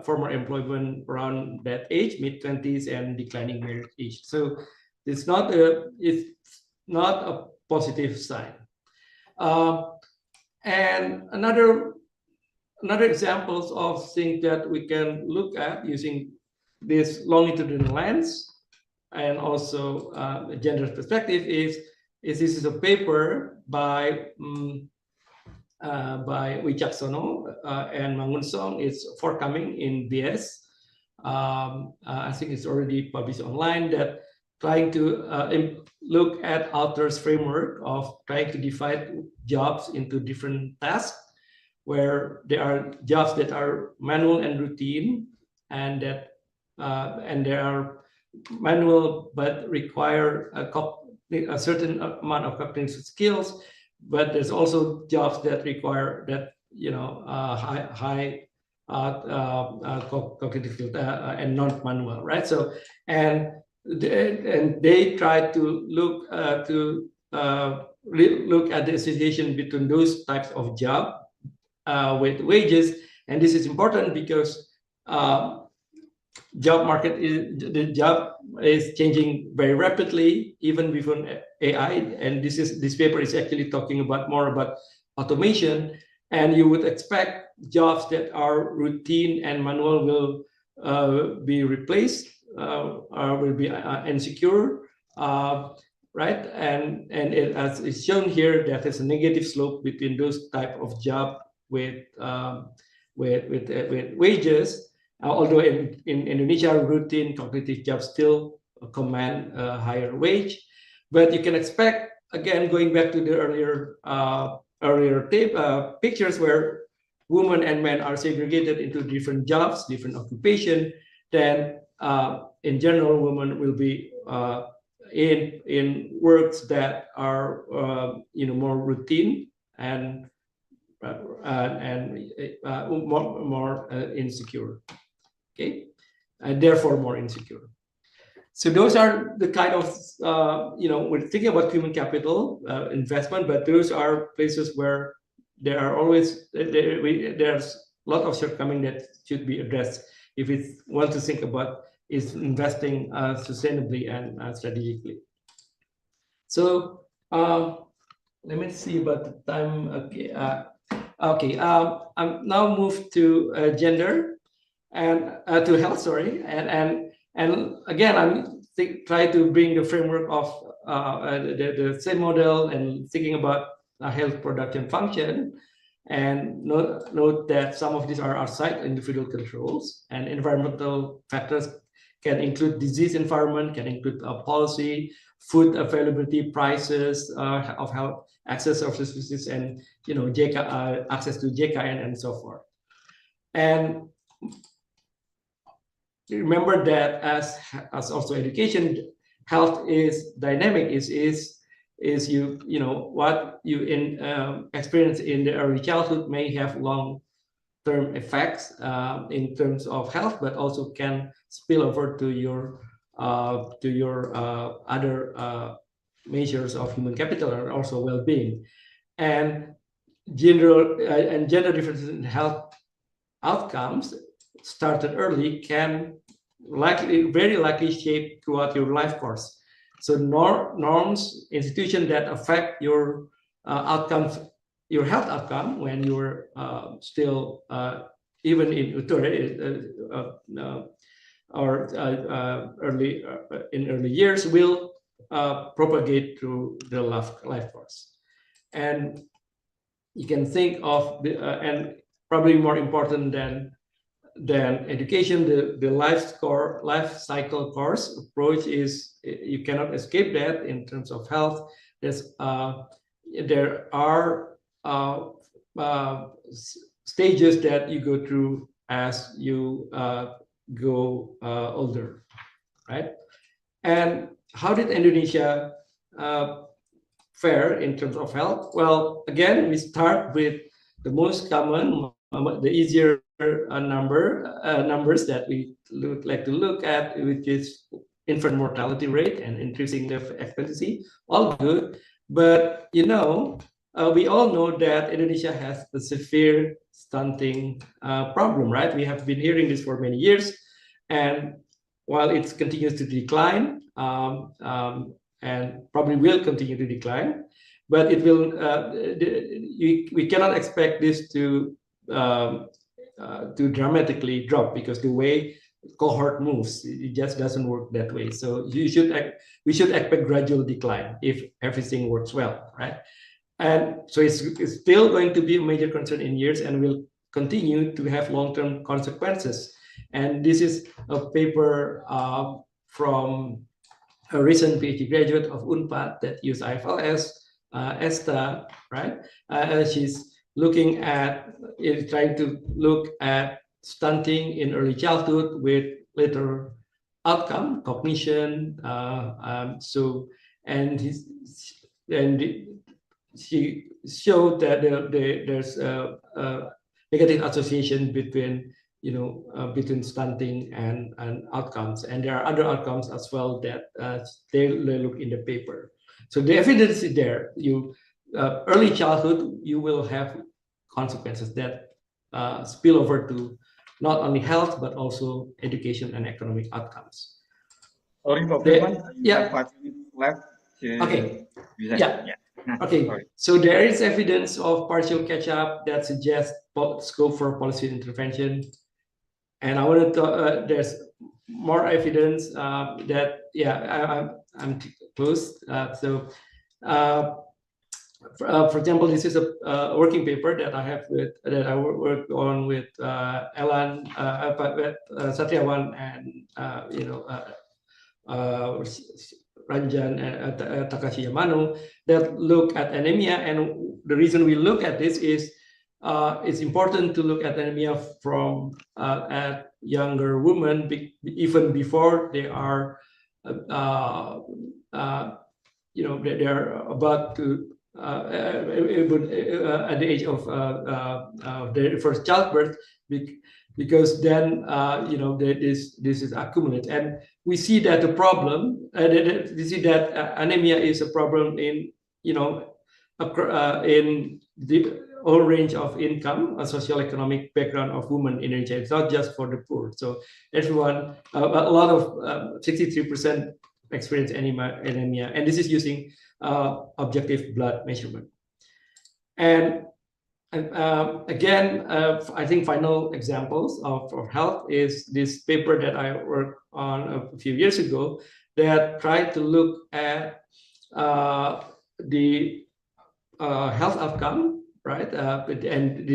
former employment around that age, mid-20s, and declining marriage age. So it's not a positive sign. And another examples of things that we can look at using this longitudinal lens and also gender perspective is this is a paper by Wicaksono and Mangunsong. It's forthcoming in BS. I think it's already published online, that trying to look at author's framework of trying to divide jobs into different tasks, where there are jobs that are manual and routine, and there are manual but require a certain amount of cognitive skills, but there's also jobs that require that high cognitive skills and non-manual, right? So and they try to look at the association between those types of job with wages, and this is important because job is changing very rapidly, even before AI. And this paper is actually talking more about automation, and you would expect jobs that are routine and manual will be replaced, will be insecure, right? And as is shown here, that there's a negative slope between those type of job with wages. Although in Indonesia, routine cognitive jobs still command a higher wage, but you can expect, again, going back to the earlier pictures where women and men are segregated into different jobs, different occupation, then in general, women will be in works that are more routine and more insecure. Okay, and therefore more insecure. So those are the kind of we're thinking about human capital investment, but those are places where there are always there's a lot of shortcoming that should be addressed if we want to think about is investing sustainably and strategically. So let me see about the time. Okay. I'm now moved to gender and to health. Sorry, and again, I'm try to bring the framework of the same model and thinking about health production function. And note that some of these are outside individual controls, and environmental factors can include disease environment, can include policy, food availability, prices of health, access of services, and access to JKN and so forth. And remember that as also education, health is dynamic. Is what you experience in the early childhood may have long-term effects in terms of health, but also can spill over to your other measures of human capital and also well-being. And gender differences in health outcomes started early can very likely shape throughout your life course. So norms, institutions that affect your outcomes, your health outcome when you're still even in or early years will propagate through the life course. And you can think of and probably more important than education, the life cycle course approach is, you cannot escape that in terms of health. There are stages that you go through as you go older, right? And how did Indonesia fare in terms of health? Well, again, we start with the most common, the easier numbers that we like to look at, which is infant mortality rate and increasing life expectancy. All good, but we all know that Indonesia has a severe stunting problem, right? We have been hearing this for many years, and while it continues to decline, and probably will continue to decline, but it will. We cannot expect this to dramatically drop, because the way cohort moves, it just doesn't work that way. So we should expect gradual decline if everything works well, right? And so it's still going to be a major concern in years, and will continue to have long-term consequences. And this is a paper from a recent PhD graduate of UNPAD that used IFLS, Esta, right? She's looking at, trying to look at stunting in early childhood with later outcome, cognition. She showed that there's a negative association between between stunting and outcomes, and there are other outcomes as well that they look in the paper. So the evidence is there. Early childhood, you will have consequences that spill over to not only health but also education and economic outcomes. Sorry, Pak Firman, you Yeah. have 5 minutes left. Okay. Yeah. Okay. Sorry. So there is evidence of partial catch-up that suggests scope for policy intervention. And I wanted to, there's more evidence that, I'm close. For example, this is a working paper that I have that I worked on with Elan, Satriawan, and Ranjan and Takashi Yamano, that look at anemia. And the reason we look at this is it's important to look at anemia from at younger women, even before they are they are about to at the age of their first childbirth, because then this is accumulated, and we see that the problem. We see that anemia is a problem in in the whole range of income, a socioeconomic background of women in Indonesia. It's not just for the poor. So everyone, a lot of 63% experience anemia, and this is using objective blood measurement. And again, I think final examples of health is this paper that I worked on a few years ago that tried to look at the health outcome, right? And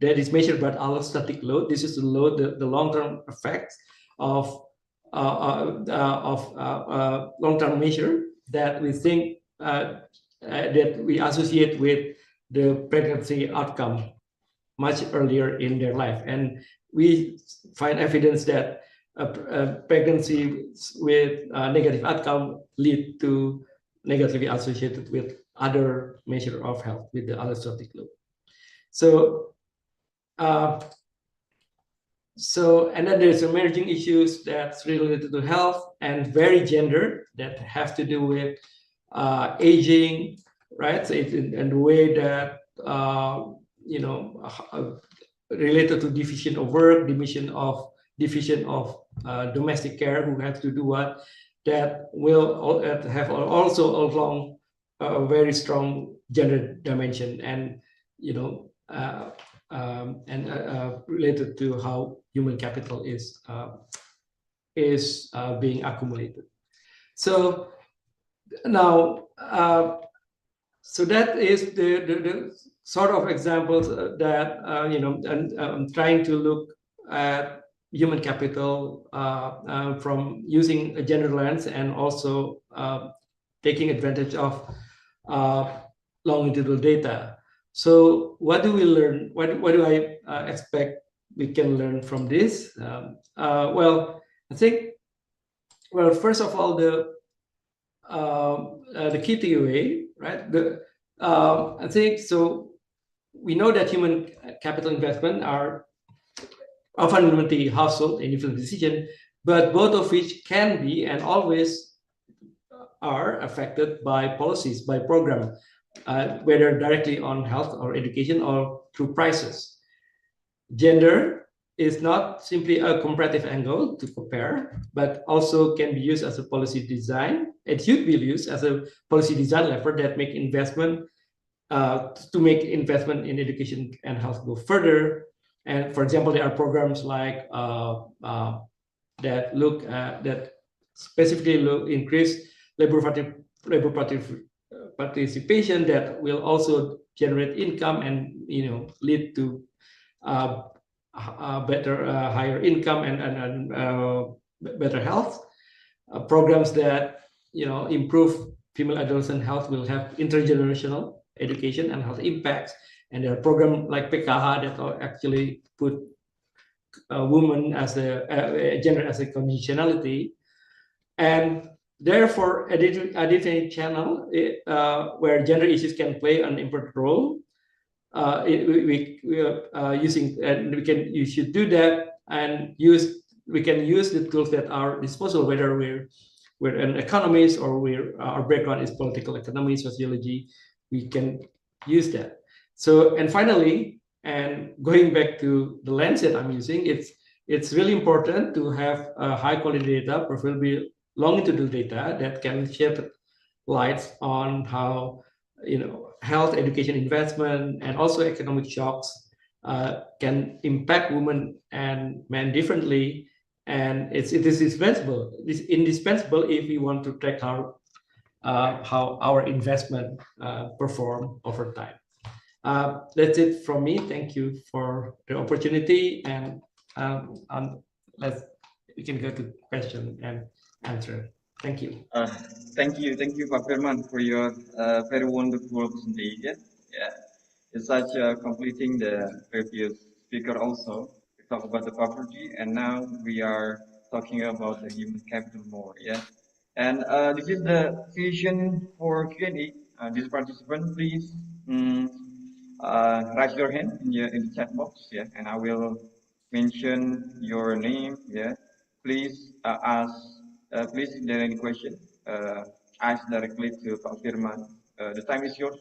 that is measured by allostatic load. This is the load, the long-term effects of long-term measure that we think that we associate with the pregnancy outcome much earlier in their life. And we find evidence that pregnancy with negative outcome lead to negatively associated with other measure of health with the allostatic load. So, and then there's emerging issues that's related to health and very gendered that have to do with aging, right? So and the way that related to division of work, division of domestic care, who have to do what, that will have also along a very strong gender dimension, and related to how human capital is being accumulated. So now, so that is the sort of examples that and I'm trying to look at human capital from using a gender lens, and also taking advantage of longitudinal data. So what do we learn? What do I expect we can learn from this? Well, I think, well, first of all, the key takeaway, right? I think so. We know that human capital investment are often in the household and individual decision, but both of which can be and always are affected by policies, by program, whether directly on health or education or through prices. Gender is not simply a comparative angle to compare, but also can be used as a policy design. It should be used as a policy design lever that make investment to make investment in education and health go further. And for example, there are programs like that look at that specifically increase labor participation that will also generate income and lead to better higher income and better health. Programs that improve female adolescent health will have intergenerational education and health impacts. And there are programs like PKH that actually put women as a gender as a conditionality, and therefore a different channel where gender issues can play an important role. We are using, and you should do that, and we can use the tools that are disposable, whether we're an economist or our background is political economy, sociology. We can use that. So, and finally, and going back to the lens that I'm using, it's really important to have high quality data, preferably longitudinal data that can shed light on how health, education, investment, and also economic shocks can impact women and men differently. And it is indispensable. It's indispensable if we want to track how our investment perform over time. That's it from me. Thank you for the opportunity, and we can go to question and answer. Thank you. Thank you, Pak Firman, for your very wonderful presentation. Yeah, it's such completing the previous speaker also. We talk about the poverty, and now we are talking about the human capital more. Yeah, and this is the session for Q&A. This participant, please raise your hand in the chat box. Yeah, and I will mention your name. Yeah, please please, if there are any question, ask directly to Pak Firman. The time is yours.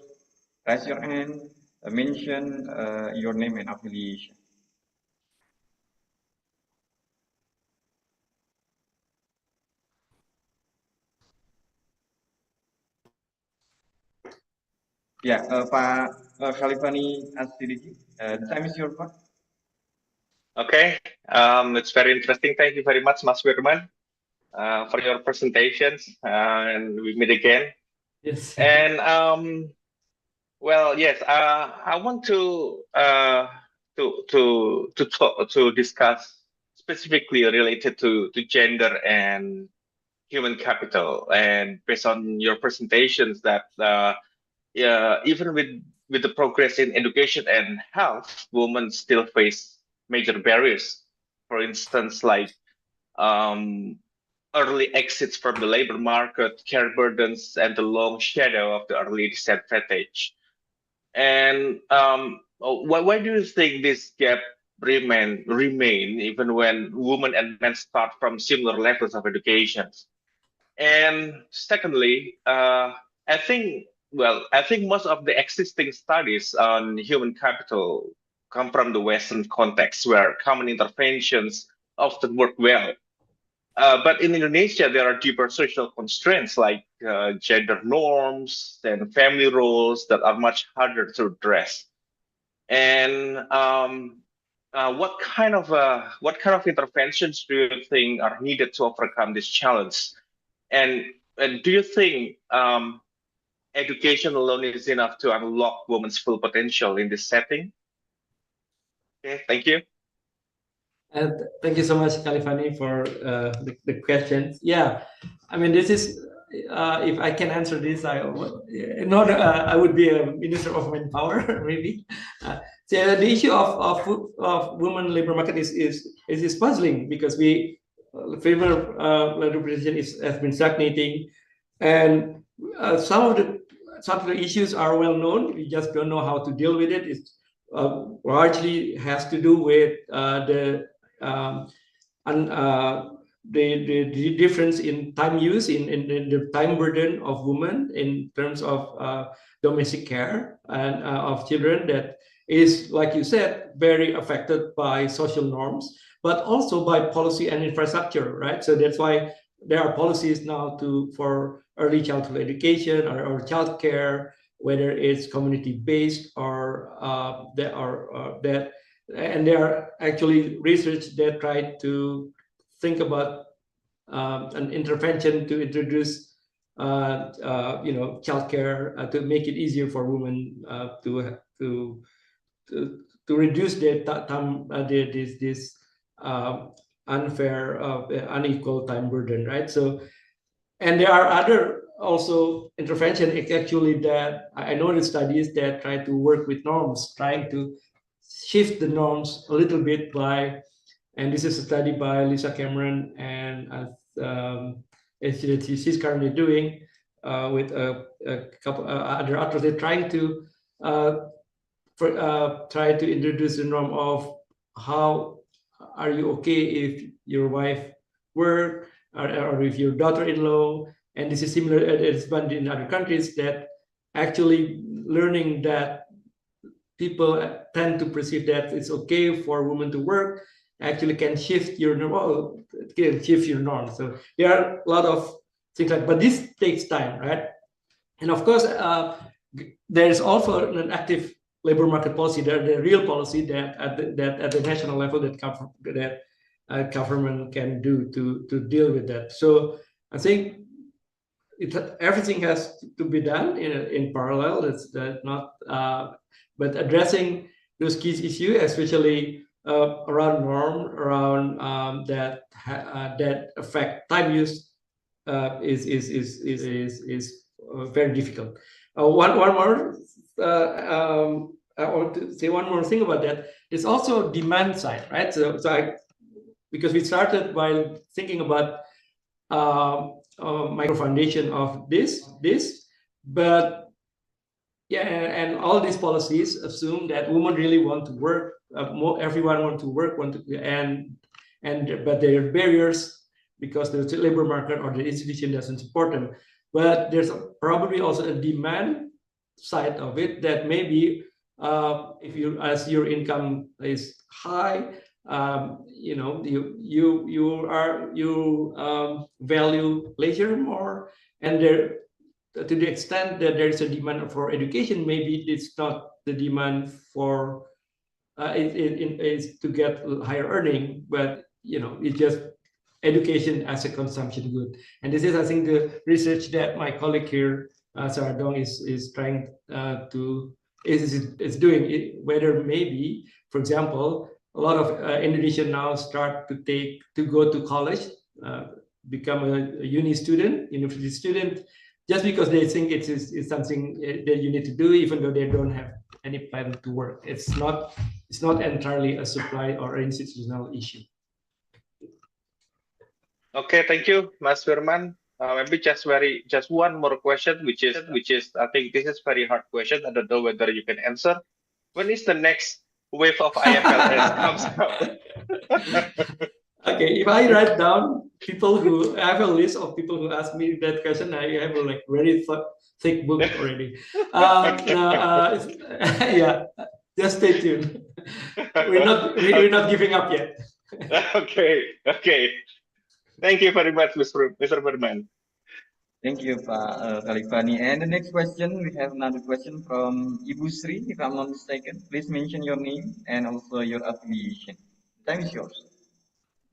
Raise your hand, mention your name and affiliation. Yeah, Pak Khalifani Asidiki, the time is yours, Pak. Okay, it's very interesting. Thank you very much, Mas Wirman, for your presentations, and we meet again. Yes. And well, yes, I want to discuss specifically related to gender and human capital. And based on your presentations, that yeah, even with the progress in education and health, women still face major barriers. For instance, like um, early exits from the labor market, care burdens, and the long shadow of the early disadvantage. And why do you think this gap remain even when women and men start from similar levels of education? And secondly, I think most of the existing studies on human capital come from the Western context where common interventions often work well. But in Indonesia, there are deeper social constraints like gender norms and family roles that are much harder to address. And what kind of interventions do you think are needed to overcome this challenge? And, and do you think education alone is enough to unlock women's full potential in this setting? Okay, thank you. And thank you so much, Kalifani, for the questions. Yeah, I mean, this is if I can answer this, I would be a minister of manpower maybe. So the issue of women labor market is puzzling because female labor position has been stagnating, and some of the issues are well known. We just don't know how to deal with it. It's largely has to do with and the difference in time use in the time burden of women in terms of domestic care and of children that is, like you said, very affected by social norms, but also by policy and infrastructure, right? So that's why there are policies now for early childhood education or child care, whether it's community based or that, and there are actually research that try to think about an intervention to introduce childcare to make it easier for women to reduce their time this unfair unequal time burden, right? So, and there are other also intervention actually that I know the studies that try to work with norms, trying to shift the norms a little bit by, and this is a study by Lisa Cameron and she's currently doing with a couple other authors. They're trying to try to introduce the norm of how are you okay if your wife work or if your daughter-in-law, and this is similar it's been in other countries, that actually learning that people tend to perceive that it's okay for women to work actually can shift your norm. Well, it can shift your norm. So there are a lot of things like, but this takes time, right? And of course, there is also an active labor market policy, the real policy that at the national level that government can do to deal with that. So I think everything has to be done in parallel. It's not, but addressing those key issues, especially around norm, around that affect time use, is very difficult. One more. I want to say one more thing about that. It's also demand side, right? Because we started by thinking about micro foundation of this, but yeah, and all these policies assume that women really want to work. Everyone want to work, but there are barriers because the labor market or the institution doesn't support them. But there's probably also a demand side of it that maybe if as your income is high, you value leisure more, and to the extent that there is a demand for education, maybe it's not the demand for is to get higher earning, but it's just education as a consumption good. And this is, I think, the research that my colleague here, Sarah Dong, is trying to is doing it. Whether maybe, for example, a lot of Indonesian now start to go to college, become a university student, just because they think it's something that you need to do, even though they don't have any plan to work. It's not entirely a supply or institutional issue. Okay, thank you, Mas Firman. Maybe just one more question, which is I think this is very hard question. I don't know whether you can answer. When is the next wave of IFLS comes out? Okay, if I write down people who I have a list of people who ask me that question, I have a very thick book already. Yeah, just stay tuned. We're not giving up yet. Okay. Thank you very much, Mr. Firman. Thank you, Pak Khalifani. And the next question, we have another question from Ibu Sri, if I'm not mistaken. Please mention your name and also your affiliation. The time is yours.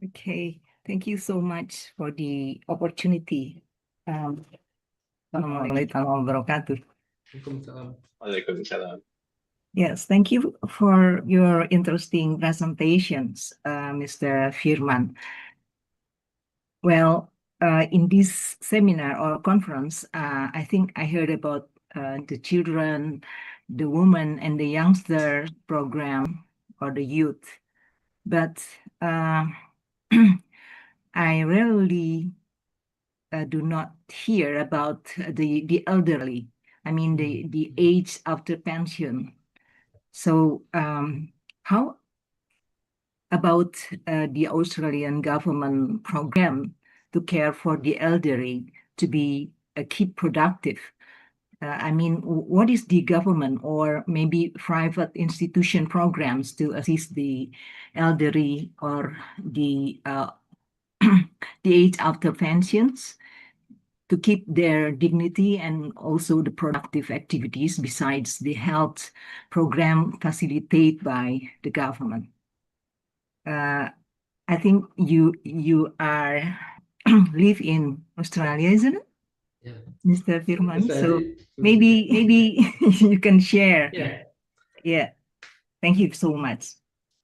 Okay, thank you so much for the opportunity. Assalamualaikum warahmatullahi wabarakatuh. Waalaikumsalam. Yes, thank you for your interesting presentations, Mr. Firman. Well, in this seminar or conference, I think I heard about the children, the women, and the youngster program or the youth. But I rarely do not hear about the elderly. I mean, the age after pension. So how about the Australian government program to care for the elderly to keep productive? I mean, what is the government or maybe private institution programs to assist the elderly or the age after pensions to keep their dignity and also the productive activities besides the health program facilitated by the government? I think you are live in Australia, isn't it? Yeah. Mr. Firman. So maybe you can share. Yeah. Thank you so much.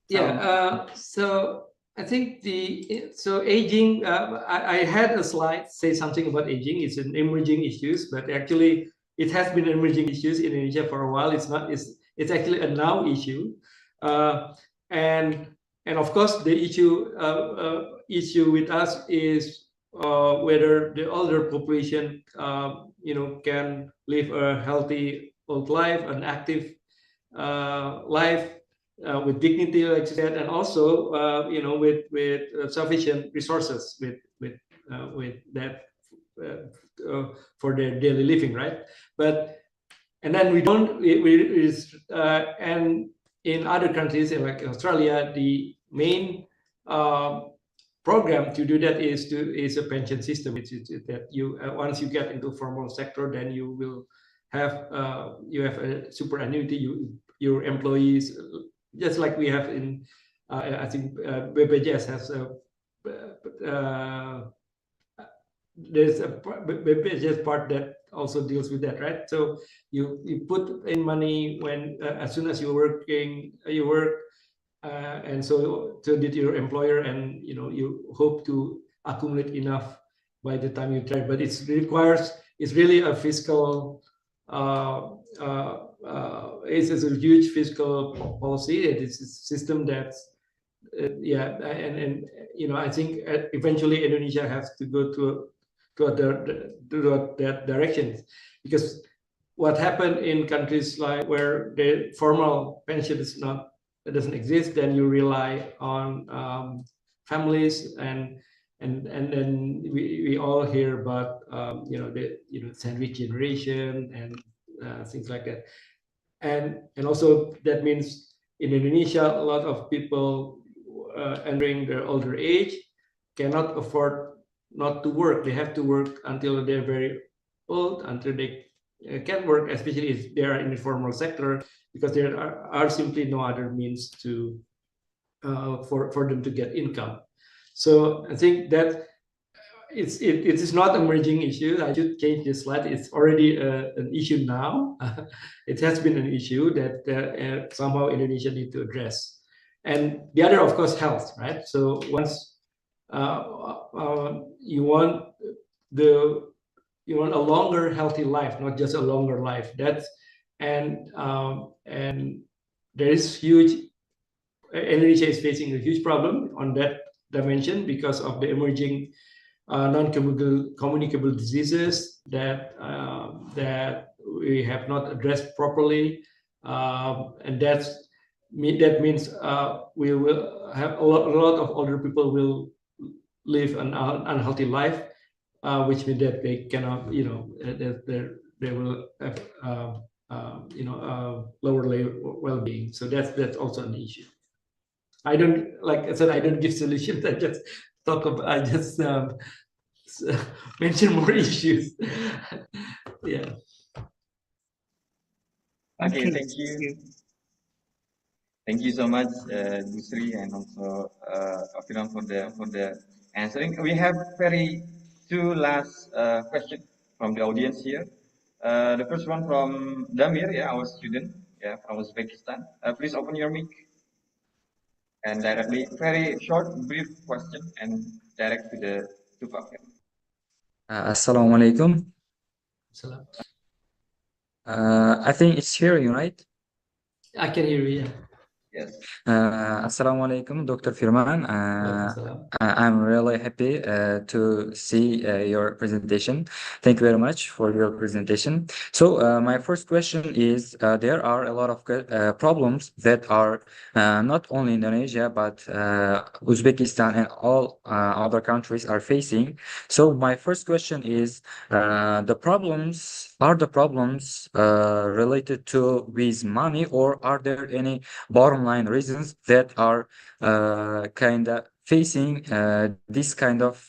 Yeah. So I think aging. I had a slide say something about aging. It's an emerging issues, but actually it has been emerging issues in Indonesia for a while. It's not. It's actually a now issue, and of course the issue with us is whether the older population can live a healthy old life, an active life with dignity, like you said, and also with sufficient resources with that for their daily living, right? And then and in other countries like Australia, the main program to do that is a pension system. It's that you once you get into formal sector, then you will have a super annuity. Your employees, just like we have in I think BPJS has there's a BPJS part that also deals with that, right? So you put in money when as soon as you work, and so did your employer, and you hope to accumulate enough by the time you retire. But it's really a fiscal it's a huge fiscal policy. It is a system that's and I think eventually Indonesia has to go to that direction, because what happened in countries like where the formal pension doesn't exist, then you rely on families, and then we all hear about the sandwich generation and things like that, and also that means in Indonesia a lot of people entering their older age cannot afford not to work. They have to work until they're very old until they can work, especially if they are in the formal sector, because there are simply no other means to for them to get income. So I think that it is not an emerging issue. I should change this slide. It's already an issue now. It has been an issue that somehow Indonesia need to address. And the other, of course, health, right? So once you want a longer, healthy life, not just a longer life. And there is huge. Indonesia is facing a huge problem on that dimension because of the emerging non-communicable diseases that we have not addressed properly, and that means we will have a lot of older people will live an unhealthy life, which means that they cannot, they will have lower well-being. So that's also an issue. I don't, like I said, I don't give solutions. I just mention more issues. Yeah. Okay, thank you. Thank you so much, Gusri, and also Afiran for the answering. We have two last questions from the audience here. The first one from Damir, our student, from Uzbekistan. Please open your mic and directly, very short, brief question, and direct to the two topic. Assalamu alaikum. I think it's hearing, right? I can hear you. Yeah. Yes. Assalamu alaikum, Dr. Firman. I'm really happy to see your presentation. Thank you very much for your presentation. So my first question is, there are a lot of problems that are not only Indonesia, but Uzbekistan and all other countries are facing. So my first question is, the problems related to with money, or are there any bottom line reasons that are kind of facing this kind of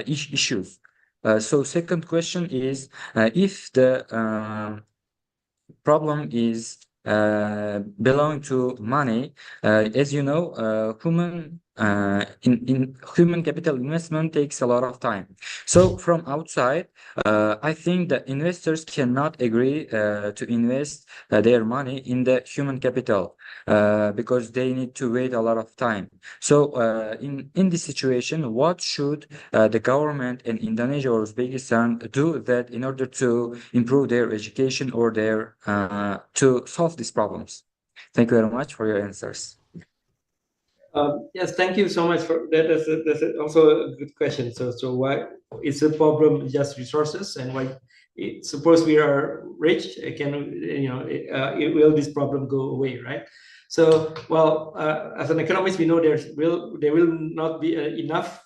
issues? So second question is, if the problem is belong to money, as you know, in human capital investment takes a lot of time. So from outside, I think that investors cannot agree to invest their money in the human capital because they need to wait a lot of time. So in this situation, what should the government in Indonesia or Uzbekistan do that in order to improve their education or their to solve these problems? Thank you very much for your answers. Yes, thank you so much for that. That's also a good question. So why is the problem just resources, and why? Suppose we are rich, will this problem go away, right? So, well, as an economist, we know there will not be enough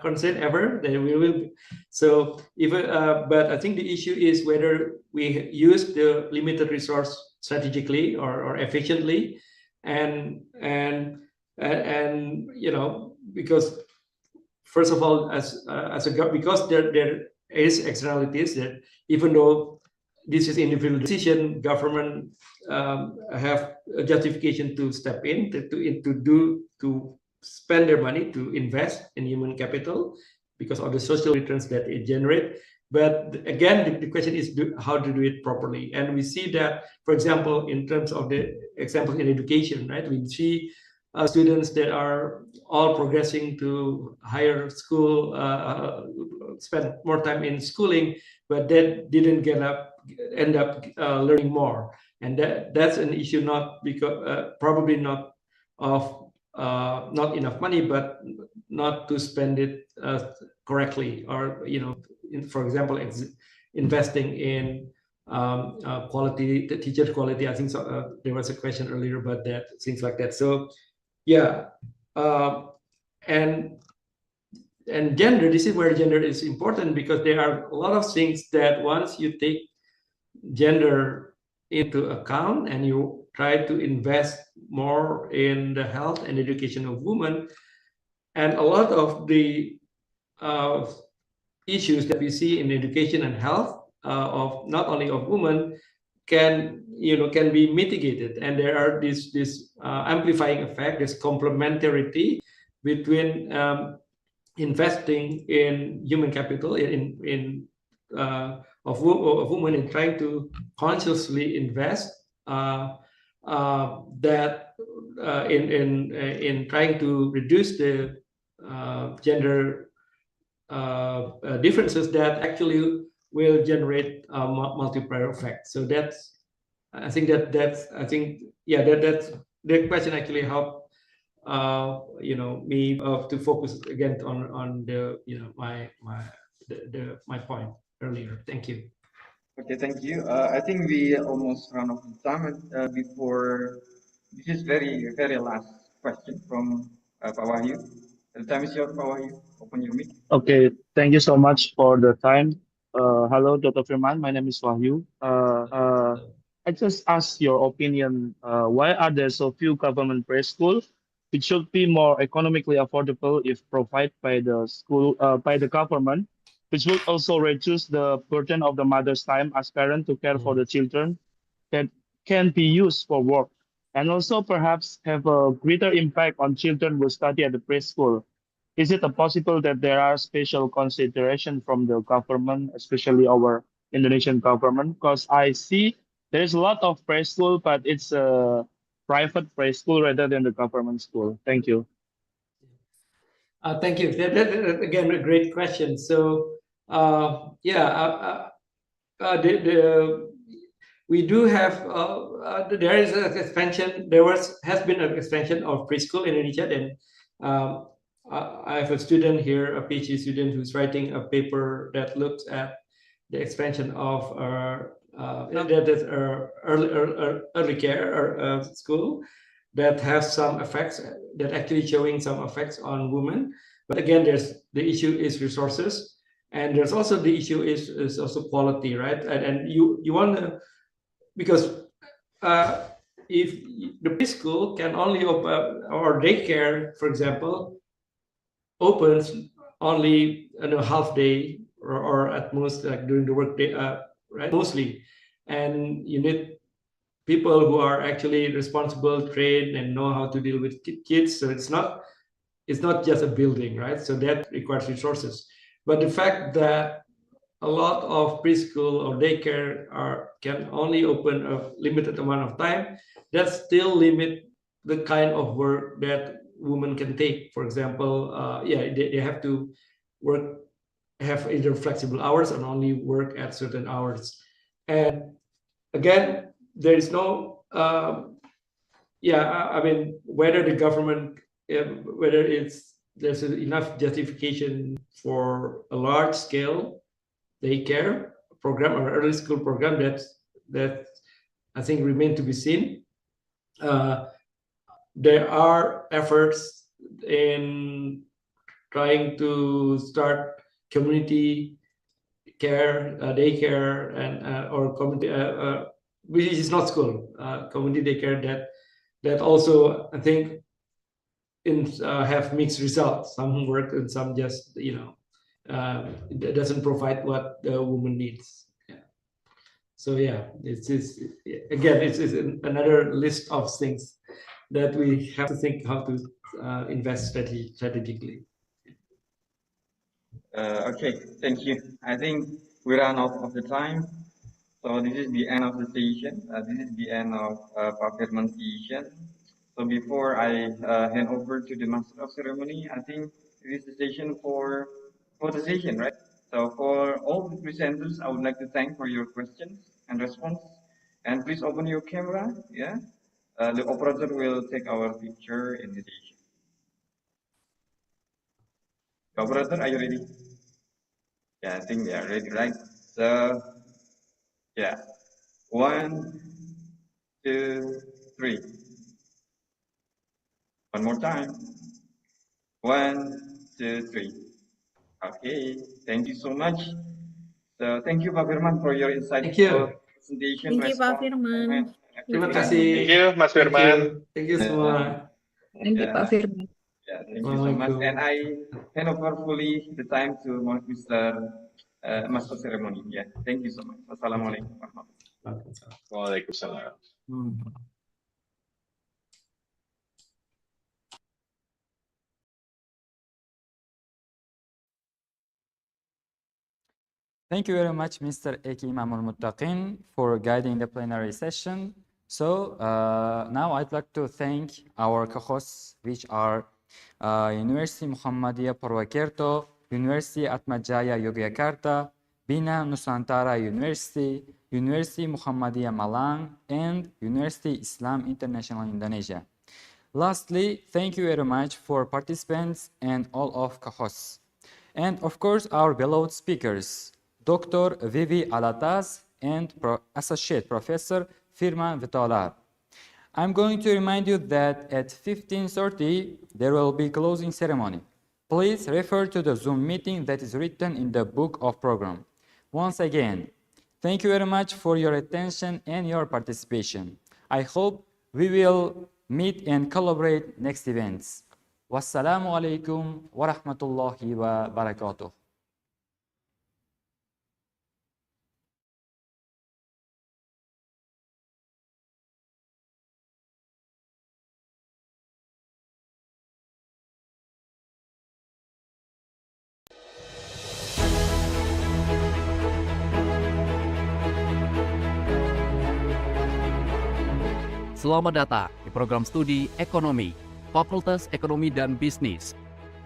consent ever. There will. So but I think the issue is whether we use the limited resource strategically or efficiently, and because first of all, because there is externalities that even though this is individual decision, government have a justification to step in to spend their money to invest in human capital because of the social returns that it generates. But again, the question is how to do it properly. And we see that, for example, in terms of the example in education, right? We see students that are all progressing to higher school, spend more time in schooling, but that didn't end up learning more. And that's an issue, not because probably not of not enough money, but not to spend it correctly, or for example, investing in quality, the teacher quality. I think so, there was a question earlier about that, things like that. So yeah, and gender, this is where gender is important, because there are a lot of things that once you take gender into account and you try to invest more in the health and education of women, and a lot of the issues that we see in education and health of not only of women can be mitigated, and there are this amplifying effect, this complementarity between investing in human capital of women in trying to consciously invest in trying to reduce the gender differences that actually will generate multiplier effect. So that's the question actually helped me to focus again on the my point earlier. Thank you. Okay, thank you. I think we almost run out of time. Before this is very last question from Pak Wahyu. The time is yours, Pak Wahyu. Open your mic. Okay, thank you so much for the time. Hello, Dr. Firman. My name is Wahyu. I just ask your opinion. Why are there so few government preschool? It should be more economically affordable if provided by the school, by the government, which will also reduce the burden of the mother's time as parent to care for the children that can be used for work, and also perhaps have a greater impact on children who study at the preschool. Is it possible that there are special consideration from the government, especially our Indonesian government? Because I see there's a lot of preschool, but it's a private preschool rather than the government school. Thank you. Thank you. Again, a great question. So, we do have there is an expansion. Has been an expansion of preschool in Indonesia. Then I have a student here, a PhD student, who's writing a paper that looks at the expansion of early care school that has some effects, that actually showing some effects on women. But again, there's the issue is resources, and there's also the issue is also quality, right? And you want to, because if the preschool can only open, or daycare, for example, opens only half day or at most like during the work day, right? Mostly, and you need people who are actually responsible, trained, and know how to deal with kids. So it's not just a building, right? So that requires resources. But the fact that a lot of preschool or daycare can only open a limited amount of time, that still limit the kind of work that women can take. For example, they have to have either flexible hours or only work at certain hours. And again, there is no, I mean, whether the government, there's enough justification for a large scale daycare program or early school program, that I think remain to be seen. There are efforts in trying to start community care, daycare, and or community, which is not school, community daycare that also I think have mixed results. Some work and some just it doesn't provide what the woman needs. Yeah. So it's another list of things that we have to think how to invest strategically. Okay, thank you. I think we ran out of the time. So this is the end of the session. This is the end of Pak Firman's session. So before I hand over to the Master of Ceremony, I think this is the session for the session, right? So for all the presenters, I would like to thank for your questions and response. And please open your camera, yeah? The operator will take our picture in the session. Operator, are you ready? Yeah, I think they are ready, right? So, yeah. 1, 2, 3. One more time. 1, 2, 3. Okay, thank you so much. So, thank you, Pak Firman, for your insightful presentation. Thank you, Pak Firman. Terima kasih. Thank you, Mas Firman. Thank you semua. Thank you, Pak Firman. Yeah, thank you so much. And I hand over fully the time to Mr. Master Ceremony. Yeah, thank you so much. Assalamualaikum warahmatullahi. Waalaikumsalam. Thank you very much, Mr. Eki Imamul Muttaqin, for guiding the plenary session. So now I'd like to thank our co-hosts, which are University Muhammadiyah Purwokerto, University Atmajaya Yogyakarta, Bina Nusantara University, University Muhammadiyah Malang, and University Islam International Indonesia. Lastly, thank you very much for participants and all of co-hosts. And of course, our beloved speakers, Dr. Vivi Alatas and Associate Professor Firman Vitolar. I'm going to remind you that at 15:30, there will be closing ceremony. Please refer to the Zoom meeting that is written in the book of program. Once again, thank you very much for your attention and your participation. I hope we will meet and collaborate next events. Wassalamualaikum warahmatullahi wabarakatuh. Selamat datang di program studi Ekonomi, Fakultas Ekonomi dan Bisnis,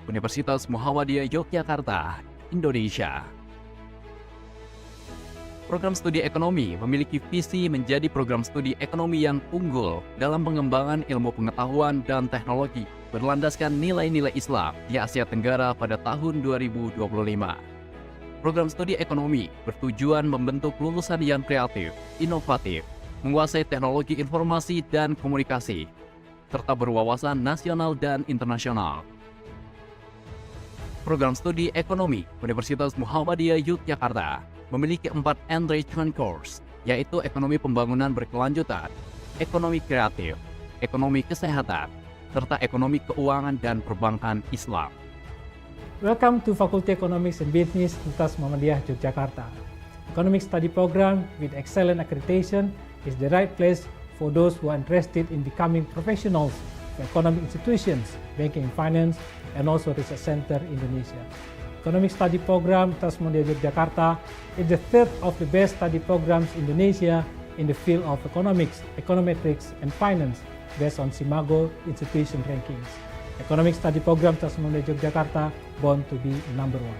Universitas Muhammadiyah Yogyakarta, Indonesia. Program studi ekonomi memiliki visi menjadi program studi ekonomi yang unggul dalam pengembangan ilmu pengetahuan dan teknologi berlandaskan nilai-nilai Islam di Asia Tenggara pada tahun 2025. Program studi ekonomi bertujuan membentuk lulusan yang kreatif, inovatif, menguasai teknologi informasi dan komunikasi, serta berwawasan nasional dan internasional. Program studi ekonomi Universitas Muhammadiyah Yogyakarta memiliki 4 enrichment course, yaitu ekonomi pembangunan berkelanjutan, ekonomi kreatif, ekonomi kesehatan, serta ekonomi keuangan dan perbankan Islam. Welcome to Faculty Economics and Business, Universitas Muhammadiyah Yogyakarta. Economic study program with excellent accreditation is the right place for those who are interested in becoming professionals for economic institutions, banking and finance, and also research center Indonesia. Economic study program Universitas Muhammadiyah Yogyakarta is the third of the best study programs in Indonesia in the field of economics, econometrics, and finance based on Simago institution rankings. Economic study program Universitas Muhammadiyah Yogyakarta born to be number 1.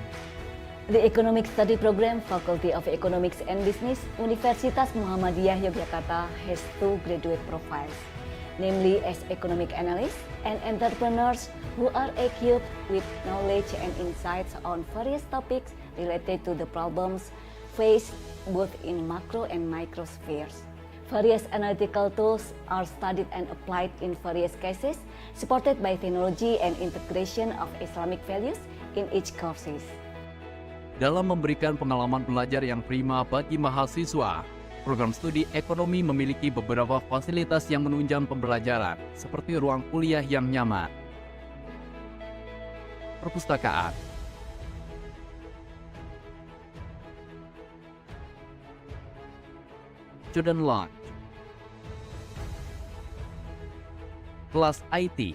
The Economic Study Program, Faculty of Economics and Business, Universitas Muhammadiyah Yogyakarta has 2 graduate profiles, namely as economic analysts and entrepreneurs who are equipped with knowledge and insights on various topics related to the problems faced both in macro and micro spheres. Various analytical tools are studied and applied in various cases, supported by technology and integration of Islamic values in each courses. Dalam memberikan pengalaman belajar yang prima bagi mahasiswa, program studi ekonomi memiliki beberapa fasilitas yang menunjang pembelajaran, seperti ruang kuliah yang nyaman, perpustakaan, student lounge, kelas IT,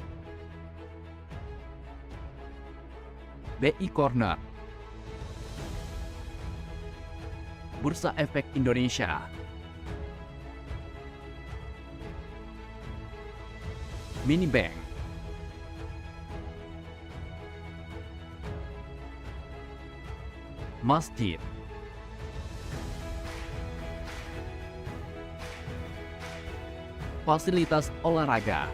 BI Corner, Bursa Efek Indonesia, mini bank, masjid, fasilitas olahraga,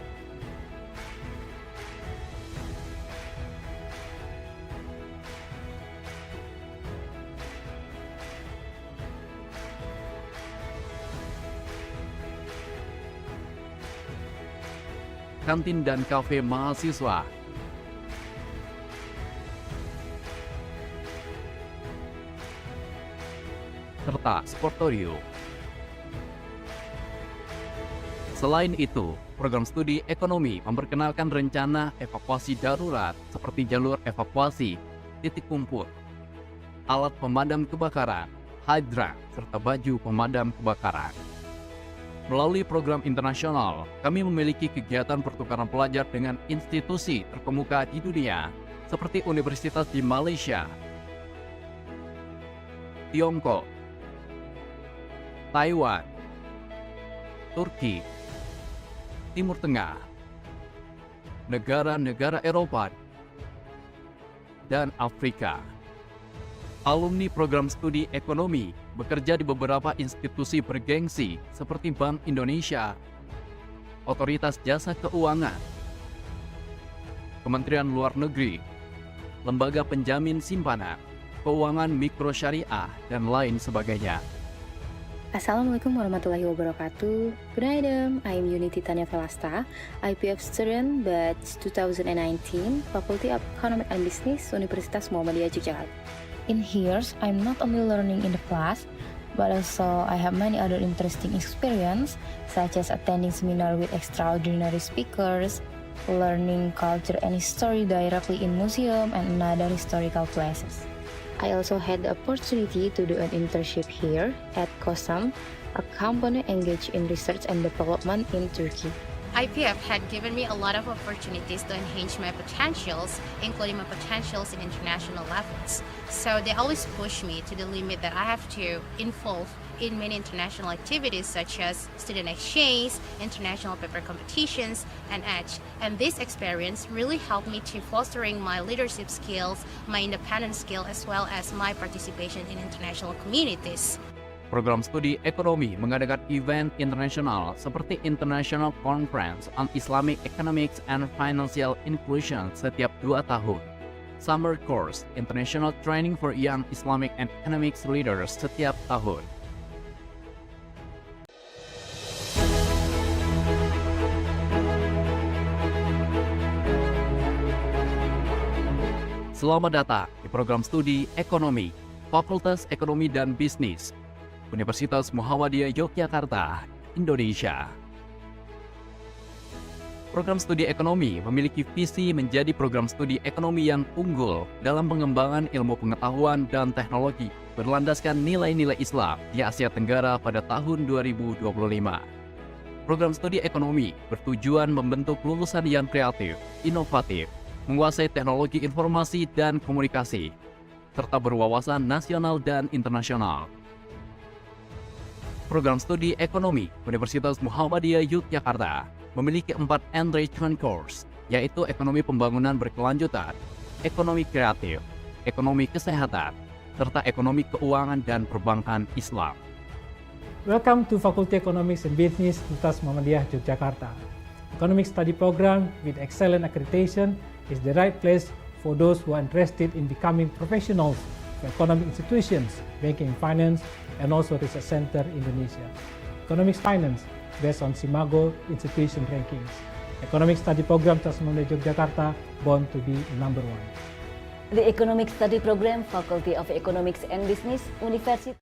kantin dan kafe mahasiswa, serta sportorium. Selain itu, program studi ekonomi memperkenalkan rencana evakuasi darurat seperti jalur evakuasi, titik kumpul, alat pemadam kebakaran, hydrant, serta baju pemadam kebakaran. Melalui program internasional, kami memiliki kegiatan pertukaran pelajar dengan institusi terkemuka di dunia, seperti universitas di Malaysia, Tiongkok, Taiwan, Turki, Timur Tengah, negara-negara Eropa, dan Afrika. Alumni program studi ekonomi bekerja di beberapa institusi bergengsi seperti Bank Indonesia, Otoritas Jasa Keuangan, Kementerian Luar Negeri, Lembaga Penjamin Simpanan, Keuangan Mikro Syariah, dan lain sebagainya. Assalamualaikum warahmatullahi wabarakatuh. Good night, I'm Unity Tanya Velasta, IPF student batch 2019, Faculty of Economic and Business, Universitas Muhammadiyah Yogyakarta. In here, I'm not only learning in the class, but also I have many other interesting experience, such as attending seminar with extraordinary speakers, learning culture and history directly in museum and other historical places. I also had the opportunity to do an internship here at COSAM, a company engaged in research and development in Turkey. IPF had given me a lot of opportunities to enhance my potentials, including my potentials in international levels. So they always push me to the limit that I have to involve in many international activities such as student exchange, international paper competitions, and EDGE. And this experience really helped me to fostering my leadership skills, my independent skill, as well as my participation in international communities. Program studi ekonomi mengadakan event internasional seperti International Conference on Islamic Economics and Financial Inclusion setiap 2 tahun, Summer Course International Training for Young Islamic and Economics Leaders setiap tahun. Selamat datang di program studi ekonomi, Fakultas Ekonomi dan Bisnis, Universitas Muhammadiyah Yogyakarta, Indonesia. Program studi ekonomi memiliki visi menjadi program studi ekonomi yang unggul dalam pengembangan ilmu pengetahuan dan teknologi berlandaskan nilai-nilai Islam di Asia Tenggara pada tahun 2025. Program studi ekonomi bertujuan membentuk lulusan yang kreatif, inovatif, menguasai teknologi informasi dan komunikasi, serta berwawasan nasional dan internasional. Program studi ekonomi Universitas Muhammadiyah Yogyakarta memiliki 4 enrichment course, yaitu ekonomi pembangunan berkelanjutan, ekonomi kreatif, ekonomi kesehatan, serta ekonomi keuangan dan perbankan Islam. Welcome to Faculty Economics and Business, Universitas Muhammadiyah Yogyakarta. Economic study program with excellent accreditation is the right place for those who are interested in becoming professionals for economic institutions, banking, finance, and also research center Indonesia. Economics Finance based on Simago institution rankings. Economic study program Universitas Muhammadiyah Yogyakarta born to be number 1. The Economic Study Program, Faculty of Economics and Business, Universitas